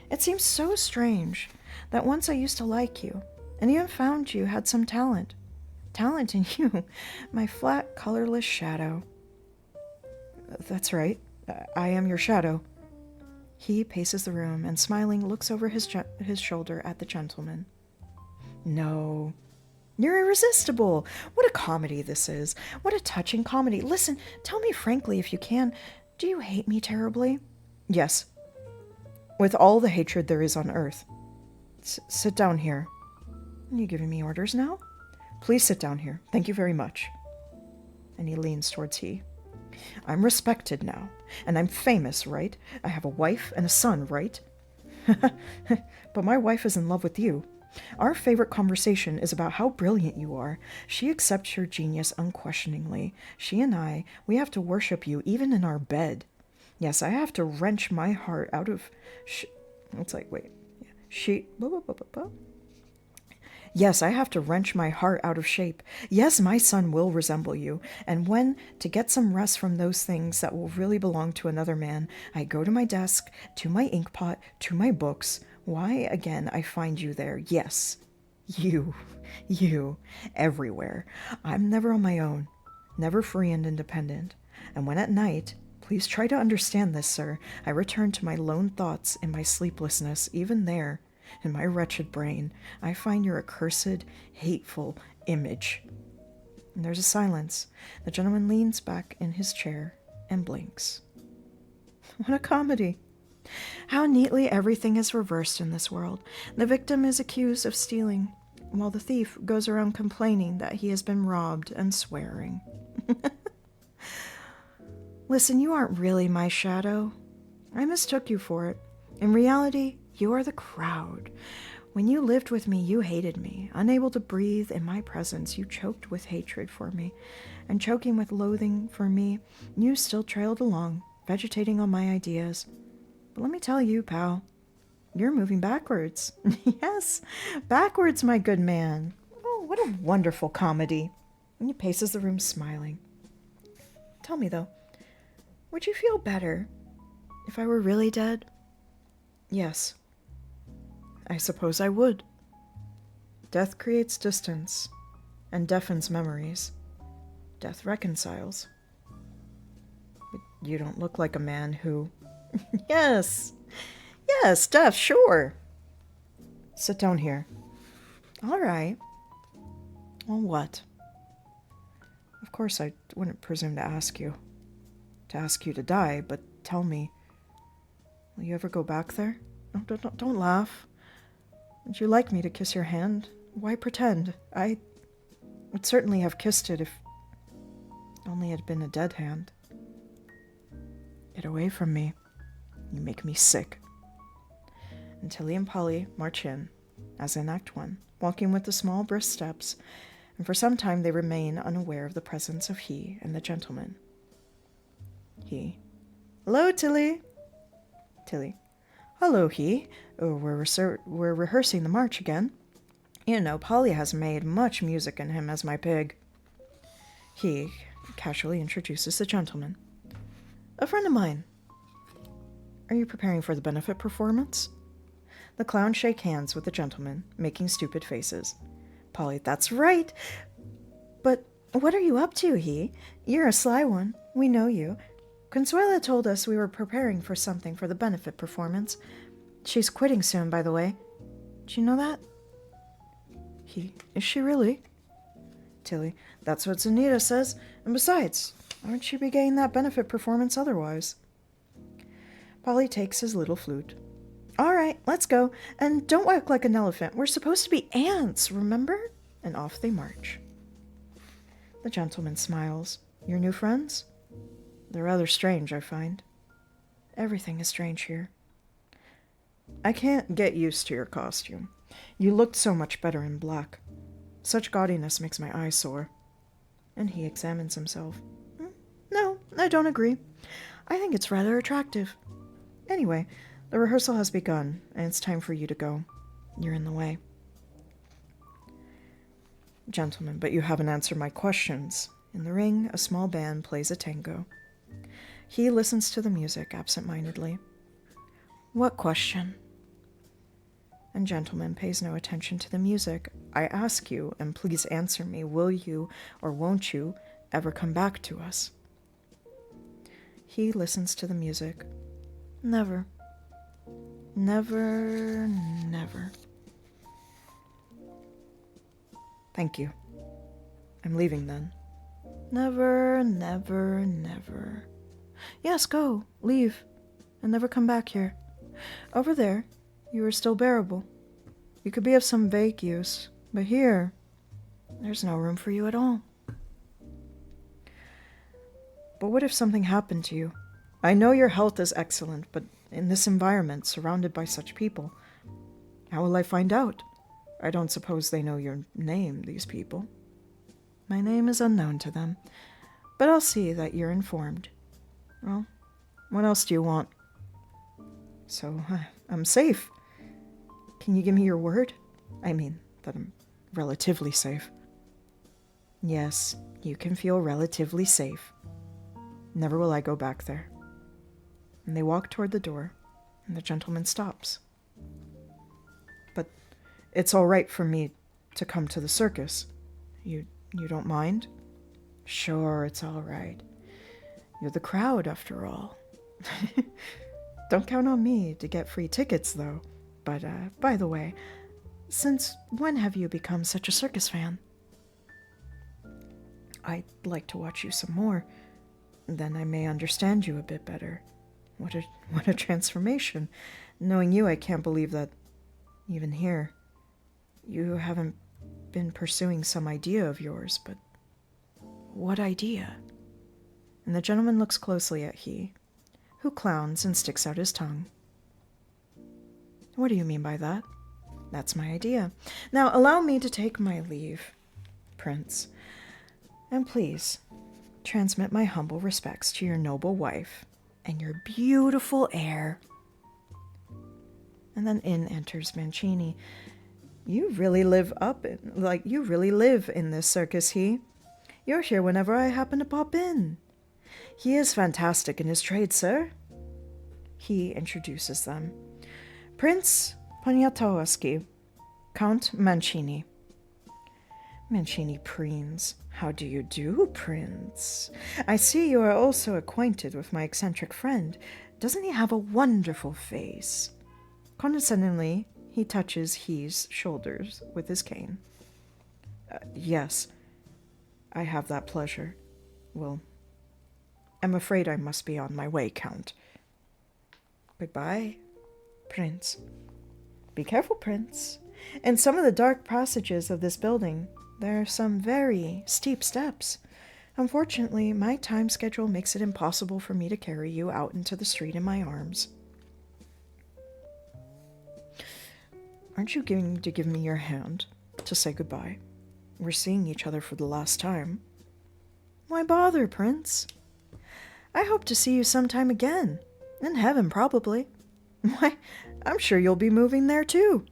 Speaker 2: It seems so strange that once I used to like you, and even found you had some talent. Talent in you, my flat, colorless shadow. That's right, I am your shadow. He paces the room and, smiling, looks over his shoulder at the gentleman. No, you're irresistible. What a comedy this is. What a touching comedy. Listen, tell me frankly if you can, do you hate me terribly? Yes, with all the hatred there is on earth. Sit down here. Are you giving me orders now? Please sit down here. Thank you very much. And he leans towards he. I'm respected now, and I'm famous, right? I have a wife and a son, right? But my wife is in love with you. Our favorite conversation is about how brilliant you are. She accepts your genius unquestioningly. She and I, we have to worship you even in our bed. Yes, I have to wrench my heart out of... It's like, wait. Yes, I have to wrench my heart out of shape. Yes, my son will resemble you. And when, to get some rest from those things that will really belong to another man, I go to my desk, to my inkpot, to my books, why again I find you there. Yes, you, everywhere. I'm never on my own, never free and independent. And when at night, please try to understand this, sir, I return to my lone thoughts in my sleeplessness, even there, in my wretched brain, I find your accursed, hateful image. And there's a silence. The gentleman leans back in his chair and blinks. What a comedy. How neatly everything is reversed in this world. The victim is accused of stealing, while the thief goes around complaining that he has been robbed and swearing. Listen, you aren't really my shadow. I mistook you for it. In reality, you are the crowd. When you lived with me, you hated me. Unable to breathe in my presence, you choked with hatred for me. And choking with loathing for me, you still trailed along, vegetating on my ideas. But let me tell you, pal, you're moving backwards. Yes, backwards, my good man. Oh, what a wonderful comedy. And he paces the room smiling. Tell me, though, would you feel better if I were really dead? Yes. I suppose I would. Death creates distance and deafens memories. Death reconciles. But you don't look like a man who... Yes, death, sure. Sit down here. All right. Well, what? Of course, I wouldn't presume to ask you to die, but tell me, will you ever go back there? Oh, don't laugh. Would you like me to kiss your hand? Why pretend? I would certainly have kissed it if only it had been a dead hand. Get away from me. You make me sick. And Tilly and Polly march in, as in Act 1, walking with the small brisk steps, and for some time they remain unaware of the presence of he and the gentleman. He. Hello, Tilly. Tilly. Hello, he. Oh, we're rehearsing the march again. You know, Polly has made much music in him as my pig. He casually introduces the gentleman. A friend of mine. Are you preparing for the benefit performance? The clowns shake hands with the gentleman, making stupid faces. Polly, that's right. But what are you up to, he? You're a sly one. We know you. Consuela told us we were preparing for something for the benefit performance. She's quitting soon, by the way. Did you know that? Is she really? Tilly, that's what Zanita says. And besides, why would she be getting that benefit performance otherwise? Polly takes his little flute. All right, let's go. And don't walk like an elephant. We're supposed to be ants, remember? And off they march. The gentleman smiles. Your new friends? They're rather strange, I find.
Speaker 1: Everything is strange here. I can't get used to your costume. You looked so much better in black. Such gaudiness makes my eyes sore. And he examines himself. No, I don't agree. I think it's rather attractive. Anyway, the rehearsal has begun, and it's time for you to go. You're in the way. Gentlemen, but you haven't answered my questions. In the ring, a small band plays a tango. He listens to the music absent-mindedly. What question? And gentleman pays no attention to the music. I ask you, and please answer me, will you or won't you ever come back to us? He listens to the music. Never. Never, never. Thank you. I'm leaving then. Never, never, never. Yes, go. Leave. And never come back here. Over there, you are still bearable. You could be of some vague use, but here, there's no room for you at all. But what if something happened to you? I know your health is excellent, but in this environment, surrounded by such people, how will I find out? I don't suppose they know your name, these people. My name is unknown to them, but I'll see that you're informed. Well, what else do you want? So, I'm safe. Can you give me your word? I mean, that I'm relatively safe. Yes, you can feel relatively safe. Never will I go back there. And they walk toward the door, and the gentleman stops. But it's all right for me to come to the circus. You don't mind? Sure, it's all right. You're the crowd, after all. Don't count on me to get free tickets, though. But, by the way, since when have you become such a circus fan? I'd like to watch you some more. Then I may understand you a bit better. What a transformation. Knowing you, I can't believe that, even here, you haven't been pursuing some idea of yours, but what idea? And the gentleman looks closely at he, who clowns and sticks out his tongue. What do you mean by that? That's my idea. Now allow me to take my leave, Prince. And please, transmit my humble respects to your noble wife and your beautiful heir. And then in enters Mancini. You really live in this circus, he. You're here whenever I happen to pop in. He is fantastic in his trade, sir. He introduces them. Prince Poniatowski, Count Mancini. Mancini preens. How do you do, Prince? I see you are also acquainted with my eccentric friend. Doesn't he have a wonderful face? Condescendingly, he touches he's shoulders with his cane. Yes, I have that pleasure. Well, I'm afraid I must be on my way, Count. Goodbye, Prince. Be careful, Prince. In some of the dark passages of this building, there are some very steep steps. Unfortunately, my time schedule makes it impossible for me to carry you out into the street in my arms. Aren't you going to give me your hand to say goodbye? We're seeing each other for the last time. Why bother, Prince? I hope to see you sometime again. In heaven, probably. Why, I'm sure you'll be moving there, too.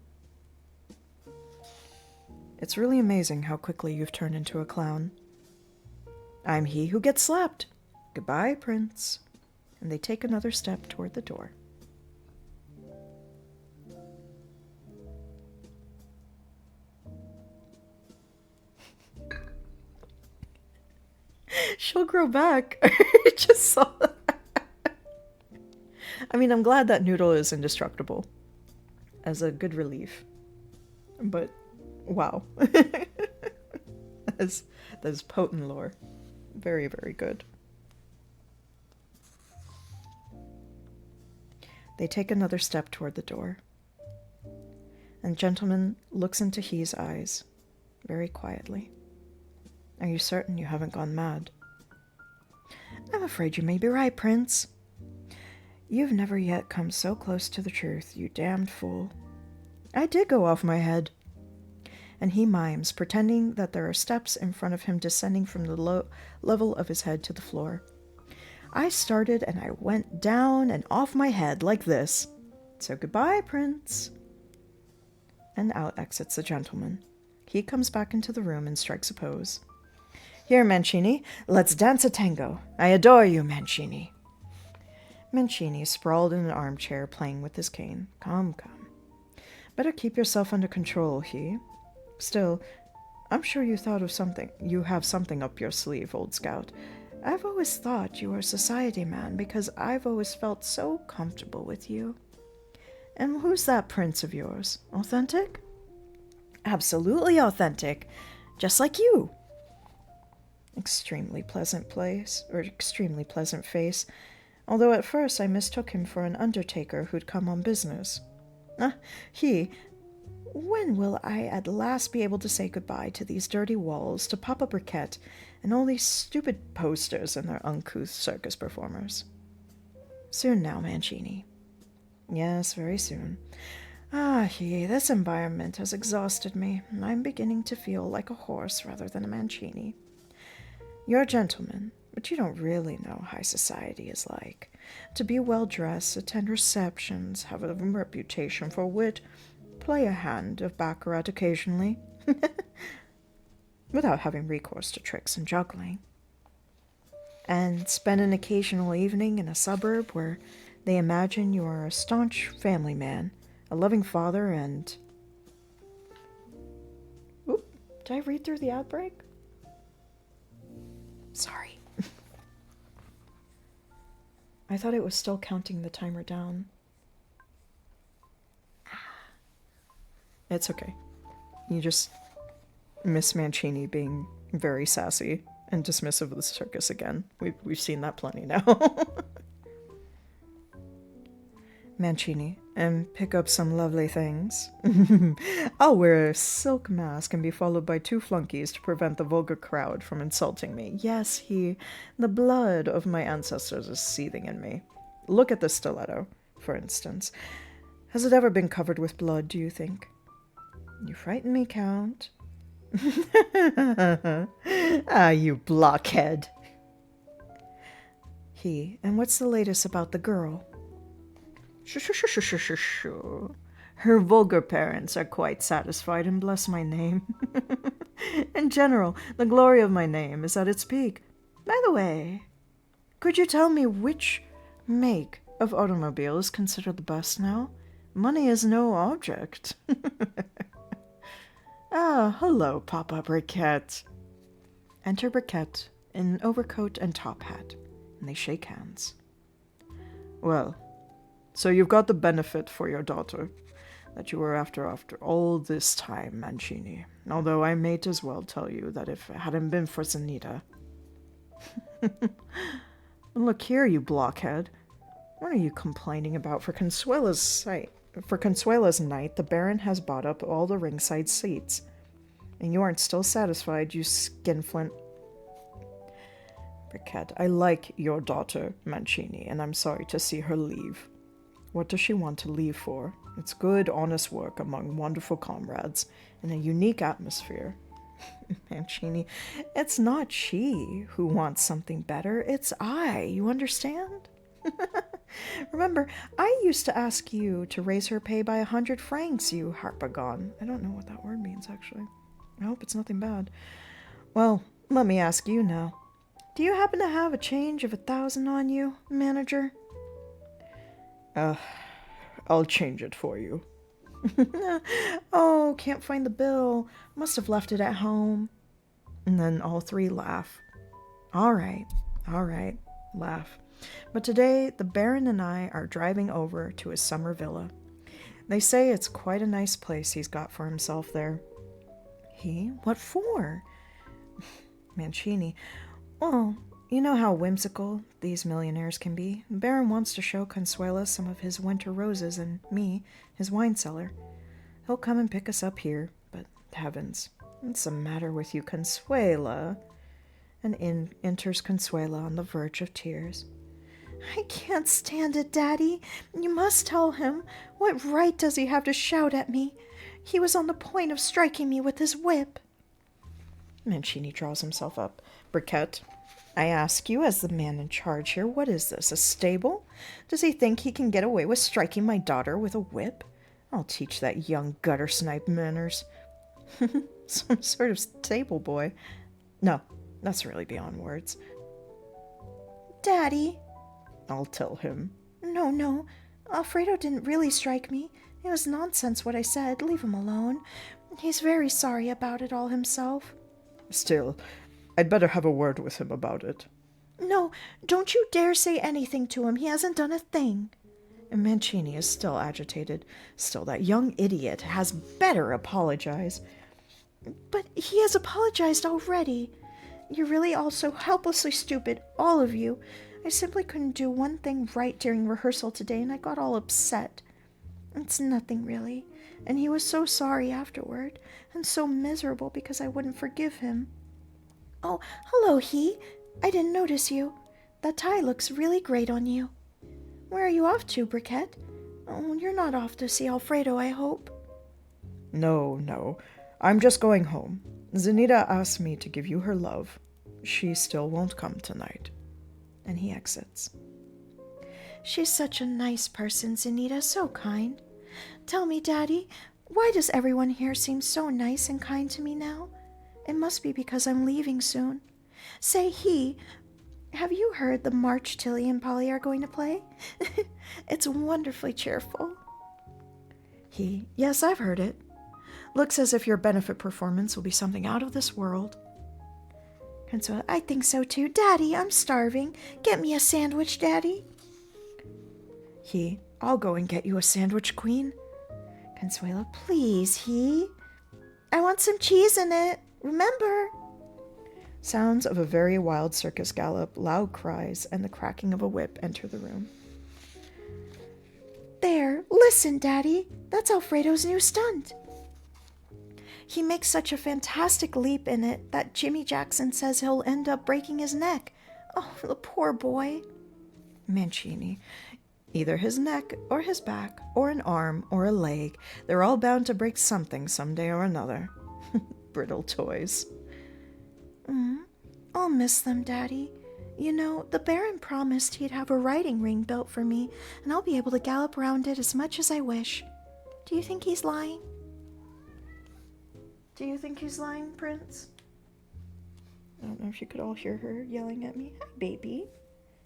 Speaker 1: It's really amazing how quickly you've turned into a clown. I'm he who gets slapped. Goodbye, Prince. And they take another step toward the door. She'll grow back. I just saw that. I mean, I'm glad that Noodle is indestructible. As a good relief. But, wow. That's potent lore. Very, very good. They take another step toward the door. And gentleman looks into he's eyes, very quietly. Are you certain you haven't gone mad? I'm afraid you may be right, Prince. You've never yet come so close to the truth, you damned fool. I did go off my head. And he mimes, pretending that there are steps in front of him descending from the level of his head to the floor. I started and I went down and off my head like this. So goodbye, Prince. And out exits the gentleman. He comes back into the room and strikes a pose. Here, Mancini, let's dance a tango. I adore you, Mancini. Mancini sprawled in an armchair playing with his cane. Come. Better keep yourself under control, he. Still, I'm sure you thought of something. You have something up your sleeve, old scout. I've always thought you were a society man because I've always felt so comfortable with you. And who's that prince of yours? Authentic? Absolutely authentic. Just like you. Extremely pleasant face. Although at first I mistook him for an undertaker who'd come on business. When will I at last be able to say goodbye to these dirty walls, to Papa Briquette, and all these stupid posters and their uncouth circus performers? Soon now, Mancini. Yes, very soon. This environment has exhausted me, and I'm beginning to feel like a horse rather than a Mancini. You're a gentleman, but you don't really know high society is like. To be well-dressed, attend receptions, have a reputation for wit, play a hand of baccarat occasionally, without having recourse to tricks and juggling, and spend an occasional evening in a suburb where they imagine you are a staunch family man, a loving father, and... Oop, did I read through the outbreak? Sorry. I thought it was still counting the timer down. It's okay. You just miss Mancini being very sassy and dismissive of the circus again. We've seen that plenty now. Mancini, and pick up some lovely things. I'll wear a silk mask and be followed by 2 flunkies to prevent the vulgar crowd from insulting me. Yes, the blood of my ancestors is seething in me. Look at this stiletto, for instance. Has it ever been covered with blood, do you think? You frighten me, Count. You blockhead. And what's the latest about the girl? Her vulgar parents are quite satisfied, and bless my name. In general, the glory of my name is at its peak. By the way, could you tell me which make of automobile is considered the best now? Money is no object. Hello, Papa Briquette. Enter Briquette in overcoat and top hat, and they shake hands. Well, so you've got the benefit for your daughter that you were after all this time, Mancini. Although I might as well tell you that if it hadn't been for Zanita... Look here, you blockhead. What are you complaining about? For Consuela's night, the Baron has bought up all the ringside seats. And you aren't still satisfied, you skinflint. Briquette, I like your daughter, Mancini, and I'm sorry to see her leave. What does she want to leave for? It's good, honest work among wonderful comrades in a unique atmosphere. Mancini, it's not she who wants something better, it's I, you understand? Remember, I used to ask you to raise her pay by 100 francs, you harpagon. I don't know what that word means, actually. I hope it's nothing bad. Well, let me ask you now. Do you happen to have a change of 1,000 on you, manager? I'll change it for you. Oh, can't find the bill. Must have left it at home. And then all 3 laugh. All right, laugh. But today, the Baron and I are driving over to his summer villa. They say it's quite a nice place he's got for himself there. What for? Mancini. Well, you know how whimsical these millionaires can be. The Baron wants to show Consuela some of his winter roses and me, his wine cellar. He'll come and pick us up here, but heavens, what's the matter with you, Consuela? And in enters Consuela on the verge of tears.
Speaker 2: I can't stand it, Daddy. You must tell him. What right does he have to shout at me? He was on the point of striking me with his whip.
Speaker 1: Mancini draws himself up. Briquette, I ask you as the man in charge here, what is this, a stable? Does he think he can get away with striking my daughter with a whip? I'll teach that young gutter snipe manners. Some sort of stable boy. No, that's really beyond words.
Speaker 2: Daddy.
Speaker 1: I'll tell him.
Speaker 2: No. Alfredo didn't really strike me. It was nonsense what I said. Leave him alone. He's very sorry about it all himself.
Speaker 1: Still, I'd better have a word with him about it.
Speaker 2: No, don't you dare say anything to him. He hasn't done a thing.
Speaker 1: And Mancini is still agitated. Still, that young idiot has better apologize.
Speaker 2: But he has apologized already. You're really all so helplessly stupid, all of you. I simply couldn't do one thing right during rehearsal today, and I got all upset. It's nothing, really. And he was so sorry afterward, and so miserable because I wouldn't forgive him. Oh, hello, He. I didn't notice you. That tie looks really great on you. Where are you off to, Briquette? Oh, you're not off to see Alfredo, I hope.
Speaker 1: No. I'm just going home. Zenita asked me to give you her love. She still won't come tonight. And he exits.
Speaker 2: She's such a nice person, Zenita, so kind. Tell me, Daddy, why does everyone here seem so nice and kind to me now? It must be because I'm leaving soon. Say, have you heard the march Tilly and Polly are going to play? It's wonderfully cheerful.
Speaker 1: Yes, I've heard it. Looks as if your benefit performance will be something out of this world.
Speaker 2: Consuela, I think so too. Daddy, I'm starving. Get me a sandwich, Daddy.
Speaker 1: I'll go and get you a sandwich, Queen.
Speaker 2: Consuela, please, I want some cheese in it. Remember?
Speaker 1: Sounds of a very wild circus gallop, loud cries, and the cracking of a whip enter the room.
Speaker 2: There, listen, Daddy. That's Alfredo's new stunt. He makes such a fantastic leap in it that Jimmy Jackson says he'll end up breaking his neck. Oh, the poor boy.
Speaker 1: Mancini. Either his neck, or his back, or an arm, or a leg. They're all bound to break something someday or another. Brittle toys.
Speaker 2: I'll miss them, Daddy. You know, the Baron promised he'd have a riding ring built for me, and I'll be able to gallop around it as much as I wish. Do you think he's lying?
Speaker 1: Do you think he's lying, Prince? I don't know if you could all hear her yelling at me. Hi, baby.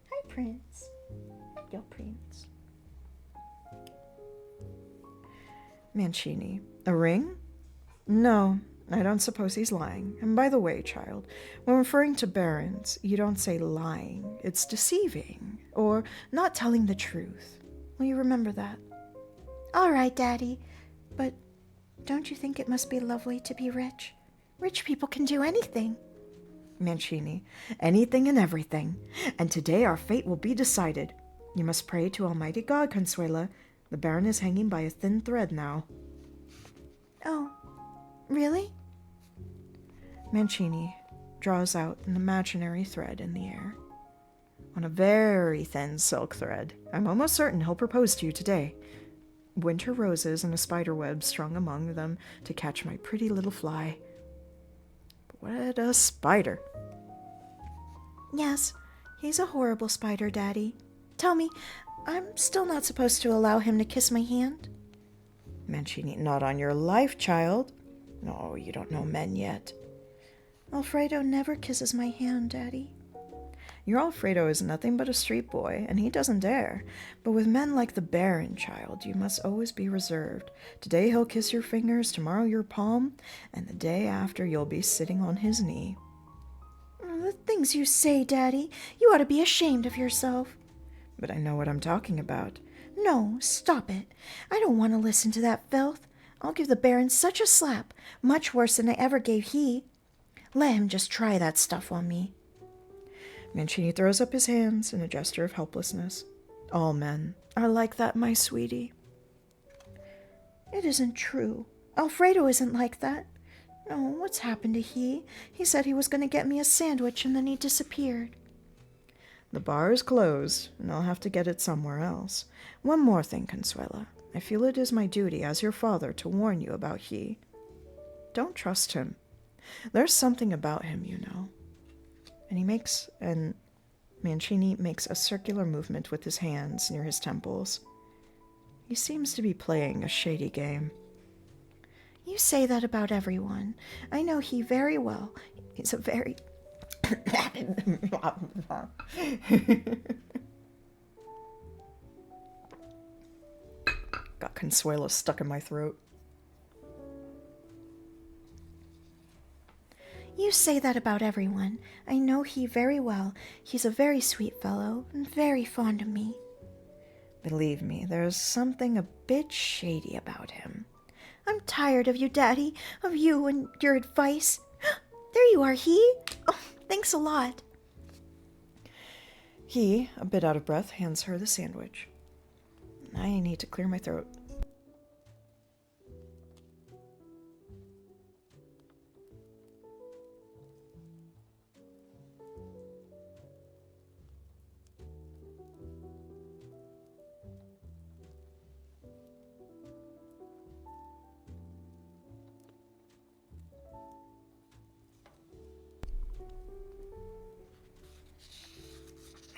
Speaker 2: Hi, Prince. Hello, Prince.
Speaker 1: Mancini. A ring? No, I don't suppose he's lying. And by the way, child, when referring to barons, you don't say lying. It's deceiving, or not telling the truth. Will you remember that?
Speaker 2: All right, Daddy. But don't you think it must be lovely to be rich? Rich people can do anything.
Speaker 1: Mancini. Anything and everything. And today our fate will be decided. You must pray to Almighty God, Consuela. The Baron is hanging by a thin thread now.
Speaker 2: Oh, really?
Speaker 1: Mancini draws out an imaginary thread in the air. On a very thin silk thread. I'm almost certain he'll propose to you today. Winter roses and a spider web strung among them to catch my pretty little fly. But what a spider!
Speaker 2: Yes, he's a horrible spider, Daddy. Tell me, I'm still not supposed to allow him to kiss my hand?
Speaker 1: Mancini, not on your life, child. No, you don't know men yet.
Speaker 2: Alfredo never kisses my hand, Daddy.
Speaker 1: Your Alfredo is nothing but a street boy, and he doesn't dare. But with men like the Baron, child, you must always be reserved. Today he'll kiss your fingers, tomorrow your palm, and the day after you'll be sitting on his knee.
Speaker 2: The things you say, Daddy. You ought to be ashamed of yourself.
Speaker 1: But I know what I'm talking about.
Speaker 2: No, stop it. I don't want to listen to that filth. I'll give the Baron such a slap, much worse than I ever gave he. Let him just try that stuff on me.
Speaker 1: Mancini throws up his hands in a gesture of helplessness. All men are like that, my sweetie.
Speaker 2: It isn't true. Alfredo isn't like that. Oh, what's happened to he? He said he was going to get me a sandwich and then he disappeared.
Speaker 1: The bar is closed, and I'll have to get it somewhere else. One more thing, Consuela. I feel it is my duty as your father to warn you about he. Don't trust him. There's something about him, you know. And Mancini makes a circular movement with his hands near his temples. He seems to be playing a shady game.
Speaker 2: You say that about everyone. I know he very well. He's a very...
Speaker 1: Got Consuelo stuck in my throat.
Speaker 2: You say that about everyone. I know he very well. He's a very sweet fellow and very fond of me.
Speaker 1: Believe me, there's something a bit shady about him.
Speaker 2: I'm tired of you, Daddy, of you and your advice. There you are, he. Oh, thanks a lot.
Speaker 1: He, a bit out of breath, hands her the sandwich. I need to clear my throat.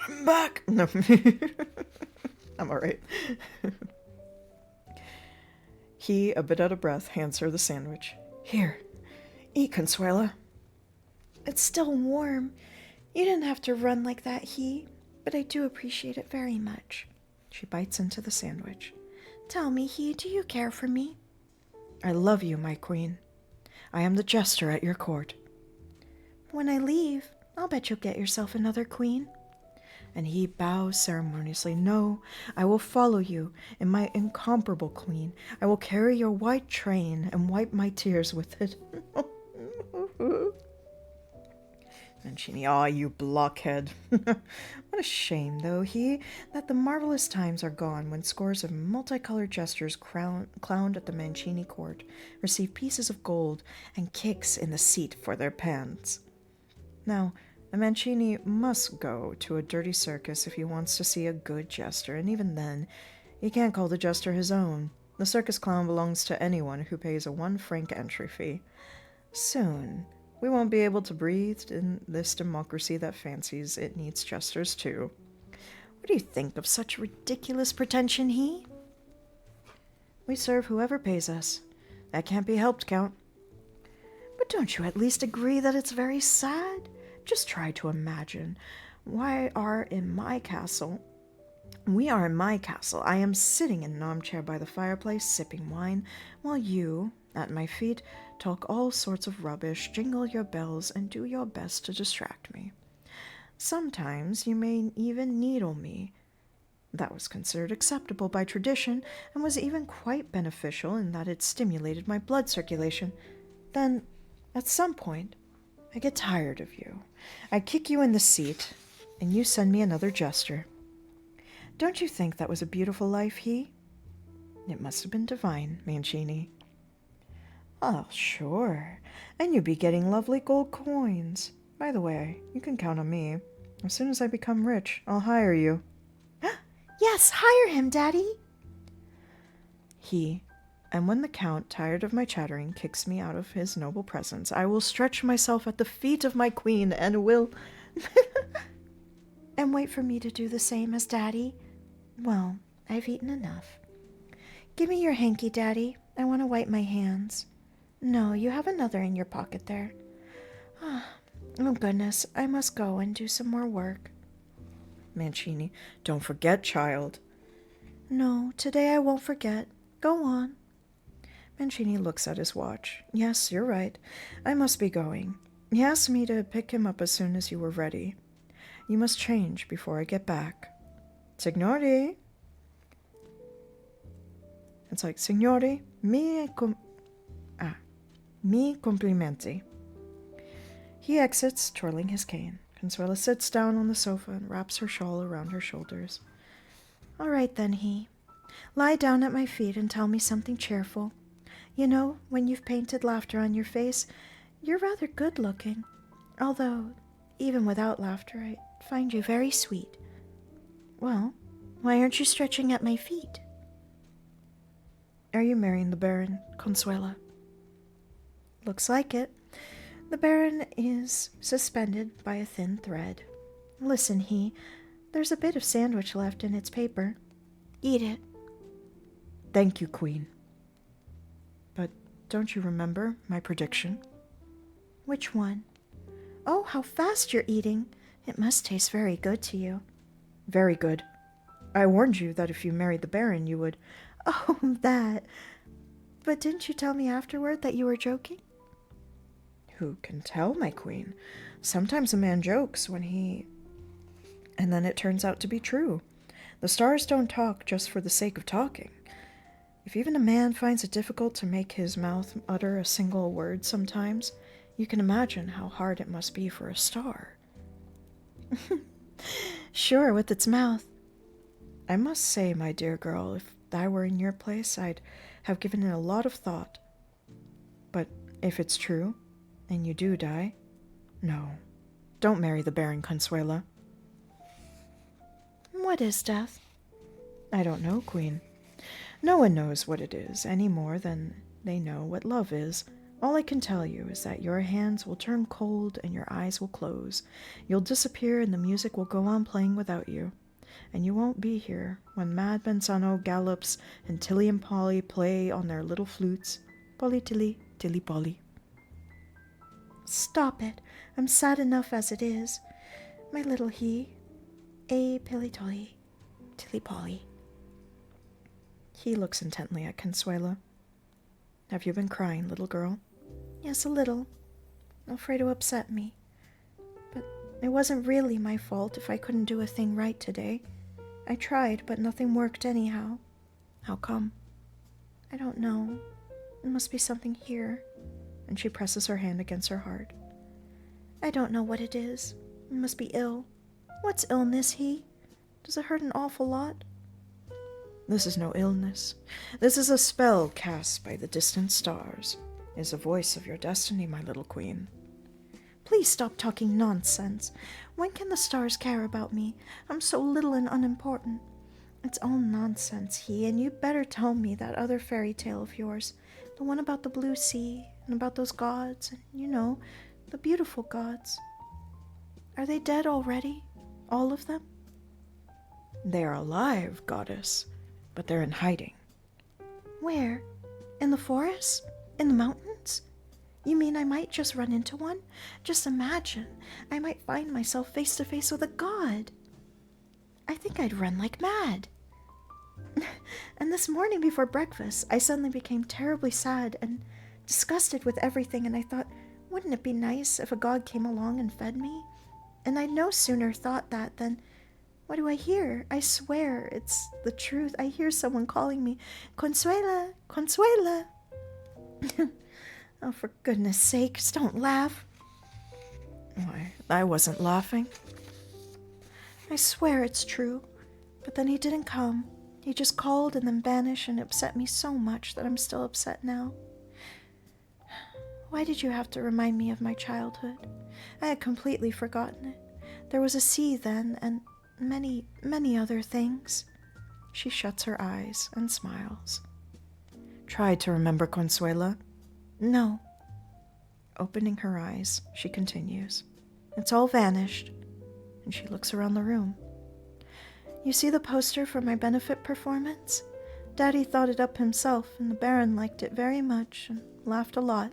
Speaker 1: I'm back! No. I'm alright. He, a bit out of breath, hands her the sandwich. Here, eat, Consuela.
Speaker 2: It's still warm. You didn't have to run like that, he, but I do appreciate it very much.
Speaker 1: She bites into the sandwich.
Speaker 2: Tell me, he, do you care for me?
Speaker 1: I love you, my queen. I am the jester at your court.
Speaker 2: When I leave, I'll bet you'll get yourself another queen.
Speaker 1: And he bows ceremoniously. No, I will follow you, and my incomparable queen. I will carry your white train and wipe my tears with it. Mancini, you blockhead. What a shame, though, that the marvelous times are gone when scores of multicolored jesters clowned at the Mancini court receive pieces of gold and kicks in the seat for their pants. Now, a Mancini must go to a dirty circus if he wants to see a good jester, and even then, he can't call the jester his own. The circus clown belongs to anyone who pays a 1 franc entry fee. Soon, we won't be able to breathe in this democracy that fancies it needs jesters too. What do you think of such ridiculous pretension, he? We serve whoever pays us. That can't be helped, Count. But don't you at least agree that it's very sad? Just try to imagine. We are in my castle. I am sitting in an armchair by the fireplace, sipping wine, while you, at my feet, talk all sorts of rubbish, jingle your bells, and do your best to distract me. Sometimes you may even needle me. That was considered acceptable by tradition, and was even quite beneficial in that it stimulated my blood circulation. Then, at some point, I get tired of you. I kick you in the seat, and you send me another jester. Don't you think that was a beautiful life, he? It must have been divine, Mancini. Oh, sure. And you'd be getting lovely gold coins. By the way, you can count on me. As soon as I become rich, I'll hire you.
Speaker 2: Yes, hire him, Daddy.
Speaker 1: And when the Count, tired of my chattering, kicks me out of his noble presence, I will stretch myself at the feet of my queen and will...
Speaker 2: And wait for me to do the same as Daddy? Well, I've eaten enough. Give me your hanky, Daddy. I want to wipe my hands. No, you have another in your pocket there. Oh, goodness, I must go and do some more work.
Speaker 1: Mancini, don't forget, child.
Speaker 2: No, today I won't forget. Go on.
Speaker 1: Mancini looks at his watch. Yes, you're right. I must be going. He asked me to pick him up as soon as you were ready. You must change before I get back. Signori? It's like, Signori, mi complimenti. He exits, twirling his cane. Consuela sits down on the sofa and wraps her shawl around her shoulders.
Speaker 2: All right, then, he. Lie down at my feet and tell me something cheerful. You know, when you've painted laughter on your face, you're rather good-looking. Although, even without laughter, find you very sweet. Well, why aren't you stretching at my feet?
Speaker 1: Are you marrying the Baron, Consuela?
Speaker 2: Looks like it. The Baron is suspended by a thin thread. Listen, there's a bit of sandwich left in its paper. Eat it.
Speaker 1: Thank you, Queen. But don't you remember my prediction?
Speaker 2: Which one? Oh, how fast you're eating. It must taste very good to you.
Speaker 1: Very good. I warned you that if you married the Baron, you would...
Speaker 2: Oh, that. But didn't you tell me afterward that you were joking?
Speaker 1: Who can tell, my queen? Sometimes a man jokes when he... And then it turns out to be true. The stars don't talk just for the sake of talking. If even a man finds it difficult to make his mouth utter a single word sometimes, you can imagine how hard it must be for a star.
Speaker 2: Sure, with its mouth.
Speaker 1: I must say, my dear girl, if I were in your place, I'd have given it a lot of thought. But if it's true, and you do die, no, don't marry the Baron, Consuela.
Speaker 2: What is death?
Speaker 1: I don't know, Queen. No one knows what it is any more than they know what love is. All I can tell you is that your hands will turn cold and your eyes will close. You'll disappear and the music will go on playing without you. And you won't be here when Mad Benzano gallops and Tilly and Polly play on their little flutes. Polly tilly, tilly polly.
Speaker 2: Stop it. I'm sad enough as it is. My little a pilly tolly, tilly polly.
Speaker 1: He looks intently at Consuela. Have you been crying, little girl?
Speaker 2: Yes, a little. Afraid to upset me. But it wasn't really my fault if I couldn't do a thing right today. I tried, but nothing worked anyhow.
Speaker 1: How come?
Speaker 2: I don't know. It must be something here.
Speaker 1: And she presses her hand against her heart.
Speaker 2: I don't know what it is. It must be ill. What's illness, Does it hurt an awful lot?
Speaker 1: This is no illness. This is a spell cast by the distant stars. It is a voice of your destiny, my little queen.
Speaker 2: Please stop talking nonsense. When can the stars care about me? I'm so little and unimportant. It's all nonsense, and you better tell me that other fairy tale of yours. The one about the blue sea, and about those gods, and, the beautiful gods. Are they dead already? All of them?
Speaker 1: They are alive, goddess, but they're in hiding.
Speaker 2: Where? In the forest? In the mountains? You mean I might just run into one? Just imagine. I might find myself face to face with a god. I think I'd run like mad. And this morning before breakfast, I suddenly became terribly sad and disgusted with everything, and I thought, wouldn't it be nice if a god came along and fed me? And I'd no sooner thought that than, what do I hear? I swear, it's the truth. I hear someone calling me, Consuela, Consuela. Oh, for goodness sakes, don't laugh.
Speaker 1: Why, I wasn't laughing.
Speaker 2: I swear it's true. But then he didn't come. He just called and then vanished, and it upset me so much that I'm still upset now. Why did you have to remind me of my childhood? I had completely forgotten it. There was a sea then, and many, many other things.
Speaker 1: She shuts her eyes and smiles. Try to remember, Consuela.
Speaker 2: No.
Speaker 1: Opening her eyes, she continues. It's all vanished. And she looks around the room.
Speaker 2: You see the poster for my benefit performance? Daddy thought it up himself, and the Baron liked it very much and laughed a lot.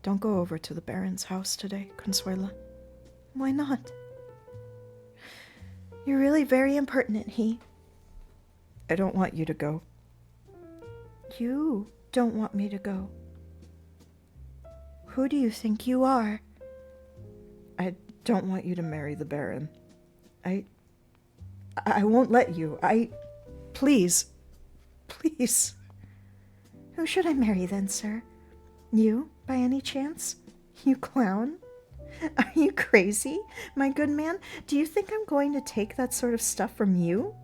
Speaker 1: Don't go over to the Baron's house today, Consuela.
Speaker 2: Why not? You're really very impertinent,
Speaker 1: I don't want you to go.
Speaker 2: You don't want me to go. Who do you think you are?
Speaker 1: I don't want you to marry the Baron. I won't let you. Please. Please.
Speaker 2: Who should I marry then, sir? You, by any chance? You clown? Are you crazy, my good man? Do you think I'm going to take that sort of stuff from you?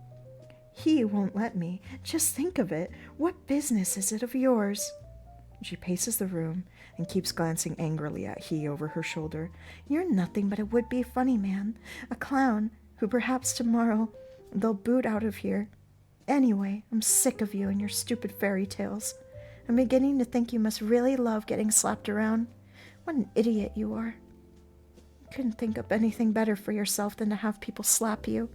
Speaker 2: He won't let me. Just think of it. What business is it of yours?
Speaker 1: She paces the room and keeps glancing angrily at he over her shoulder.
Speaker 2: You're nothing but a would-be funny man, a clown, who perhaps tomorrow they'll boot out of here. Anyway, I'm sick of you and your stupid fairy tales. I'm beginning to think you must really love getting slapped around. What an idiot you are. You couldn't think up anything better for yourself than to have people slap you.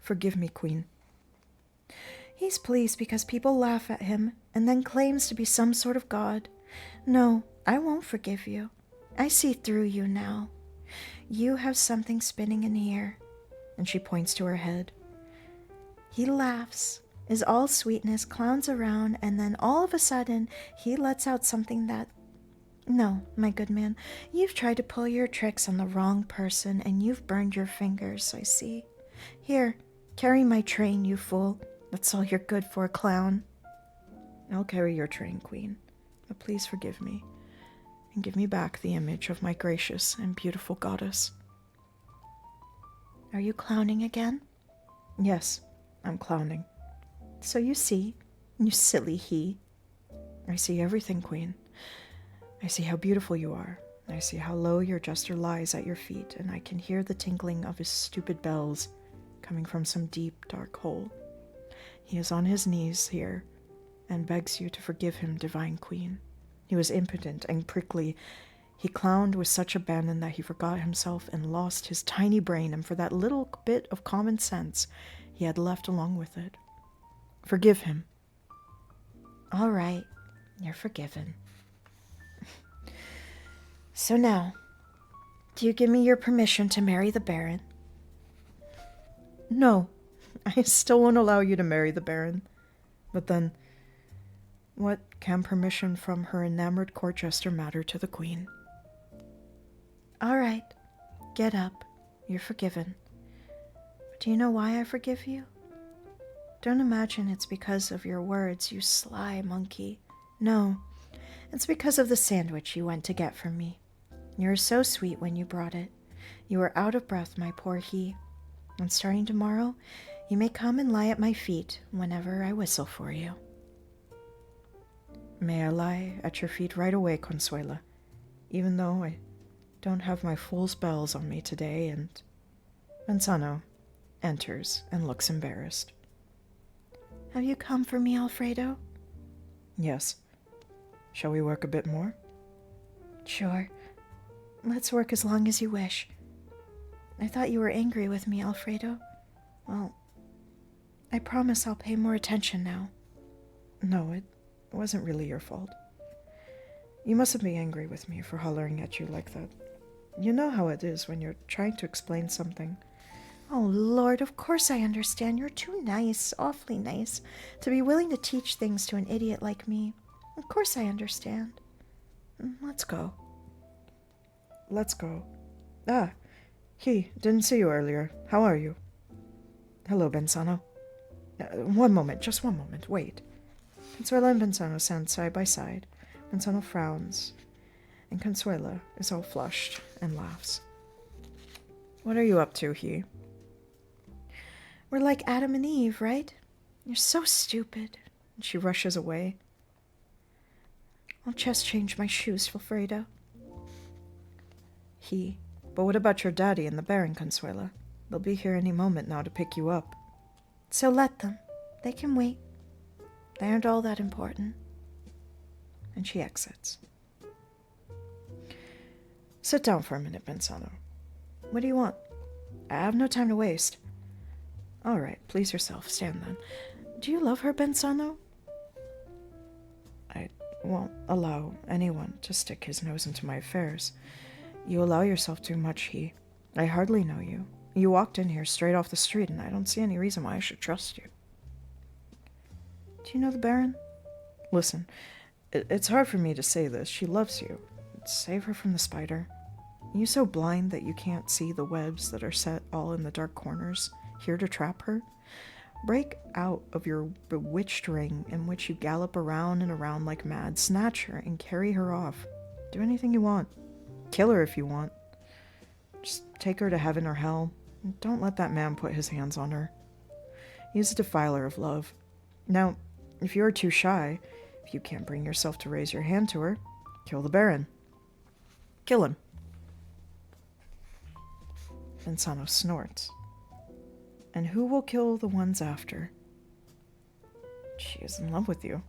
Speaker 1: Forgive me, Queen.
Speaker 2: He's pleased because people laugh at him and then claims to be some sort of god. No, I won't forgive you. I see through you now. You have something spinning in here.
Speaker 1: And she points to her head.
Speaker 2: He laughs, is all sweetness, clowns around, and then all of a sudden he lets out something that... No, my good man, you've tried to pull your tricks on the wrong person and you've burned your fingers, I see. Here, carry my train, you fool. That's all you're good for, clown.
Speaker 1: I'll carry your train, Queen, but please forgive me, and give me back the image of my gracious and beautiful goddess.
Speaker 2: Are you clowning again?
Speaker 1: Yes, I'm clowning.
Speaker 2: So you see, you silly he.
Speaker 1: I see everything, Queen. I see how beautiful you are. I see how low your jester lies at your feet, and I can hear the tinkling of his stupid bells coming from some deep, dark hole. He is on his knees here, and begs you to forgive him, divine Queen. He was impotent and prickly. He clowned with such abandon that he forgot himself and lost his tiny brain, and for that little bit of common sense he had left along with it. Forgive him.
Speaker 2: All right, you're forgiven. So now, do you give me your permission to marry the Baron?
Speaker 1: No, I still won't allow you to marry the Baron. But then, what can permission from her enamored court jester matter to the Queen?
Speaker 2: All right, get up. You're forgiven. But do you know why I forgive you? Don't imagine it's because of your words, you sly monkey. No, it's because of the sandwich you went to get from me. You were so sweet when you brought it. You were out of breath, my poor he. And starting tomorrow, you may come and lie at my feet whenever I whistle for you.
Speaker 1: May I lie at your feet right away, Consuela, even though I don't have my fool's bells on me today, and... Benzano enters and looks embarrassed.
Speaker 2: Have you come for me, Alfredo?
Speaker 1: Yes. Shall we work a bit more?
Speaker 2: Sure. Let's work as long as you wish. I thought you were angry with me, Alfredo. Well, I promise I'll pay more attention now.
Speaker 1: No, it wasn't really your fault. You mustn't be angry with me for hollering at you like that. You know how it is when you're trying to explain something.
Speaker 2: Oh, Lord, of course I understand. You're too nice, awfully nice, to be willing to teach things to an idiot like me. Of course I understand. Let's go.
Speaker 1: Let's go. Ah, he didn't see you earlier. How are you? Hello, Benzano. One moment, just one moment, wait. Consuela and Benzano stand side by side. Benzano frowns, and Consuela is all flushed and laughs. What are you up to, he?
Speaker 2: We're like Adam and Eve, right? You're so stupid.
Speaker 1: And she rushes away.
Speaker 2: I'll just change my shoes, Alfredo.
Speaker 1: But what about your daddy and the Baron, Consuela? They'll be here any moment now to pick you up.
Speaker 2: So let them. They can wait. They aren't all that important.
Speaker 1: And she exits. Sit down for a minute, Benzano. What do you want? I have no time to waste. All right, please yourself. Stand then. Do you love her, Benzano? I won't allow anyone to stick his nose into my affairs. You allow yourself too much, he. I hardly know you. You walked in here straight off the street, and I don't see any reason why I should trust you. Do you know the Baron? Listen, it's hard for me to say this. She loves you. Save her from the spider. Are you so blind that you can't see the webs that are set all in the dark corners, here to trap her? Break out of your bewitched ring in which you gallop around and around like mad. Snatch her and carry her off. Do anything you want. Kill her if you want. Just take her to heaven or hell. And don't let that man put his hands on her. He's a defiler of love. Now, if you are too shy, If you can't bring yourself to raise your hand to her, kill the Baron. Kill him. Benzano snorts. And who will kill the ones after? She is in love with you.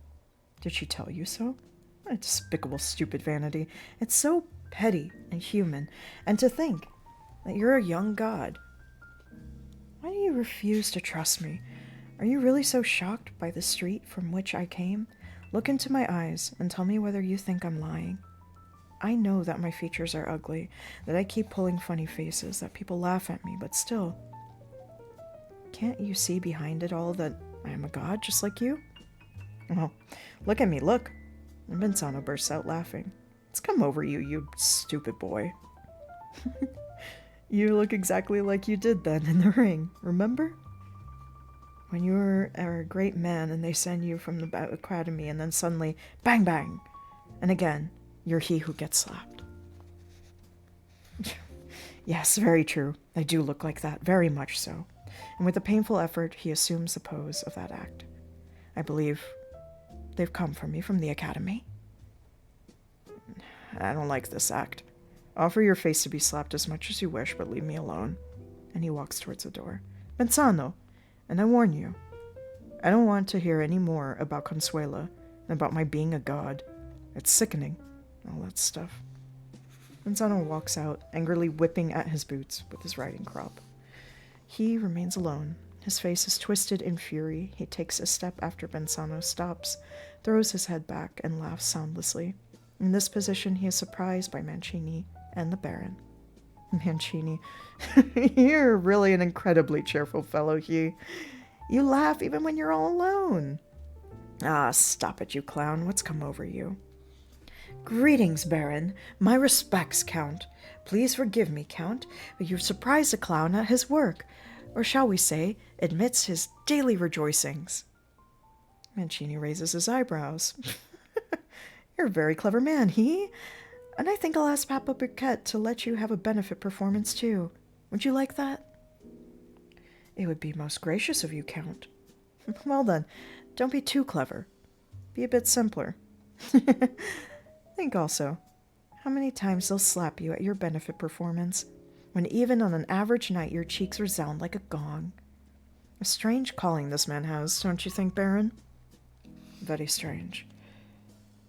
Speaker 1: Did she tell you so? What a despicable, stupid vanity. It's so petty and human. And to think that you're a young god. Why do you refuse to trust me? Are you really so shocked by the street from which I came? Look into my eyes and tell me whether you think I'm lying. I know that my features are ugly, that I keep pulling funny faces, that people laugh at me, but still. Can't you see behind it all that I am a god just like you? Well, look at me, look. And Benzano bursts out laughing. It's come over you, you stupid boy. You look exactly like you did then in the ring, remember? When you are a great man and they send you from the academy and then suddenly, bang, bang. And again, you're he who gets slapped. Yes, very true. I do look like that, very much so. And with a painful effort, he assumes the pose of that act. I believe they've come for me from the academy. I don't like this act. Offer your face to be slapped as much as you wish, but leave me alone. And he walks towards the door. Benzano, and I warn you, I don't want to hear any more about Consuela and about my being a god. It's sickening, all that stuff. Benzano walks out, angrily whipping at his boots with his riding crop. He remains alone. His face is twisted in fury. He takes a step after Benzano stops, throws his head back, and laughs soundlessly. In this position, he is surprised by Mancini and the Baron. Mancini, you're really an incredibly cheerful fellow, he. You laugh even when you're all alone. Ah, stop it, you clown. What's come over you? Greetings, Baron. My respects, Count. Please forgive me, Count, but you've surprised a clown at his work, or shall we say, amidst his daily rejoicings. Mancini raises his eyebrows. You're a very clever man, he. And I think I'll ask Papa Bouquet to let you have a benefit performance, too. Would you like that? It would be most gracious of you, Count. Well then, don't be too clever. Be a bit simpler. Think also, how many times they'll slap you at your benefit performance, when even on an average night your cheeks resound like a gong. A strange calling this man has, don't you think, Baron? Very strange.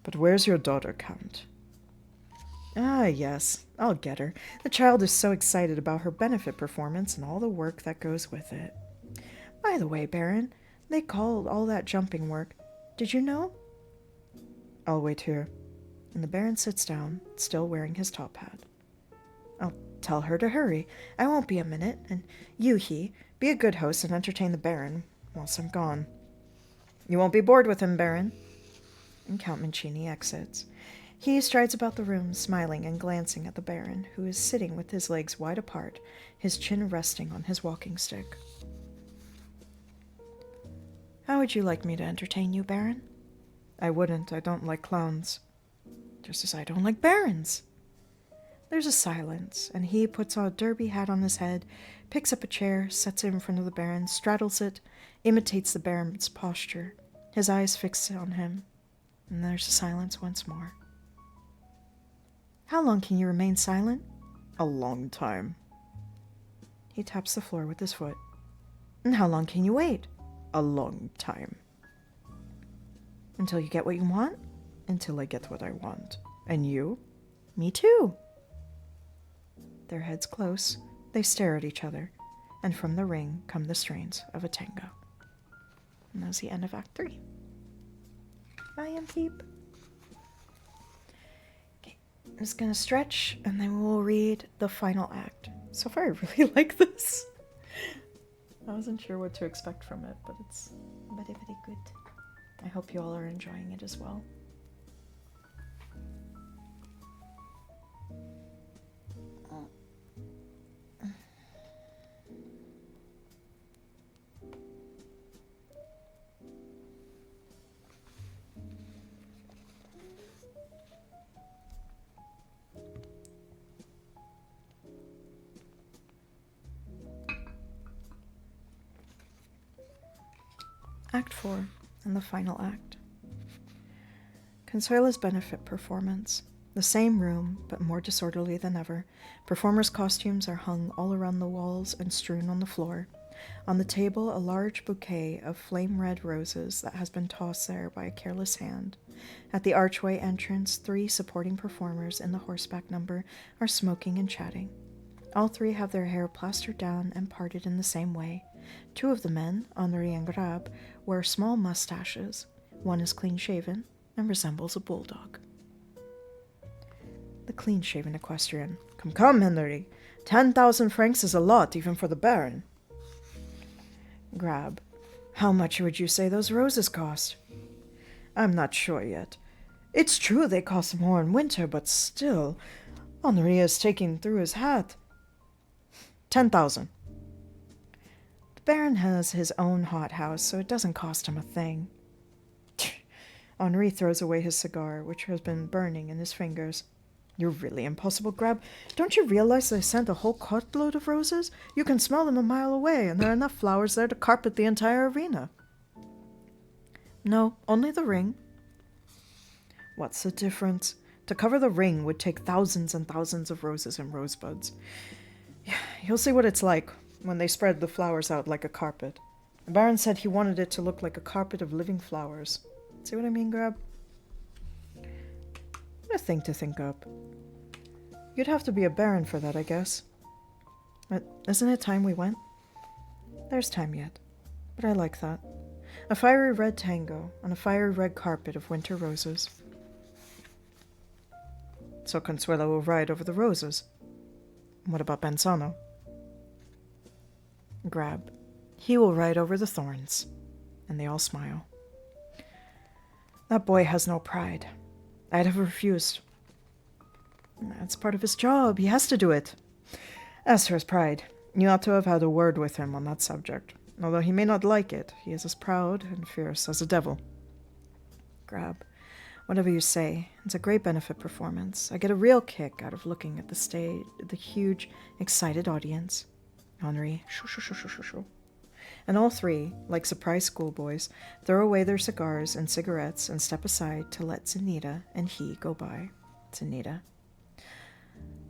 Speaker 1: But where's your daughter, Count? Ah, yes, I'll get her. The child is so excited about her benefit performance and all the work that goes with it. By the way, Baron, they called all that jumping work. Did you know? I'll wait here. And the Baron sits down, still wearing his top hat. I'll tell her to hurry. I won't be a minute, and you, he, be a good host and entertain the Baron whilst I'm gone. You won't be bored with him, Baron. And Count Mancini exits. He strides about the room, smiling and glancing at the Baron, who is sitting with his legs wide apart, his chin resting on his walking stick. How would you like me to entertain you, Baron? I wouldn't. I don't like clowns. Just as I don't like barons. There's a silence, and he puts a derby hat on his head, picks up a chair, sets it in front of the Baron, straddles it, imitates the Baron's posture, his eyes fixed on him, and there's a silence once more. How long can you remain silent? A long time. He taps the floor with his foot. And how long can you wait? A long time. Until you get what you want? Until I get what I want. And you? Me too. Their heads close, they stare at each other, and from the ring come the strains of a tango. And that's the end of Act 3. Bye, Peep. Okay, I'm just gonna stretch, and then we'll read the final act. So far, I really like this. I wasn't sure what to expect from it, but it's very, very good. I hope you all are enjoying it as well. Act 4, and the final act. Consuela's benefit performance. The same room, but more disorderly than ever. Performers' costumes are hung all around the walls and strewn on the floor. On the table, a large bouquet of flame-red roses that has been tossed there by a careless hand. At the archway entrance, 3 supporting performers in the horseback number are smoking and chatting. All 3 have their hair plastered down and parted in the same way. 2 of the men, Henri and Grab, wear small mustaches. One is clean-shaven and resembles a bulldog. The clean-shaven equestrian. Come, come, Henry. 10,000 francs is a lot, even for the Baron. Grab. How much would you say those roses cost? I'm not sure yet. It's true they cost more in winter, but still, Henri is taking through his hat. 10,000. The Baron has his own hothouse, so it doesn't cost him a thing. Henri throws away his cigar, which has been burning in his fingers. You're really impossible, Grab. Don't you realize they sent a whole cartload of roses? You can smell them a mile away, and there are enough flowers there to carpet the entire arena. No, only the ring. What's the difference? To cover the ring would take thousands and thousands of roses and rosebuds. You'll see what it's like when they spread the flowers out like a carpet. The Baron said he wanted it to look like a carpet of living flowers. See what I mean, Grab? What a thing to think up. You'd have to be a baron for that, I guess. But isn't it time we went? There's time yet. But I like that. A fiery red tango on a fiery red carpet of winter roses. So Consuelo will ride over the roses. What about Benzano? Grab. He will ride over the thorns. And they all smile. That boy has no pride. I'd have refused. That's part of his job. He has to do it. As for his pride, you ought to have had a word with him on that subject. Although he may not like it, he is as proud and fierce as a devil. Grab. Whatever you say, it's a great benefit performance. I get a real kick out of looking at the stage, the huge, excited audience. Henri, shoo, shoo, shoo, shoo, shoo, shoo. And all 3, like surprised schoolboys, throw away their cigars and cigarettes and step aside to let Zenita and he go by. Zenita.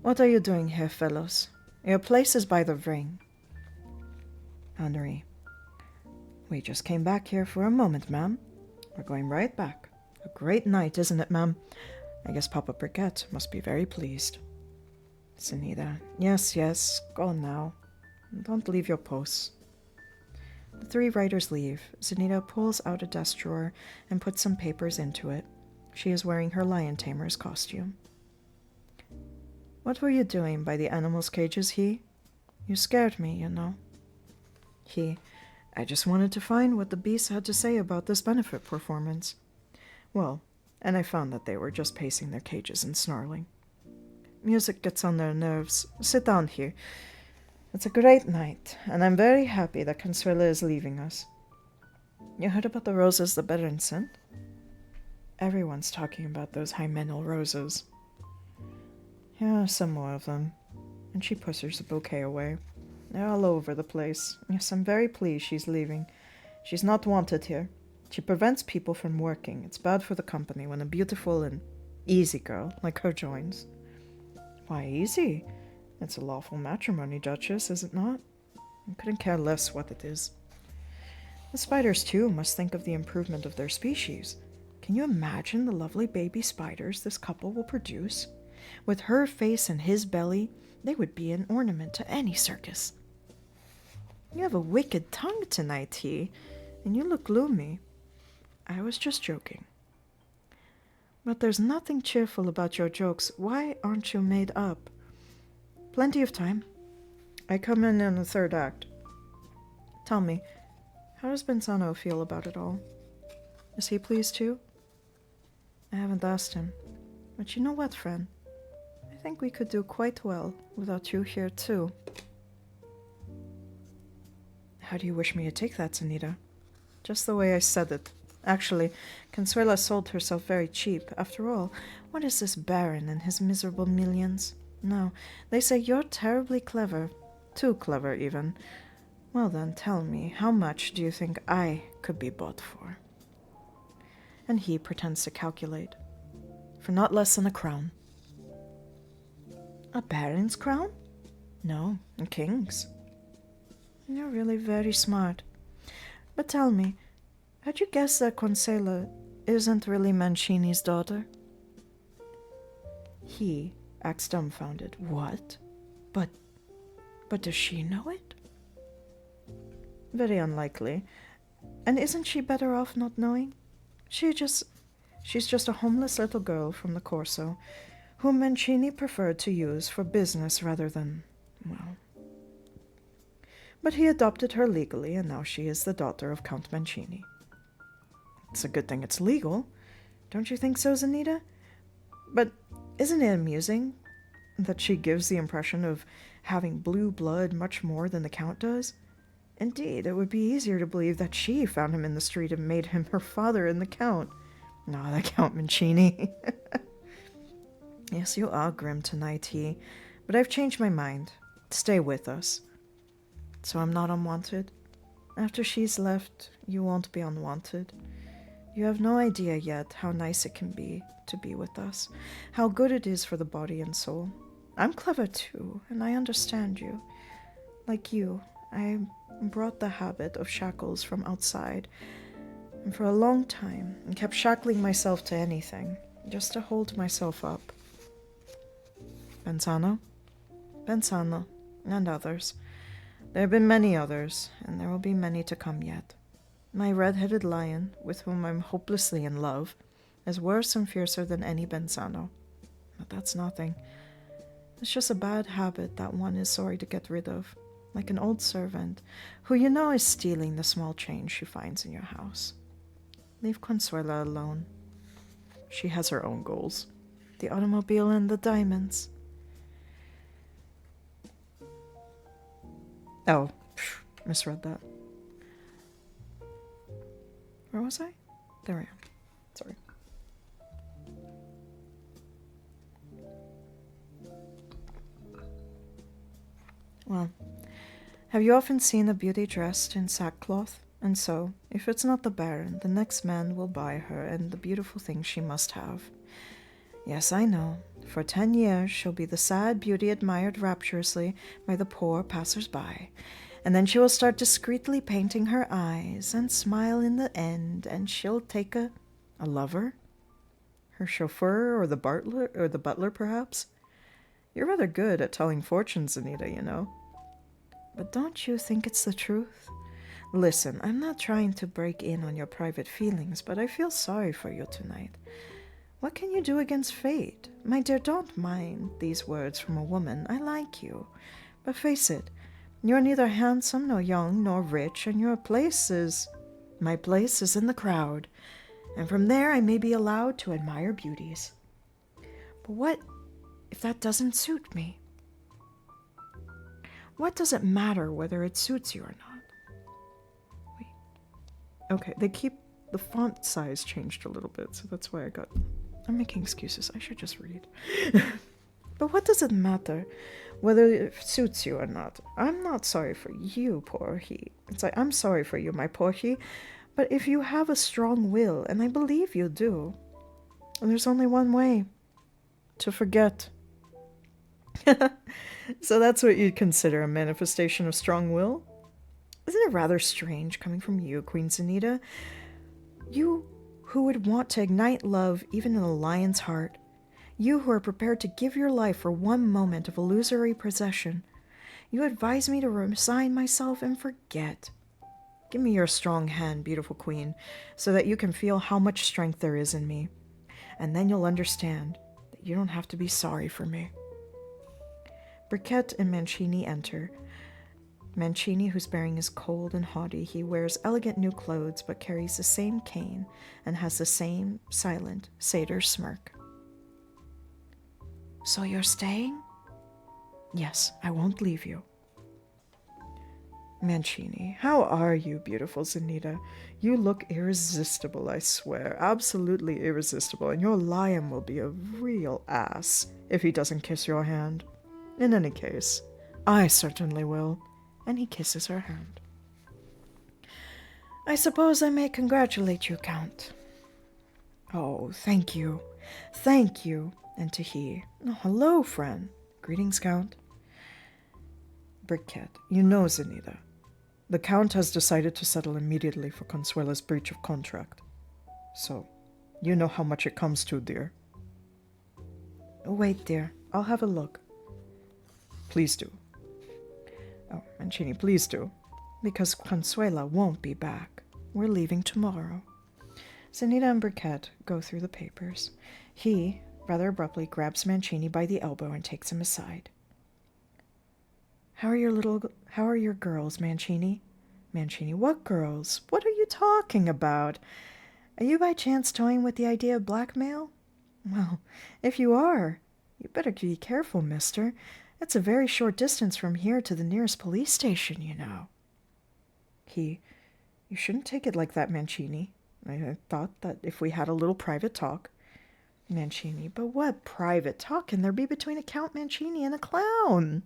Speaker 1: What are you doing here, fellows? Your place is by the ring. Henri. We just came back here for a moment, ma'am. We're going right back. A great night, isn't it, ma'am? I guess Papa Briquette must be very pleased. Zenita. Yes, yes, go on now. Don't leave your posts. The 3 riders leave. Zenita pulls out a desk drawer and puts some papers into it. She is wearing her lion tamer's costume. What were you doing by the animals' cages, he? You scared me, you know. He. I just wanted to find what the beasts had to say about this benefit performance. Well, and I found that they were just pacing their cages and snarling. Music gets on their nerves. Sit down here. It's a great night, and I'm very happy that Consuela is leaving us. You heard about the roses the Baron sent? Everyone's talking about those hymeneal roses. Yeah, some more of them. And she pushes the bouquet away. They're all over the place. Yes, I'm very pleased she's leaving. She's not wanted here. She prevents people from working. It's bad for the company when a beautiful and easy girl like her joins. Why easy? It's a lawful matrimony, Duchess, is it not? I couldn't care less what it is. The spiders, too, must think of the improvement of their species. Can you imagine the lovely baby spiders this couple will produce? With her face and his belly, they would be an ornament to any circus. You have a wicked tongue tonight, T, and you look gloomy. I was just joking. But there's nothing cheerful about your jokes. Why aren't you made up? Plenty of time. I come in the 3rd act. Tell me, how does Benzano feel about it all? Is he pleased too? I haven't asked him. But you know what, friend? I think we could do quite well without you here too. How do you wish me to take that, Zenita? Just the way I said it. Actually, Consuela sold herself very cheap. After all, what is this Baron and his miserable millions? No, they say you're terribly clever. Too clever, even. Well then, tell me, how much do you think I could be bought for? And he pretends to calculate. for not less than a crown.
Speaker 2: A baron's crown?
Speaker 1: No, a king's.
Speaker 2: You're really very smart. But tell me, how'd you guess that Consela isn't really Mancini's daughter?
Speaker 1: He acts dumbfounded.
Speaker 2: What? But does she know it?
Speaker 1: Very unlikely.
Speaker 2: And isn't she better off not knowing?
Speaker 1: She's just a homeless little girl from the Corso, whom Mancini preferred to use for business rather than, well. But he adopted her legally, and now she is the daughter of Count Mancini. It's a good thing it's legal. Don't you think so, Zenita? But isn't it amusing that she gives the impression of having blue blood much more than the Count does? Indeed, it would be easier to believe that she found him in the street and made him her father and the Count. No, the Count Mancini. Yes, you are grim tonight, he. But I've changed my mind. Stay with us. So I'm not unwanted? After she's left, you won't be unwanted. You have no idea yet how nice it can be to be with us, how good it is for the body and soul. I'm clever too, and I understand you. Like you, I brought the habit of shackles from outside, and for a long time I kept shackling myself to anything, just to hold myself up. Benzano, and others. There have been many others, and there will be many to come yet. My red-headed lion, with whom I'm hopelessly in love, is worse and fiercer than any Benzano. But that's nothing. It's just a bad habit that one is sorry to get rid of, like an old servant, who you know is stealing the small change she finds in your house. Leave Consuela alone. She has her own goals. The automobile and the diamonds. Oh, misread that. Where was I? There I am. Sorry. Well, have you often seen a beauty dressed in sackcloth? And so, if it's not the Baron, the next man will buy her and the beautiful things she must have. Yes, I know. For 10 years she'll be the sad beauty admired rapturously by the poor passers-by, and then she will start discreetly painting her eyes and smile in the end, and she'll take a lover? Her chauffeur or the butler perhaps? You're rather good at telling fortunes, Anita, you know. But don't you think it's the truth? Listen, I'm not trying to break in on your private feelings, but I feel sorry for you tonight. What can you do against fate? My dear, don't mind these words from a woman. I like you. But face it, you're neither handsome, nor young, nor rich, and my place is in the crowd, and from there I may be allowed to admire beauties. But what if that doesn't suit me? What does it matter whether it suits you or not? Wait. Okay, they keep the font size changed a little bit, so that's why I'm making excuses. I should just read. But what does it matter whether it suits you or not? I'm not sorry for you, poor he. It's like, I'm sorry for you, my poor he. But if you have a strong will, and I believe you do, there's only one way. To forget. So that's what you'd consider a manifestation of strong will? Isn't it rather strange coming from you, Queen Zenita? You who would want to ignite love even in a lion's heart. You who are prepared to give your life for one moment of illusory possession. You advise me to resign myself and forget. Give me your strong hand, beautiful queen, so that you can feel how much strength there is in me. And then you'll understand that you don't have to be sorry for me. Briquette and Mancini enter. Mancini, whose bearing is cold and haughty, he wears elegant new clothes but carries the same cane and has the same silent satyr smirk. So you're staying? Yes, I won't leave you. Mancini, how are you, beautiful Zenita? You look irresistible, I swear, absolutely irresistible, and your lion will be a real ass if he doesn't kiss your hand. In any case, I certainly will. And he kisses her hand. I suppose I may congratulate you, Count. Oh, thank you. Thank you. And to he, oh, hello, friend. Greetings, Count. Briquette, you know, Zenita. The Count has decided to settle immediately for Consuela's breach of contract. So, you know how much it comes to, dear. Wait, dear. I'll have a look. Please do. Oh, Mancini, please do. Because Consuela won't be back. We're leaving tomorrow. Zenita and Briquette go through the papers. He, rather abruptly, grabs Mancini by the elbow and takes him aside. How are your girls, Mancini? Mancini, what girls? What are you talking about? Are you by chance toying with the idea of blackmail? Well, if you are, you better be careful, mister. It's a very short distance from here to the nearest police station, you know. You shouldn't take it like that, Mancini. I thought that if we had a little private talk. Mancini, but what private talk can there be between a Count Mancini and a clown?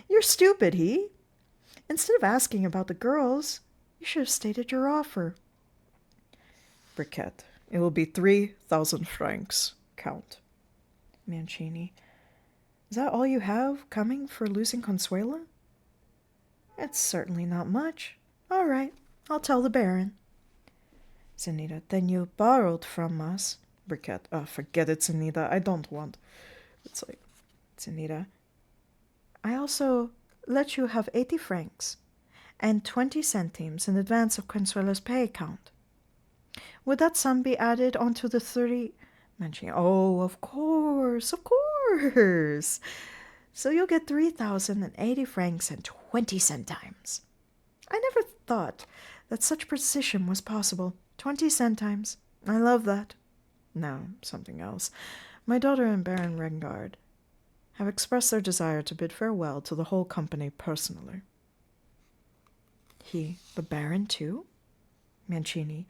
Speaker 1: You're stupid, he. Instead of asking about the girls, you should have stated your offer. Briquette, it will be 3,000 francs, Count. Mancini, is that all you have coming for losing Consuela? It's certainly not much. All right, I'll tell the Baron. Zenita, then you borrowed from us. Briquette, forget it, Zenita, I don't want. It's like, Zenita, I also let you have 80 francs and 20 centimes in advance of Consuela's pay, Count. Would that sum be added onto the 30? Mancini, oh, of course. So you'll get 3,080 francs and 20 centimes. I never thought that such precision was possible. 20 centimes. I love that. Now, something else. My daughter and Baron Rengard have expressed their desire to bid farewell to the whole company personally. He, the Baron, too? Mancini,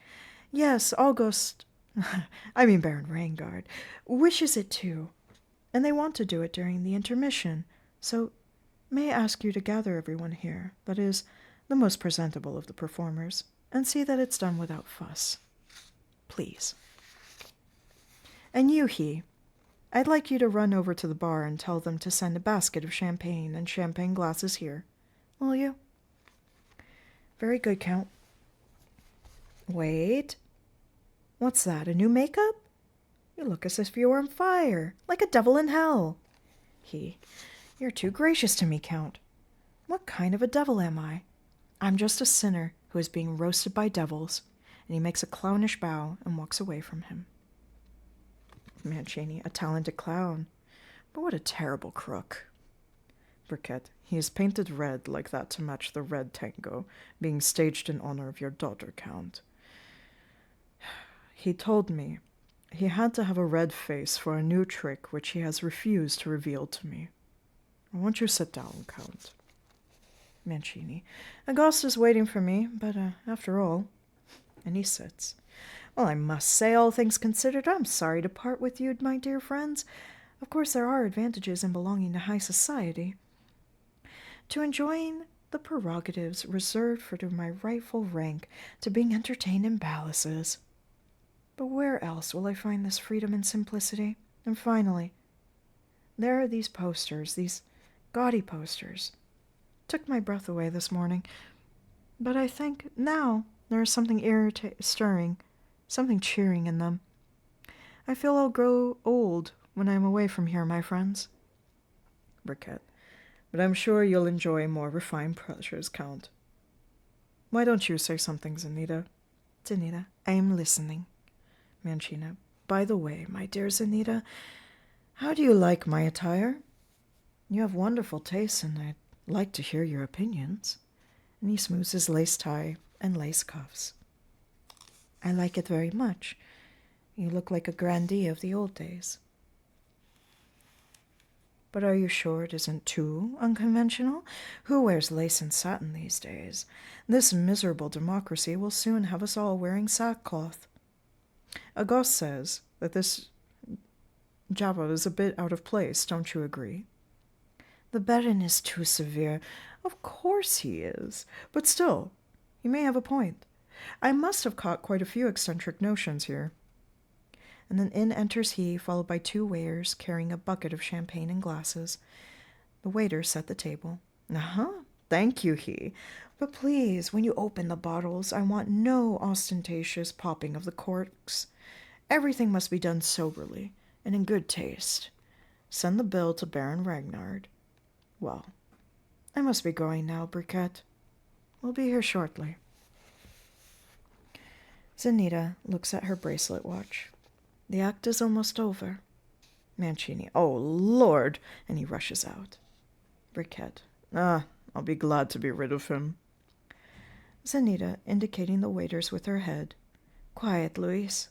Speaker 1: yes, Baron Rengard, wishes it too, and they want to do it during the intermission, so may I ask you to gather everyone here, that is, the most presentable of the performers, and see that it's done without fuss. Please. And you, I'd like you to run over to the bar and tell them to send a basket of champagne and champagne glasses here. Will you? Very good, Count. Wait. What's that, a new makeup? You look as if you were on fire, like a devil in hell. You're too gracious to me, Count. What kind of a devil am I? I'm just a sinner who is being roasted by devils. And he makes a clownish bow and walks away from him. Mancini, a talented clown. But what a terrible crook. Briquette, he is painted red like that to match the red tango being staged in honor of your daughter, Count. He told me he had to have a red face for a new trick which he has refused to reveal to me. Won't you sit down, Count? Mancini, Auguste is waiting for me, but after all... And he sits. Well, I must say, all things considered, I'm sorry to part with you, my dear friends. Of course, there are advantages in belonging to high society. To enjoying the prerogatives reserved for my rightful rank, to being entertained in palaces. But where else will I find this freedom and simplicity? And finally, there are these posters, these gaudy posters. Took my breath away this morning. But I think now there is something stirring, something cheering in them. I feel I'll grow old when I'm away from here, my friends. Briquette, but I'm sure you'll enjoy more refined pleasures, Count. Why don't you say something, Zenita? Zenita, I am listening. Mancini, by the way, my dear Zenita, how do you like my attire? You have wonderful taste, and I'd like to hear your opinions. And he smooths his lace tie and lace cuffs. I like it very much. You look like a grandee of the old days. But are you sure it isn't too unconventional? Who wears lace and satin these days? This miserable democracy will soon have us all wearing sackcloth. Auguste says that this Java is a bit out of place, don't you agree? The Baron is too severe. Of course he is. But still, he may have a point. I must have caught quite a few eccentric notions here. and then in enters he, followed by 2 waiters carrying a bucket of champagne and glasses. The waiters set the table. Thank you, he. But please, when you open the bottles, I want no ostentatious popping of the corks. Everything must be done soberly and in good taste. Send the bill to Baron Ragnard. Well, I must be going now, Briquette. We'll be here shortly. Zenita looks at her bracelet watch. The act is almost over. Mancini, oh, Lord! And he rushes out. Briquette, I'll be glad to be rid of him. Zenita, indicating the waiters with her head. Quiet, Luis.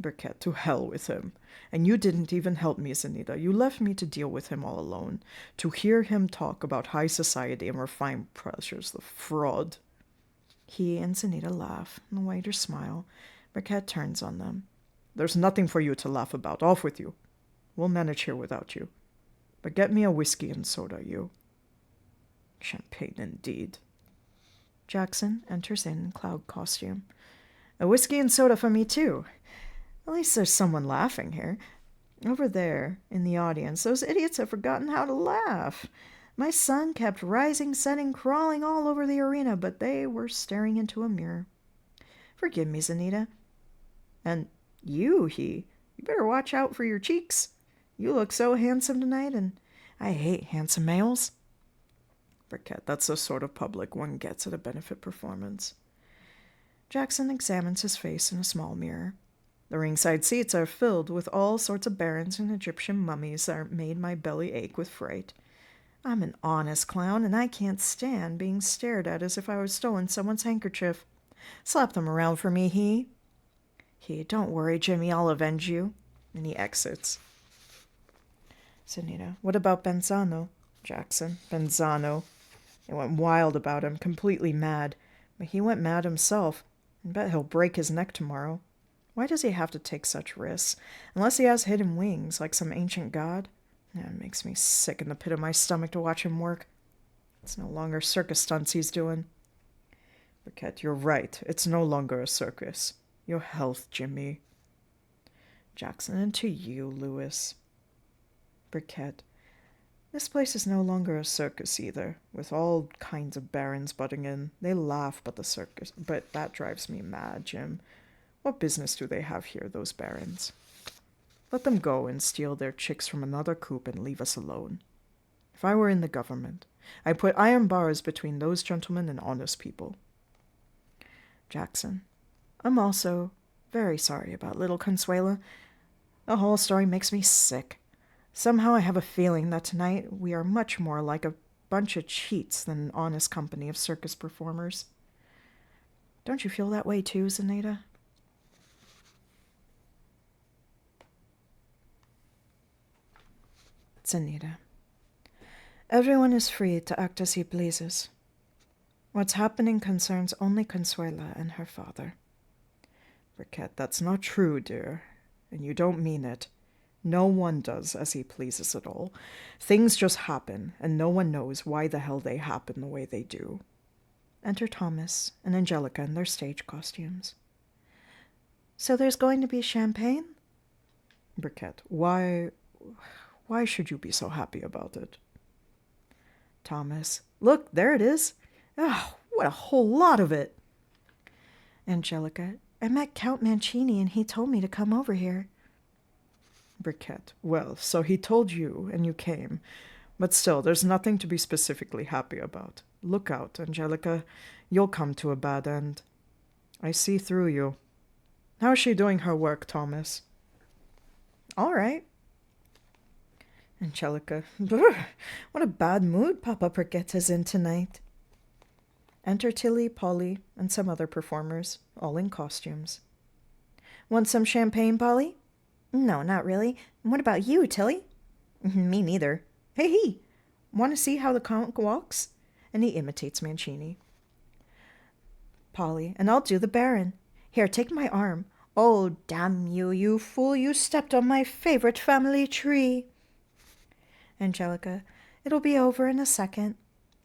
Speaker 1: Briquette, to hell with him. And you didn't even help me, Zenita. You left me to deal with him all alone. To hear him talk about high society and refined pleasures, the fraud. He and Zenita laugh, and the waiters smile. Briquette turns on them. There's nothing for you to laugh about. Off with you. We'll manage here without you. But get me a whiskey and soda, you. Champagne, indeed. Jackson enters in cloud costume. A whiskey and soda for me, too. At least there's someone laughing here. Over there, in the audience, those idiots have forgotten how to laugh. My son kept rising, setting, crawling all over the arena, but they were staring into a mirror. Forgive me, Zenita. And you better watch out for your cheeks. You look so handsome tonight, and I hate handsome males. Briquette, that's the sort of public one gets at a benefit performance. Jackson examines his face in a small mirror. The ringside seats are filled with all sorts of barons and Egyptian mummies that made my belly ache with fright. I'm an honest clown, and I can't stand being stared at as if I was stolen someone's handkerchief. Slap them around for me, he. Don't worry, Jimmy, I'll avenge you. And he exits. Zenita, what about Benzano? Jackson, Benzano. They went wild about him, completely mad. But he went mad himself. I bet he'll break his neck tomorrow. Why does he have to take such risks? Unless he has hidden wings, like some ancient god? It makes me sick in the pit of my stomach to watch him work. It's no longer circus stunts he's doing. Briquette, you're right. It's no longer a circus. Your health, Jimmy. Jackson, and to you, Louis. Briquette, this place is no longer a circus either, with all kinds of barons butting in. They laugh but that drives me mad, Jim. What business do they have here, those barons? Let them go and steal their chicks from another coop and leave us alone. If I were in the government, I'd put iron bars between those gentlemen and honest people. Jackson, I'm also very sorry about little Consuela. The whole story makes me sick. Somehow I have a feeling that tonight we are much more like a bunch of cheats than an honest company of circus performers. Don't you feel that way too, Zenita? Zenita. Everyone is free to act as he pleases. What's happening concerns only Consuela and her father. Briquette, that's not true, dear, and you don't mean it. No one does as he pleases at all. Things just happen, and no one knows why the hell they happen the way they do. Enter Thomas and Angelica in their stage costumes. So there's going to be champagne? Briquette, why should you be so happy about it? Thomas, look, there it is. Oh, what a whole lot of it. Angelica, I met Count Mancini and he told me to come over here. Briquette, well, so he told you and you came. But still, there's nothing to be specifically happy about. Look out, Angelica. You'll come to a bad end. I see through you. How's she doing her work, Thomas? All right. Angelica, what a bad mood Papa Briquette is in tonight. Enter Tilly, Polly, and some other performers, all in costumes. Want some champagne, Polly? No, not really. What about you, Tilly? Me neither. Hey, want to see how the count walks? And he imitates Mancini. Polly, and I'll do the Baron. Here, take my arm. Oh, damn you, you fool, you stepped on my favorite family tree. Angelica, it'll be over in a second.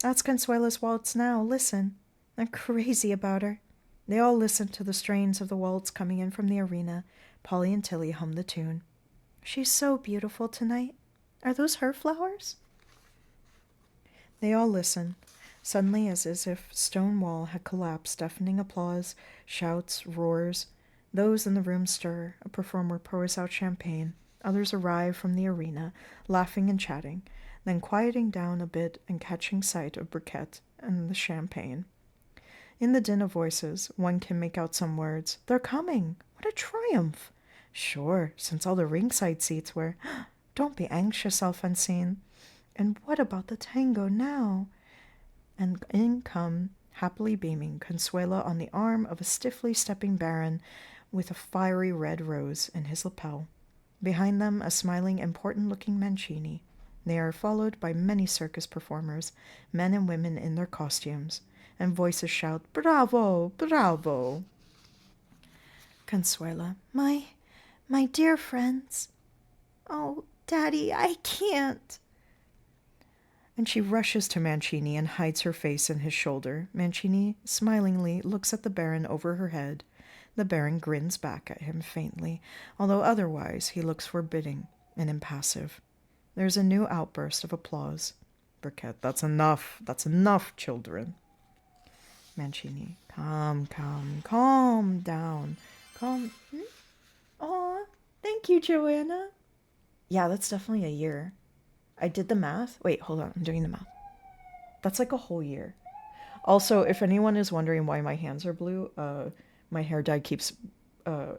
Speaker 1: That's Consuela's waltz now. Listen. I'm crazy about her. They all listen to the strains of the waltz coming in from the arena,
Speaker 2: Polly and Tilly hum the tune. She's so beautiful tonight. Are those her flowers? They all listen. Suddenly, as if stone wall had collapsed, deafening applause, shouts, roars. Those in the room stir. A performer pours out champagne. Others arrive from the arena, laughing and chatting, then quieting down a bit and catching sight of Briquette and the champagne. In the din of voices, one can make out some words. They're coming! What a triumph! Sure, since all the ringside seats were. Don't be anxious, Alphonsine. And what about the tango now? And in come, happily beaming, Consuela on the arm of a stiffly stepping baron with a fiery red rose in his lapel. Behind them, a smiling, important-looking Mancini. They are followed by many circus performers, men and women in their costumes, and voices shout, "Bravo! Bravo!" Consuela, my dear friends. Oh, Daddy, I can't. And she rushes to Mancini and hides her face in his shoulder. Mancini smilingly looks at the Baron over her head. The Baron grins back at him faintly, although otherwise he looks forbidding and impassive. There's a new outburst of applause. Briquette, that's enough, children. Mancini, calm down. Aw, thank you, Joanna. Yeah, that's definitely a year. I did the math. Wait, hold on. I'm doing the math. That's like a whole year. Also, if anyone is wondering why my hands are blue, my hair dye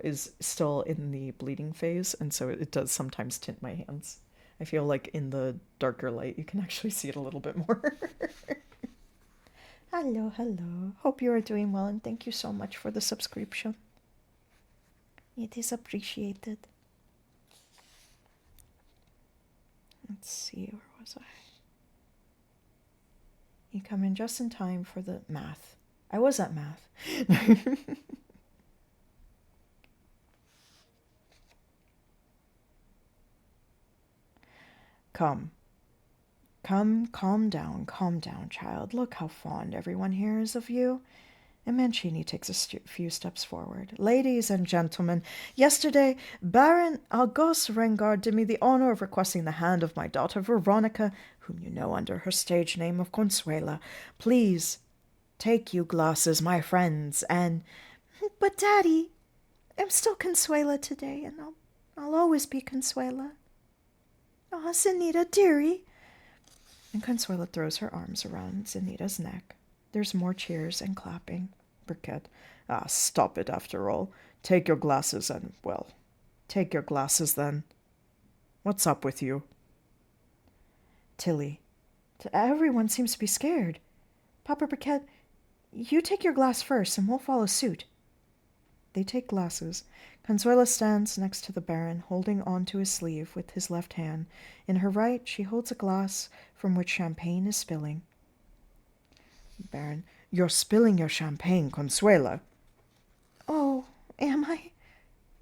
Speaker 2: is still in the bleeding phase, and so it does sometimes tint my hands. I feel like in the darker light, you can actually see it a little bit more. Hello. Hope you are doing well, and thank you so much for the subscription. It is appreciated. Let's see, where was I? You come in just in time for the math. I was at math. Come, calm down, child. Look how fond everyone here is of you. And Mancini takes a few steps forward. Ladies and gentlemen, yesterday Baron Auguste Rengard did me the honor of requesting the hand of my daughter Veronica, whom you know under her stage name of Consuela. Please, take you glasses, my friends, and... But, Daddy, I'm still Consuela today, and I'll always be Consuela. Oh, Zenita, dearie. And Consuela throws her arms around Zenita's neck. There's more cheers and clapping. Briquette, stop it after all. Take your glasses and, well, take your glasses then. What's up with you? Tilly, everyone seems to be scared. Papa Briquette, you take your glass first and we'll follow suit. They take glasses. Consuela stands next to the Baron, holding on to his sleeve with his left hand. In her right, she holds a glass from which champagne is spilling. Baron, you're spilling your champagne, Consuela. Oh, am I?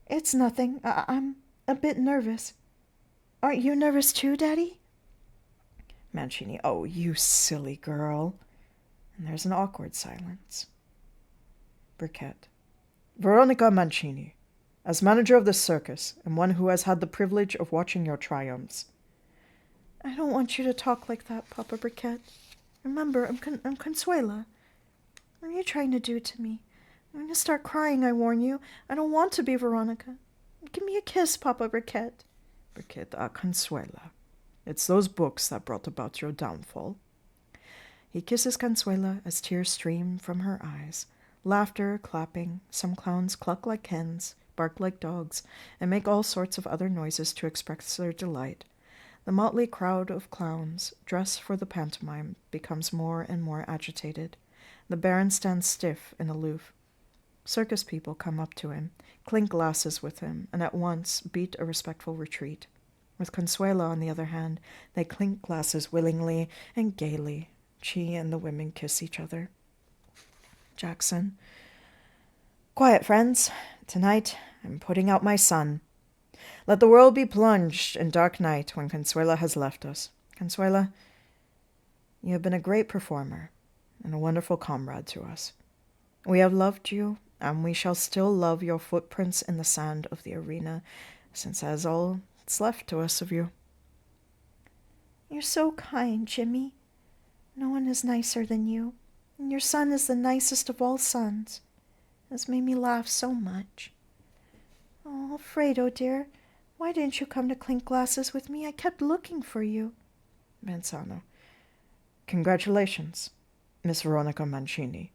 Speaker 2: It's nothing. I'm a bit nervous. Aren't you nervous too, Daddy? Mancini, oh, you silly girl. And there's an awkward silence. Briquette, Veronica Mancini, as manager of the circus and one who has had the privilege of watching your triumphs. I don't want you to talk like that, Papa Briquette. Remember, I'm Consuela. What are you trying to do to me? I'm going to start crying, I warn you. I don't want to be Veronica. Give me a kiss, Papa Briquette. Briquette, Consuela. It's those books that brought about your downfall. He kisses Consuela as tears stream from her eyes. Laughter, clapping. Some clowns cluck like hens, bark like dogs, and make all sorts of other noises to express their delight. The motley crowd of clowns, dressed for the pantomime, becomes more and more agitated. The Baron stands stiff and aloof. Circus people come up to him, clink glasses with him, and at once beat a respectful retreat. With Consuela, on the other hand, they clink glasses willingly and gaily. She and the women kiss each other. Jackson. Quiet, friends. Tonight I'm putting out my sun. Let the world be plunged in dark night when Consuela has left us. Consuela, you have been a great performer and a wonderful comrade to us. We have loved you
Speaker 1: and we shall still love your footprints in the sand of the arena, since that is all that's left to us of you.
Speaker 2: You're so kind, Jimmy. No one is nicer than you, and your son is the nicest of all sons. It has made me laugh so much. Oh, Fredo, dear, why didn't you come to clink glasses with me? I kept looking for you.
Speaker 1: Benzano. Congratulations, Miss Veronica Mancini.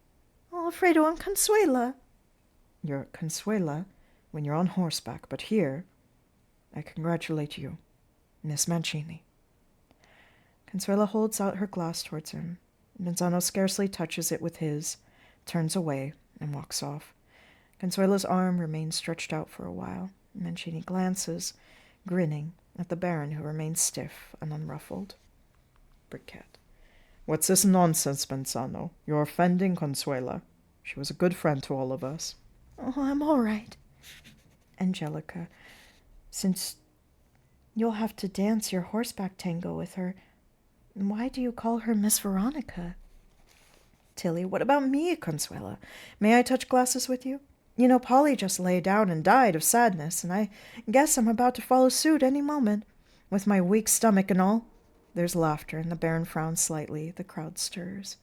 Speaker 2: Oh, Fredo and Consuela.
Speaker 1: You're Consuela when you're on horseback, but here I congratulate you, Miss Mancini. Consuela holds out her glass towards him. Benzano scarcely touches it with his, turns away, and walks off. Consuela's arm remains stretched out for a while. Mancini glances, grinning, at the Baron, who remains stiff and unruffled. Briquette. What's this nonsense, Benzano? You're offending Consuela. She was a good friend to all of us.
Speaker 2: Oh, I'm all right.
Speaker 1: Angelica.
Speaker 2: Since you'll have to dance your horseback tango with her, why do you call her Miss Veronica?
Speaker 1: Tilly. What about me, Consuela? May I touch glasses with you? You know, Polly just lay down and died of sadness, and I guess I'm about to follow suit any moment, with my weak stomach and all. There's laughter, and the Baron frowns slightly. The crowd stirs.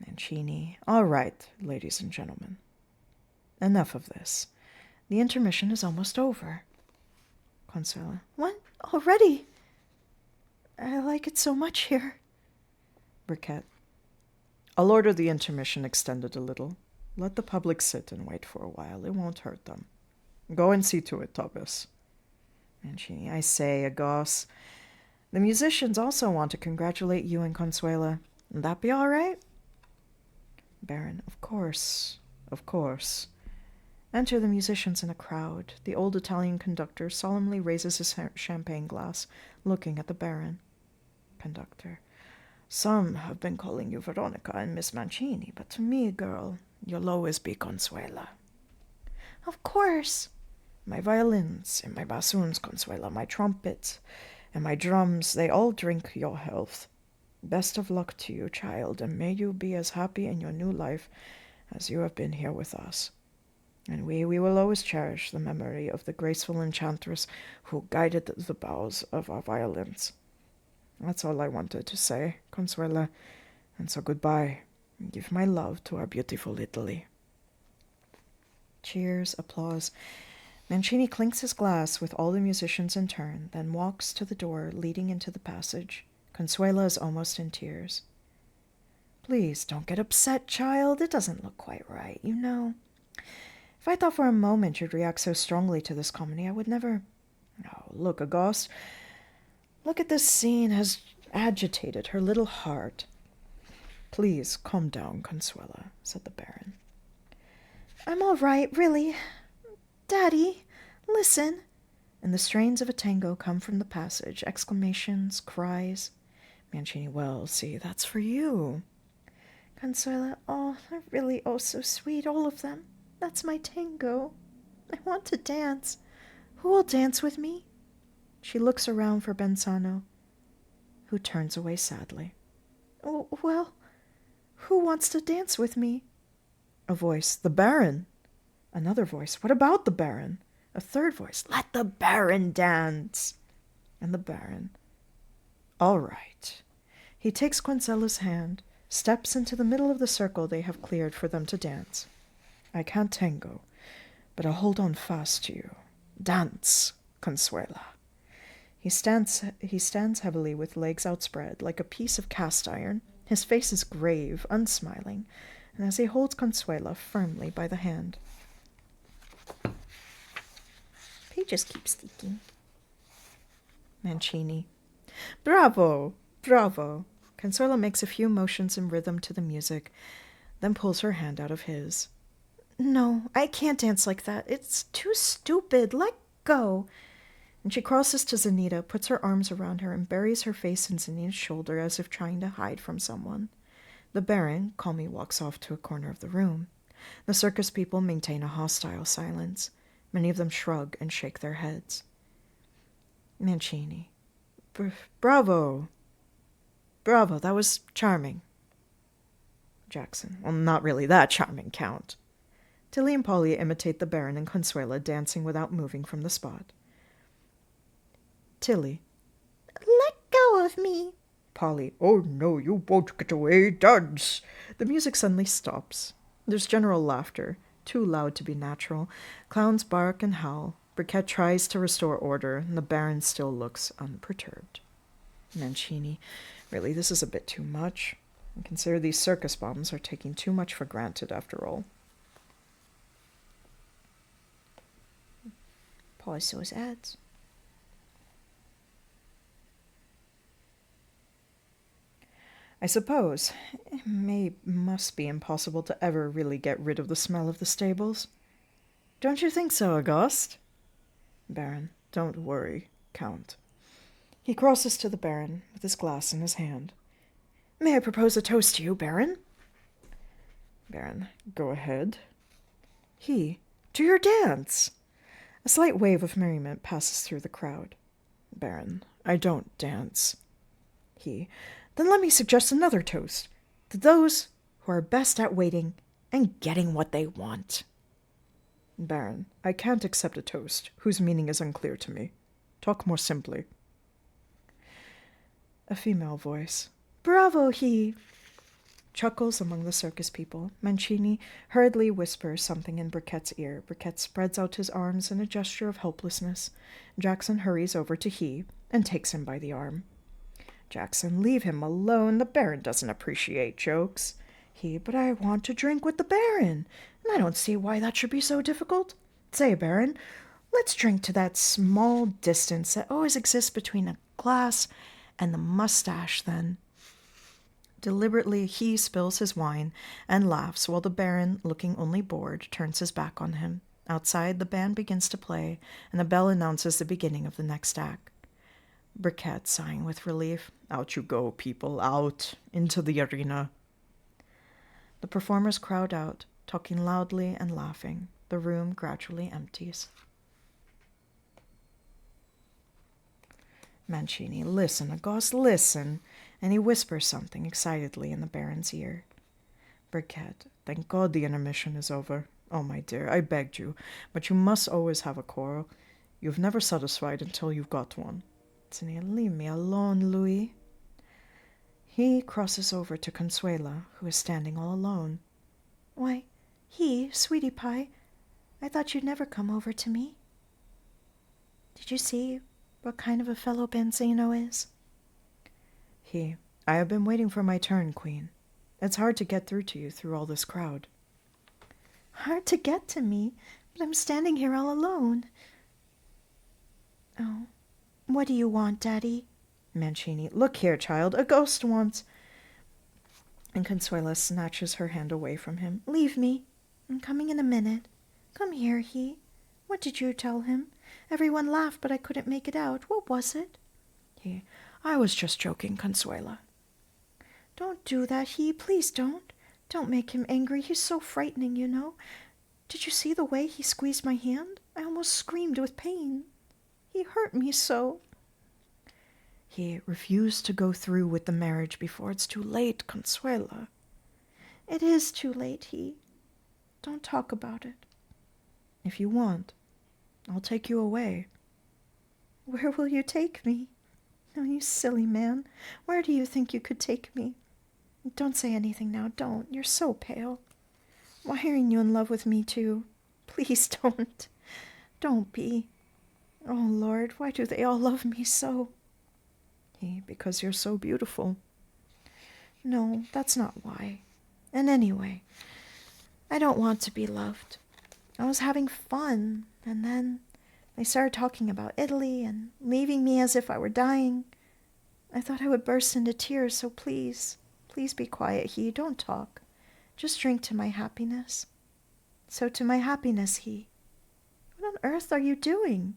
Speaker 1: Mancini. All right, ladies and gentlemen. Enough of this. The intermission is almost over. Consuela.
Speaker 2: What? Already? I like it so much here.
Speaker 1: Briquette. I'll order the intermission extended a little. Let the public sit and wait for a while. It won't hurt them. Go and see to it, Thomas. Mancini. I say, Agos. The musicians also want to congratulate you and Consuela. Will that be all right? Baron. Of course. Of course. Enter the musicians in a crowd. The old Italian conductor solemnly raises his champagne glass, looking at the Baron. Conductor. Some have been calling you Veronica and Miss Mancini, but to me, girl, you'll always be Consuela.
Speaker 2: Of course.
Speaker 1: My violins and my bassoons, Consuela, my trumpets and my drums, they all drink your health. Best of luck to you, child, and may you be as happy in your new life as you have been here with us. And we will always cherish the memory of the graceful enchantress who guided the bows of our violins. That's all I wanted to say, Consuela, and so goodbye. Give my love to our beautiful Italy. Cheers, applause. Mancini clinks his glass with all the musicians in turn, then walks to the door leading into the passage. Consuela is almost in tears. Please don't get upset, child. It doesn't look quite right, you know. If I thought for a moment you'd react so strongly to this comedy, I would never... Oh, look, Auguste. Look at this scene has agitated her little heart. Please, calm down, Consuela, said the Baron.
Speaker 2: I'm all right, really. Daddy, listen.
Speaker 1: And the strains of a tango come from the passage, exclamations, cries. Mancini, well, see, that's for you.
Speaker 2: Consuela, oh, they're really oh so sweet, all of them. That's my tango. I want to dance. Who will dance with me?
Speaker 1: She looks around for Benzano, who turns away sadly.
Speaker 2: Oh, well, who wants to dance with me?
Speaker 1: A voice, the Baron. Another voice, what about the Baron? A third voice, let the Baron dance. And the Baron, all right. He takes Consuela's hand, steps into the middle of the circle they have cleared for them to dance. I can't tango, but I'll hold on fast to you. Dance, Consuela. He stands heavily with legs outspread, like a piece of cast iron. His face is grave, unsmiling, and as he holds Consuela firmly by the hand.
Speaker 2: Pages keep sneaking.
Speaker 1: Mancini. Bravo! Bravo! Consuela makes a few motions in rhythm to the music, then pulls her hand out of his.
Speaker 2: No, I can't dance like that. It's too stupid. Let go.
Speaker 1: And she crosses to Zenita, puts her arms around her, and buries her face in Zenita's shoulder as if trying to hide from someone. The Baron calmly walks off to a corner of the room. The circus people maintain a hostile silence. Many of them shrug and shake their heads. Mancini. Bravo! Bravo, that was charming. Jackson. Well, not really that charming, Count. Tilly and Polly imitate the Baron and Consuela dancing without moving from the spot. Tilly.
Speaker 2: Let go of me.
Speaker 1: Polly. Oh no, you won't get away, dance. The music suddenly stops. There's general laughter, too loud to be natural. Clowns bark and howl. Briquette tries to restore order, and the Baron still looks unperturbed. Mancini. Really, this is a bit too much. I consider these circus bombs are taking too much for granted after all.
Speaker 2: Pause those ads.
Speaker 1: I suppose it must be impossible to ever really get rid of the smell of the stables. Don't you think so, Auguste? Baron, don't worry, Count. He crosses to the Baron with his glass in his hand. May I propose a toast to you, Baron? Baron, go ahead. He, to your dance. A slight wave of merriment passes through the crowd. Baron, I don't dance. He, then let me suggest another toast to those who are best at waiting and getting what they want. Baron, I can't accept a toast whose meaning is unclear to me. Talk more simply. A female voice. Bravo, he! Chuckles among the circus people. Mancini hurriedly whispers something in Briquette's ear. Briquette spreads out his arms in a gesture of helplessness. Jackson hurries over to he and takes him by the arm. Jackson, leave him alone. The Baron doesn't appreciate jokes. He, but I want to drink with the Baron, and I don't see why that should be so difficult. Say, Baron, let's drink to that small distance that always exists between a glass and the mustache, then. Deliberately, he spills his wine and laughs, while the Baron, looking only bored, turns his back on him. Outside, the band begins to play, and the bell announces the beginning of the next act. Briquette, sighing with relief. Out you go, people, out, into the arena. The performers crowd out, talking loudly and laughing. The room gradually empties. Mancini, listen, Auguste, listen. And he whispers something excitedly in the Baron's ear. Briquette, thank God the intermission is over. Oh, my dear, I begged you, but you must always have a quarrel. You've never satisfied until you've got one. Leave me alone, Louis. He crosses over to Consuela, who is standing all alone.
Speaker 2: Why, he, sweetie pie, I thought you'd never come over to me. Did you see what kind of a fellow Benzino is?
Speaker 1: He, I have been waiting for my turn, Queen. It's hard to get through to you through all this crowd.
Speaker 2: Hard to get to me, but I'm standing here all alone. Oh, what do you want, Daddy?
Speaker 1: Mancini, look here, child, a ghost wants... And Consuela snatches her hand away from him.
Speaker 2: Leave me. I'm coming in a minute. Come here, he. What did you tell him? Everyone laughed, but I couldn't make it out. What was it?
Speaker 1: He, I was just joking, Consuela.
Speaker 2: Don't do that, he. Please don't. Don't make him angry. He's so frightening, you know. Did you see the way he squeezed my hand? I almost screamed with pain. He hurt me so.
Speaker 1: He refused to go through with the marriage before it's too late, Consuela.
Speaker 2: It is too late, he. Don't talk about it.
Speaker 1: If you want, I'll take you away.
Speaker 2: Where will you take me? Oh, you silly man. Where do you think you could take me? Don't say anything now, don't. You're so pale. Why aren't you in love with me, too? Please don't. Don't be. Oh, Lord, why do they all love me so?
Speaker 1: He, because you're so beautiful.
Speaker 2: No, that's not why. And anyway, I don't want to be loved. I was having fun, and then they started talking about Italy and leaving me as if I were dying. I thought I would burst into tears, so please be quiet, he. Don't talk. Just drink to my happiness. So to my happiness, he. What on earth are you doing?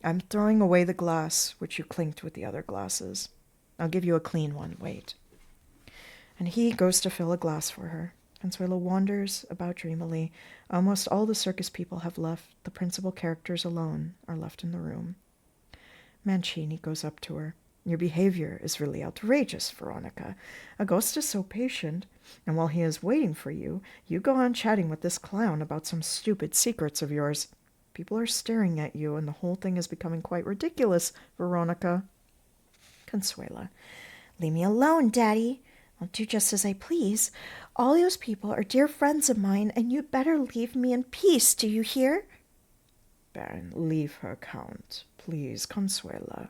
Speaker 1: I'm throwing away the glass which you clinked with the other glasses. I'll give you a clean one, wait. And he goes to fill a glass for her. Consuelo wanders about dreamily. Almost all the circus people have left. The principal characters alone are left in the room. Mancini goes up to her. Your behavior is really outrageous, Veronica. A ghost is so patient, and while he is waiting for you, you go on chatting with this clown about some stupid secrets of yours. People are staring at you, and the whole thing is becoming quite ridiculous, Veronica.
Speaker 2: Consuela. Leave me alone, Daddy. I'll do just as I please. All those people are dear friends of mine, and you'd better leave me in peace, do you hear?
Speaker 1: Baron, leave her, Count. Please, Consuela.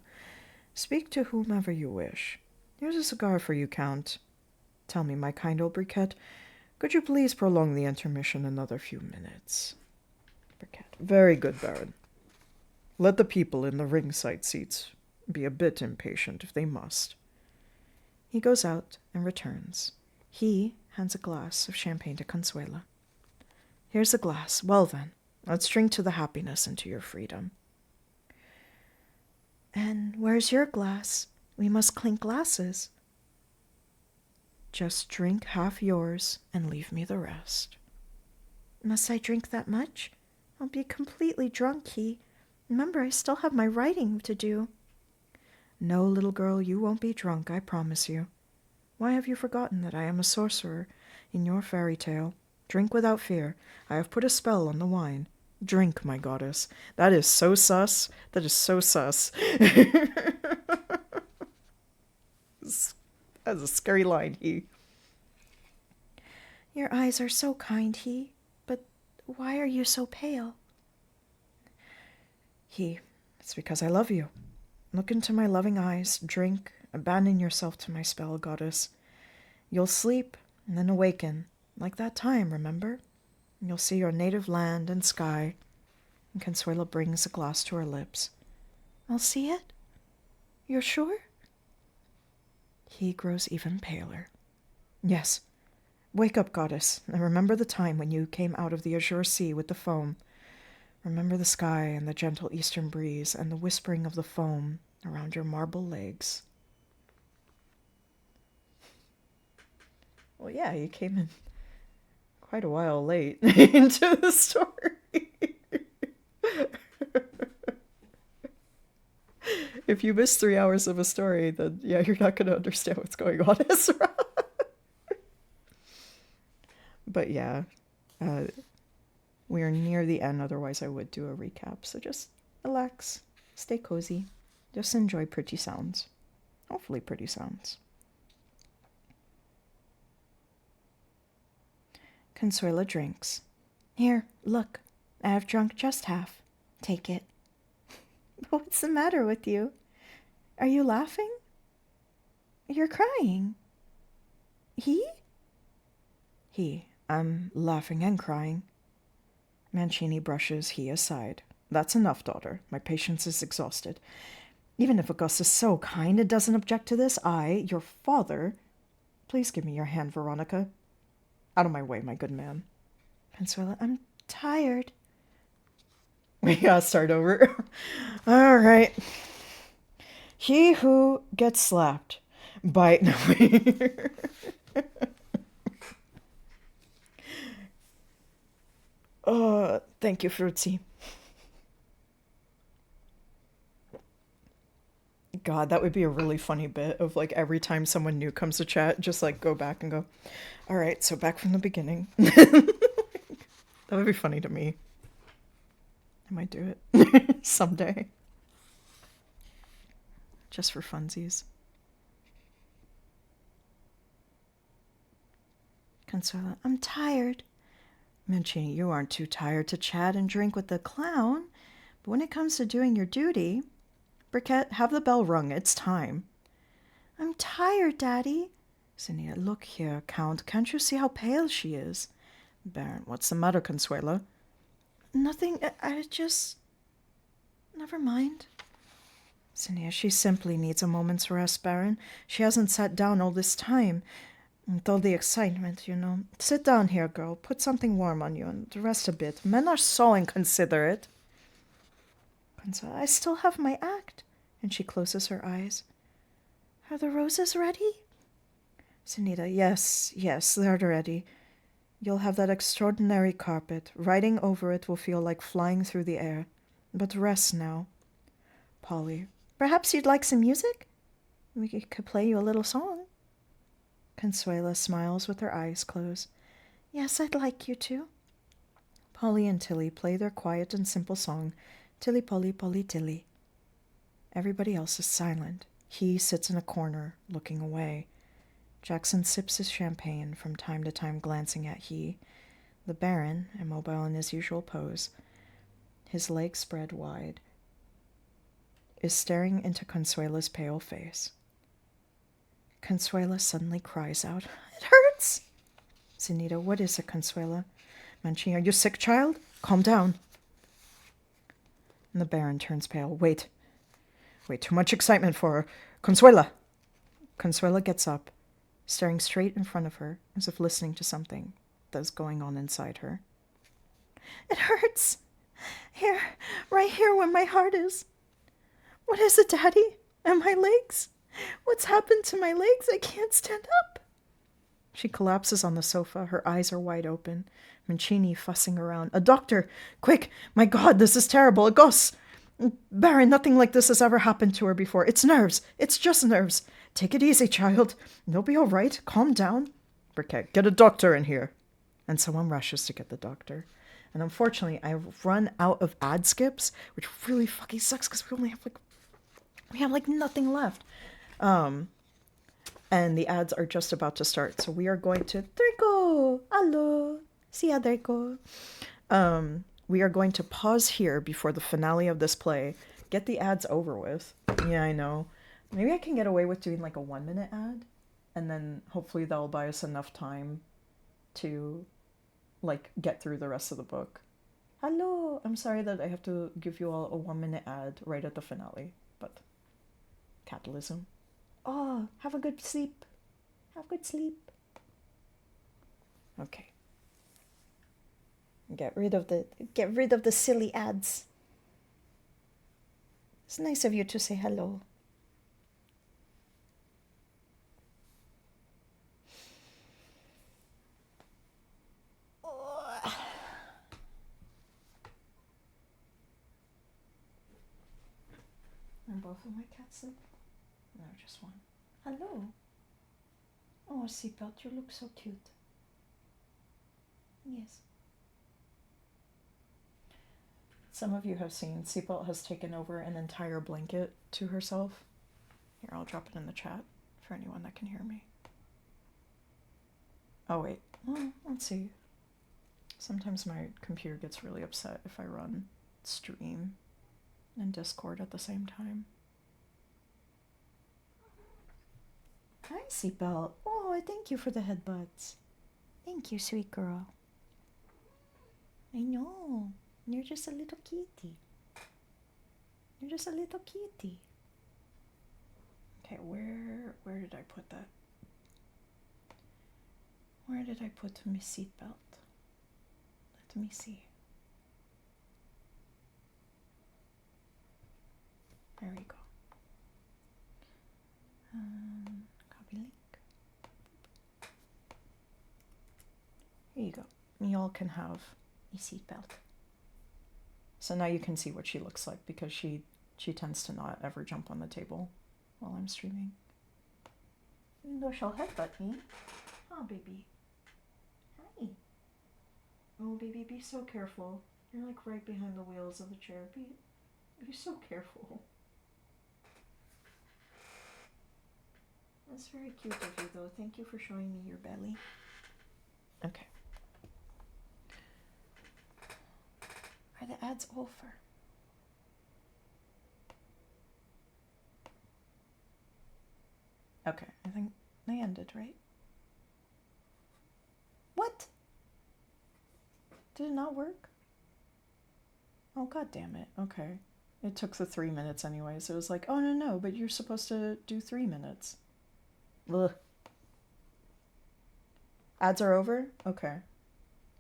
Speaker 1: Speak to whomever you wish. Here's a cigar for you, Count. Tell me, my kind old Briquette, could you please prolong the intermission another few minutes? Briquette. Very good, Baron. Let the people in the ringside seats be a bit impatient if they must. He goes out and returns. He hands a glass of champagne to Consuela. Here's a glass. Well then, let's drink to the happiness and to your freedom.
Speaker 2: And where's your glass? We must clink glasses.
Speaker 1: Just drink half yours and leave me the rest.
Speaker 2: Must I drink that much? I'll be completely drunk, he. Remember, I still have my writing to do.
Speaker 1: No, little girl, you won't be drunk, I promise you. Why have you forgotten that I am a sorcerer in your fairy tale? Drink without fear. I have put a spell on the wine. Drink, my goddess. That is so sus. That is so sus. That's a scary line, he.
Speaker 2: Your eyes are so kind, he. But why are you so pale?
Speaker 1: He. It's because I love you. Look into my loving eyes, drink, abandon yourself to my spell, goddess. You'll sleep and then awaken, like that time, remember? And you'll see your native land and sky. And Consuela brings a glass to her lips.
Speaker 2: I'll see it? You're sure?
Speaker 1: He grows even paler. Yes. Wake up, goddess, and remember the time when you came out of the azure sea with the foam. Remember the sky and the gentle eastern breeze and the whispering of the foam around your marble legs. Well, yeah, you came in quite a while late into the story. If you miss 3 hours of a story, then yeah, you're not going to understand what's going on, Ezra. But yeah, we are near the end, otherwise I would do a recap. So just relax, stay cozy, just enjoy pretty sounds. Hopefully pretty sounds. Consuela drinks.
Speaker 2: Here, look, I have drunk just half. Take it. What's the matter with you? Are you laughing? You're crying. He?
Speaker 1: I'm laughing and crying. Mancini brushes he aside. That's enough, daughter. My patience is exhausted. Even if August is so kind and doesn't object to this, I, your father... Please give me your hand, Veronica. Out of my way, my good man.
Speaker 2: Consuela, I'm tired.
Speaker 1: We gotta start over. All right. He who gets slapped by... No, thank you, Fruitsy. God, that would be a really funny bit of like every time someone new comes to chat, just like go back and go, all right, so back from the beginning. That would be funny to me. I might do it someday. Just for funsies.
Speaker 2: Consuela, I'm tired.
Speaker 1: Mancini, you aren't too tired to chat and drink with the clown, but when it comes to doing your duty... Briquette, have the bell rung. It's time.
Speaker 2: I'm tired, Daddy.
Speaker 1: Zinnia, look here, Count. Can't you see how pale she is? Baron, what's the matter, Consuela?
Speaker 2: Nothing. I just... Never mind.
Speaker 1: Zinnia, she simply needs a moment's rest, Baron. She hasn't sat down all this time. With all the excitement, you know. Sit down here, girl. Put something warm on you and rest a bit. Men are so inconsiderate.
Speaker 2: Consuela, I still have my act. And she closes her eyes. Are the roses ready?
Speaker 1: Sunita, yes, they're ready. You'll have that extraordinary carpet. Riding over it will feel like flying through the air. But rest now. Polly,
Speaker 2: perhaps you'd like some music? We could play you a little song. Consuela smiles with her eyes closed. Yes, I'd like you to. Polly and Tilly play their quiet and simple song, Tilly Polly Polly Tilly. Everybody else is silent. He sits in a corner, looking away. Jackson sips his champagne, from time to time glancing at He. The Baron, immobile in his usual pose, his legs spread wide, is staring into Consuela's pale face. Consuela suddenly cries out, It hurts! Zenita, what is it, Consuela? Mancini, are you sick, child? Calm down. And the Baron turns pale. Wait, too much excitement for her. Consuela! Consuela gets up, staring straight in front of her, as if listening to something that's going on inside her. It hurts. Here, right here where my heart is. What is it, Daddy? And my legs? What's happened to my legs? I can't stand up. She collapses on the sofa. Her eyes are wide open. Mancini fussing around. A doctor! Quick! My God, this is terrible! A ghost! Baron, nothing like this has ever happened to her before. It's nerves. It's just nerves. Take it easy, child. You'll be all right. Calm down. Briquet, get a doctor in here. And someone rushes to get the doctor. And unfortunately, I've run out of ad skips, which really fucking sucks because we have nothing left. And the ads are just about to start. So we are going to Draco. Hello. See ya, Draco. We are going to pause here before the finale of this play. Get the ads over with. Yeah, I know. Maybe I can get away with doing like a 1-minute ad. And then hopefully that'll buy us enough time to like get through the rest of the book. Hello. I'm sorry that I have to give you all a 1-minute ad right at the finale. But capitalism. Oh, have a good sleep. Have good sleep. Okay. Get rid of the silly ads. It's nice of you to say hello. Are both of my cats asleep? No, just one. Hello. Oh, Seatbelt, you look so cute. Yes. Some of you have seen Seatbelt has taken over an entire blanket to herself. Here, I'll drop it in the chat for anyone that can hear me. Oh, wait. Well, let's see. Sometimes my computer gets really upset if I run stream and Discord at the same time. Hi, Seatbelt. Oh, thank you for the headbutts. Thank you, sweet girl. I know. You're just a little kitty. You're just a little kitty. Okay, where did I put that? Where did I put my seatbelt? Let me see. There we go. Copy link. Here you go. Y'all can have a seatbelt. So now you can see what she looks like because she tends to not ever jump on the table while I'm streaming. Even though she'll headbutt me. Oh, baby. Hi. Oh, baby, be so careful. You're like right behind the wheels of the chair. Be so careful. That's very cute of you, though. Thank you for showing me your belly. Okay. Are the ads over? Okay, I think they ended, right? What? Did it not work? Oh, god damn it. Okay. It took the 3 minutes anyways. It was like, oh, no, but you're supposed to do 3 minutes. Ugh. Ads are over? Okay.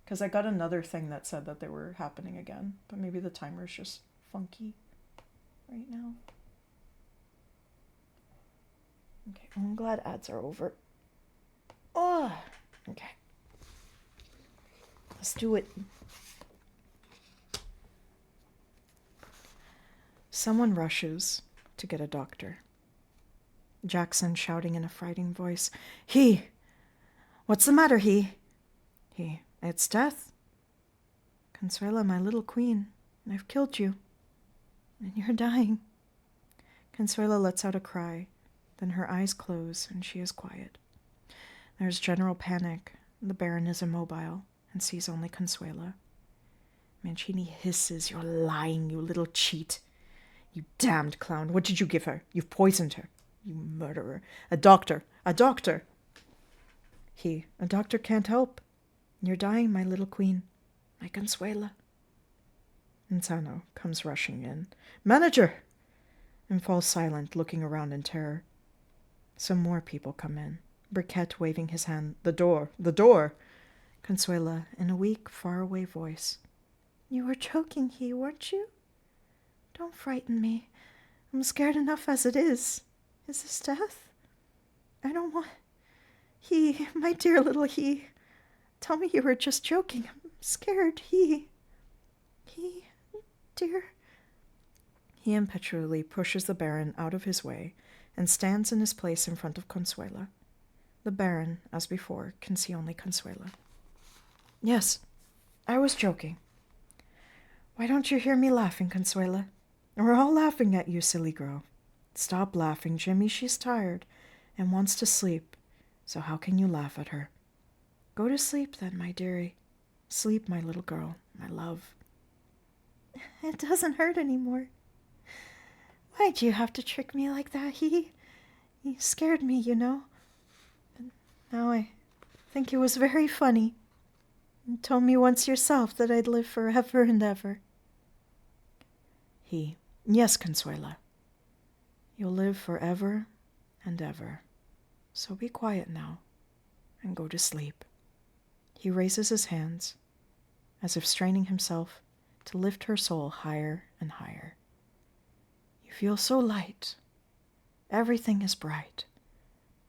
Speaker 2: Because I got another thing that said that they were happening again. But maybe the timer's just funky right now. Okay, well, I'm glad ads are over. Oh, okay. Let's do it. Someone rushes to get a doctor.
Speaker 1: Jackson shouting in a frightened voice. He! What's the matter, he? He. It's death. Consuela, my little queen, I've killed you. And you're dying. Consuela lets out a cry. Then her eyes close and she is quiet. There's general panic. The Baron is immobile and sees only Consuela. Mancini hisses, You're lying, you little cheat. You damned clown. What did you give her? You've poisoned her. You murderer. A doctor. A doctor. He. A doctor can't help. You're dying, my little queen. My Consuela. Insano comes rushing in. Manager! And falls silent, looking around in terror. Some more people come in. Briquette waving his hand. The door. The door! Consuela, in a weak, faraway voice. You were joking, he, weren't you? Don't frighten me. I'm scared enough as it is. Is this death? I don't want... He, my dear little he. Tell me you were just joking. I'm scared, he, dear. He impetuously pushes the Baron out of his way and stands in his place in front of Consuela. The Baron, as before, can see only Consuela. Yes, I was joking. Why don't you hear me laughing, Consuela? We're all laughing at you, silly girl. Stop laughing, Jimmy. She's tired and wants to sleep. So how can you laugh at her? Go to sleep then, my dearie. Sleep, my little girl, my love. It doesn't hurt anymore. Why'd you have to trick me like that? He scared me, you know. But now I think it was very funny. You told me once yourself that I'd live forever and ever. He. Yes, Consuela. You'll live forever and ever. So be quiet now and go to sleep. He raises his hands, as if straining himself to lift her soul higher and higher. You feel so light. Everything is bright.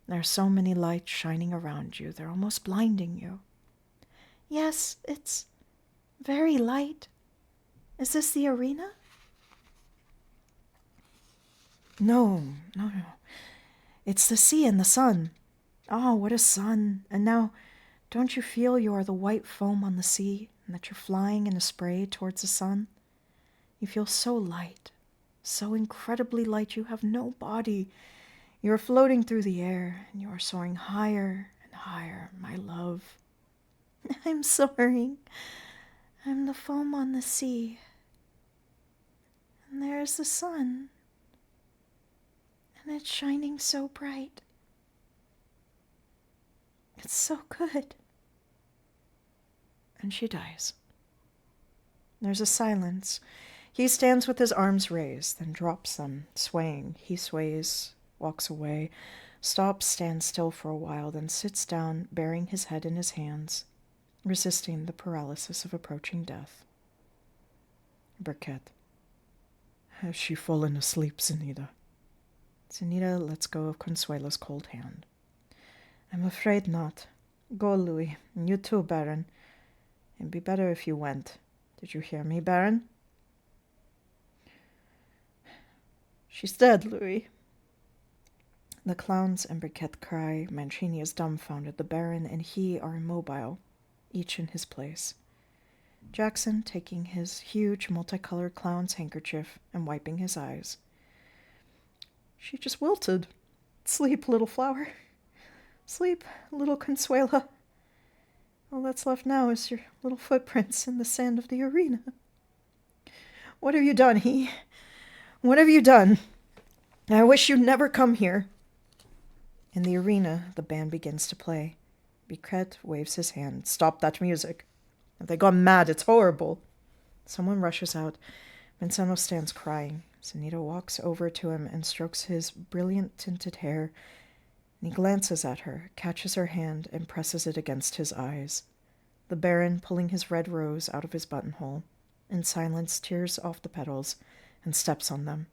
Speaker 1: There are so many lights shining around you, they're almost blinding you. Yes, it's very light. Is this the arena? No. It's the sea and the sun. Oh, what a sun. And now, don't you feel you are the white foam on the sea and that you're flying in a spray towards the sun? You feel so light, so incredibly light you have no body. You are floating through the air and you are soaring higher and higher, my love. I'm soaring. I'm the foam on the sea. And there's the sun. And it's shining so bright. It's so good. And she dies. There's a silence. He stands with his arms raised, then drops them, swaying. He sways, walks away, stops, stands still for a while, then sits down, burying his head in his hands, resisting the paralysis of approaching death. Briquette. Has she fallen asleep, Zenita? Zenita lets go of Consuela's cold hand. I'm afraid not. Go, Louis. And you too, Baron. It'd be better if you went. Did you hear me, Baron? She's dead, Louis. The clowns and Briquette cry. Mancini is dumbfounded. The Baron and he are immobile, each in his place. Jackson taking his huge multicolored clown's handkerchief and wiping his eyes. She just wilted. Sleep, little flower. Sleep, little Consuela. All that's left now is your little footprints in the sand of the arena. What have you done, he? What have you done? I wish you'd never come here. In the arena, the band begins to play. Briquette waves his hand. Stop that music. Have they gone mad? It's horrible. Someone rushes out. Vincento stands crying. Zenita walks over to him and strokes his brilliant tinted hair. And he glances at her, catches her hand, and presses it against his eyes. The Baron, pulling his red rose out of his buttonhole, in silence tears off the petals and steps on them.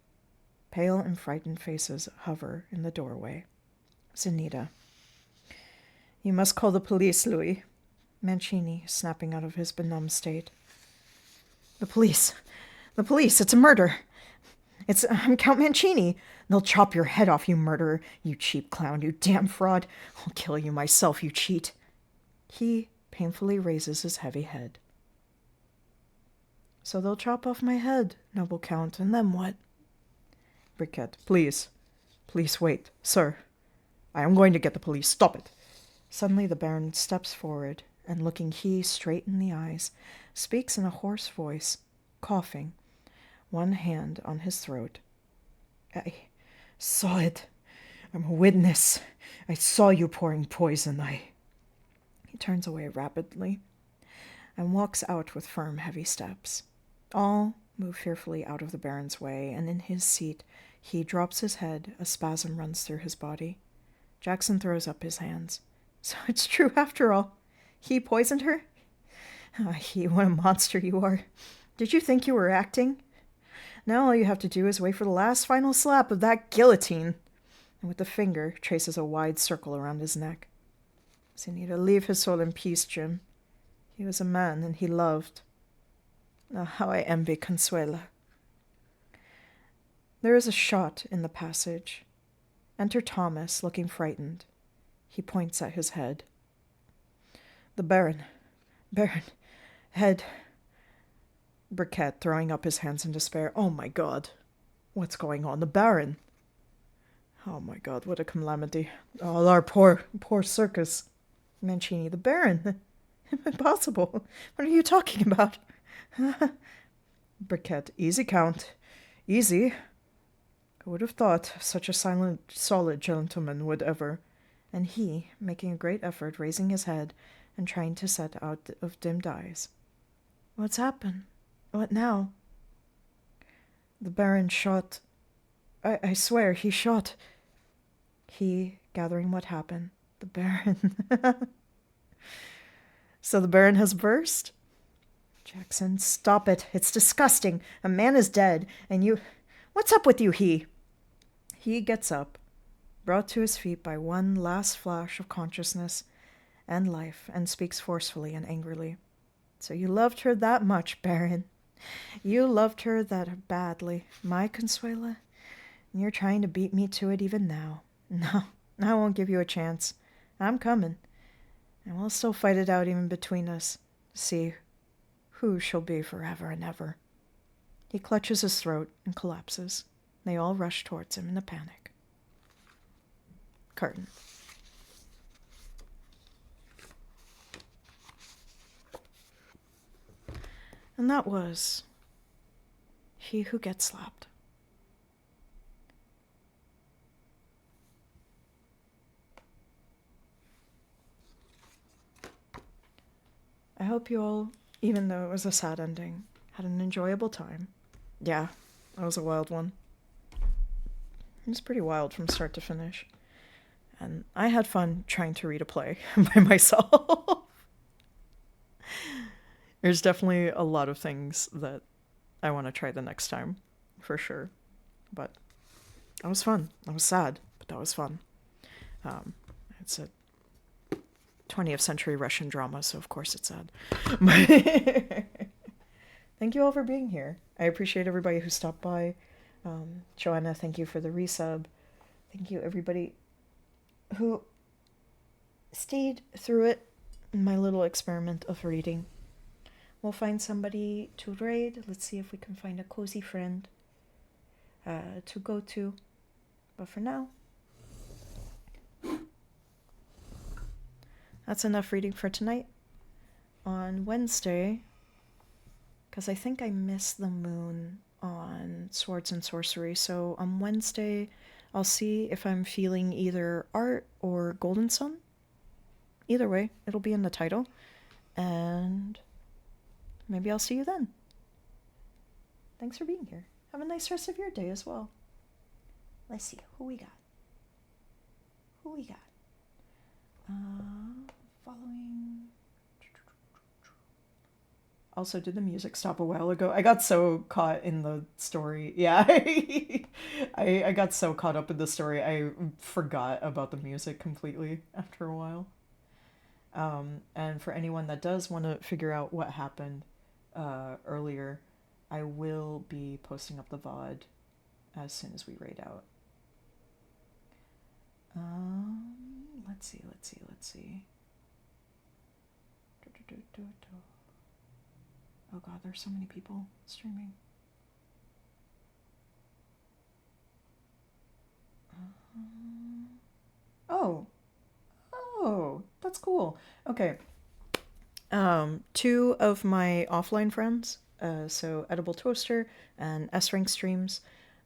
Speaker 1: Pale and frightened faces hover in the doorway. Zenita. You must call the police, Louis. Mancini, snapping out of his benumbed state. The police! It's a murder! I'm Count Mancini. They'll chop your head off, you murderer, you cheap clown, you damn fraud. I'll kill you myself, you cheat. He painfully raises his heavy head. So they'll chop off my head, noble Count, and then what? Briquette, please. Please wait, sir. I am going to get the police. Stop it. Suddenly the Baron steps forward, and looking He straight in the eyes, speaks in a hoarse voice, coughing, one hand on his throat. I saw it. I'm a witness. I saw you pouring poison. He turns away rapidly and walks out with firm, heavy steps. All move fearfully out of the Baron's way, and in his seat he drops his head. A spasm runs through his body. Jackson throws up his hands. So it's true after all. He poisoned her? He, what a monster you are. Did you think you were acting? Now all you have to do is wait for the last final slap of that guillotine. And with the finger, traces a wide circle around his neck. So you need to leave his soul in peace, Jim. He was a man, and he loved. Oh, how I envy Consuela. There is a shot in the passage. Enter Thomas, looking frightened. He points at his head. The Baron, head. Briquette, throwing up his hands in despair. Oh my God. What's going on? The Baron. Oh my God, what a calamity. Oh, our poor circus. Mancini, the Baron. Impossible. What are you talking about? Briquette, easy, Count. Easy. Who would have thought such a silent, solid gentleman would ever... And he, making a great effort, raising his head and trying to set out of dimmed eyes. What's happened? What now? The Baron shot... I swear, he shot... He, gathering what happened. The Baron... So the Baron has burst? Jackson, stop it. It's disgusting. A man is dead, and you... What's up with you, He? He gets up, brought to his feet by one last flash of consciousness and life, and speaks forcefully and angrily. So you loved her that much, Baron. You loved her that badly, my Consuela, and you're trying to beat me to it even now. No, I won't give you a chance. I'm coming, and we'll still fight it out even between us, to see who shall be forever and ever. He clutches his throat and collapses. They all rush towards him in a panic. Curtain. And that was He Who Gets Slapped. I hope you all, even though it was a sad ending, had an enjoyable time. Yeah, that was a wild one. It was pretty wild from start to finish. And I had fun trying to read a play by myself. There's definitely a lot of things that I want to try the next time, for sure. But that was fun. That was sad, but that was fun. It's a 20th century Russian drama, so of course it's sad. Thank you all for being here. I appreciate everybody who stopped by. Joanna, thank you for the resub. Thank you everybody who stayed through it in my little experiment of reading. We'll find somebody to raid. Let's see if we can find a cozy friend to go to. But for now, that's enough reading for tonight. On Wednesday, because I think I missed the moon on Swords and Sorcery, so on Wednesday I'll see if I'm feeling either art or Golden Sun. Either way, it'll be in the title, and maybe I'll see you then. Thanks for being here. Have a nice rest of your day as well. Let's see, who we got? Following... Also, did the music stop a while ago? I got so caught in the story. Yeah, I got so caught up in the story, I forgot about the music completely after a while. And for anyone that does want to figure out what happened earlier, I will be posting up the VOD as soon as we raid out. Let's see. Oh god, there's so many people streaming. Oh, that's cool. Okay. Two of my offline friends, so Edible Toaster and S-Rank Streams,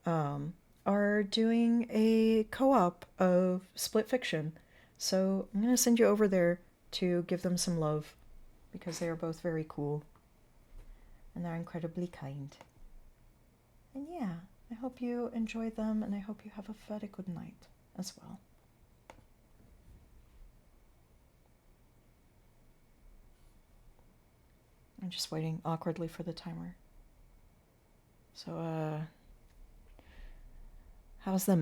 Speaker 1: are doing a co-op of Split Fiction. So I'm going to send you over there to give them some love because they are both very cool and they're incredibly kind. And yeah, I hope you enjoy them and I hope you have a very good night as well. I'm just waiting awkwardly for the timer. So, how's the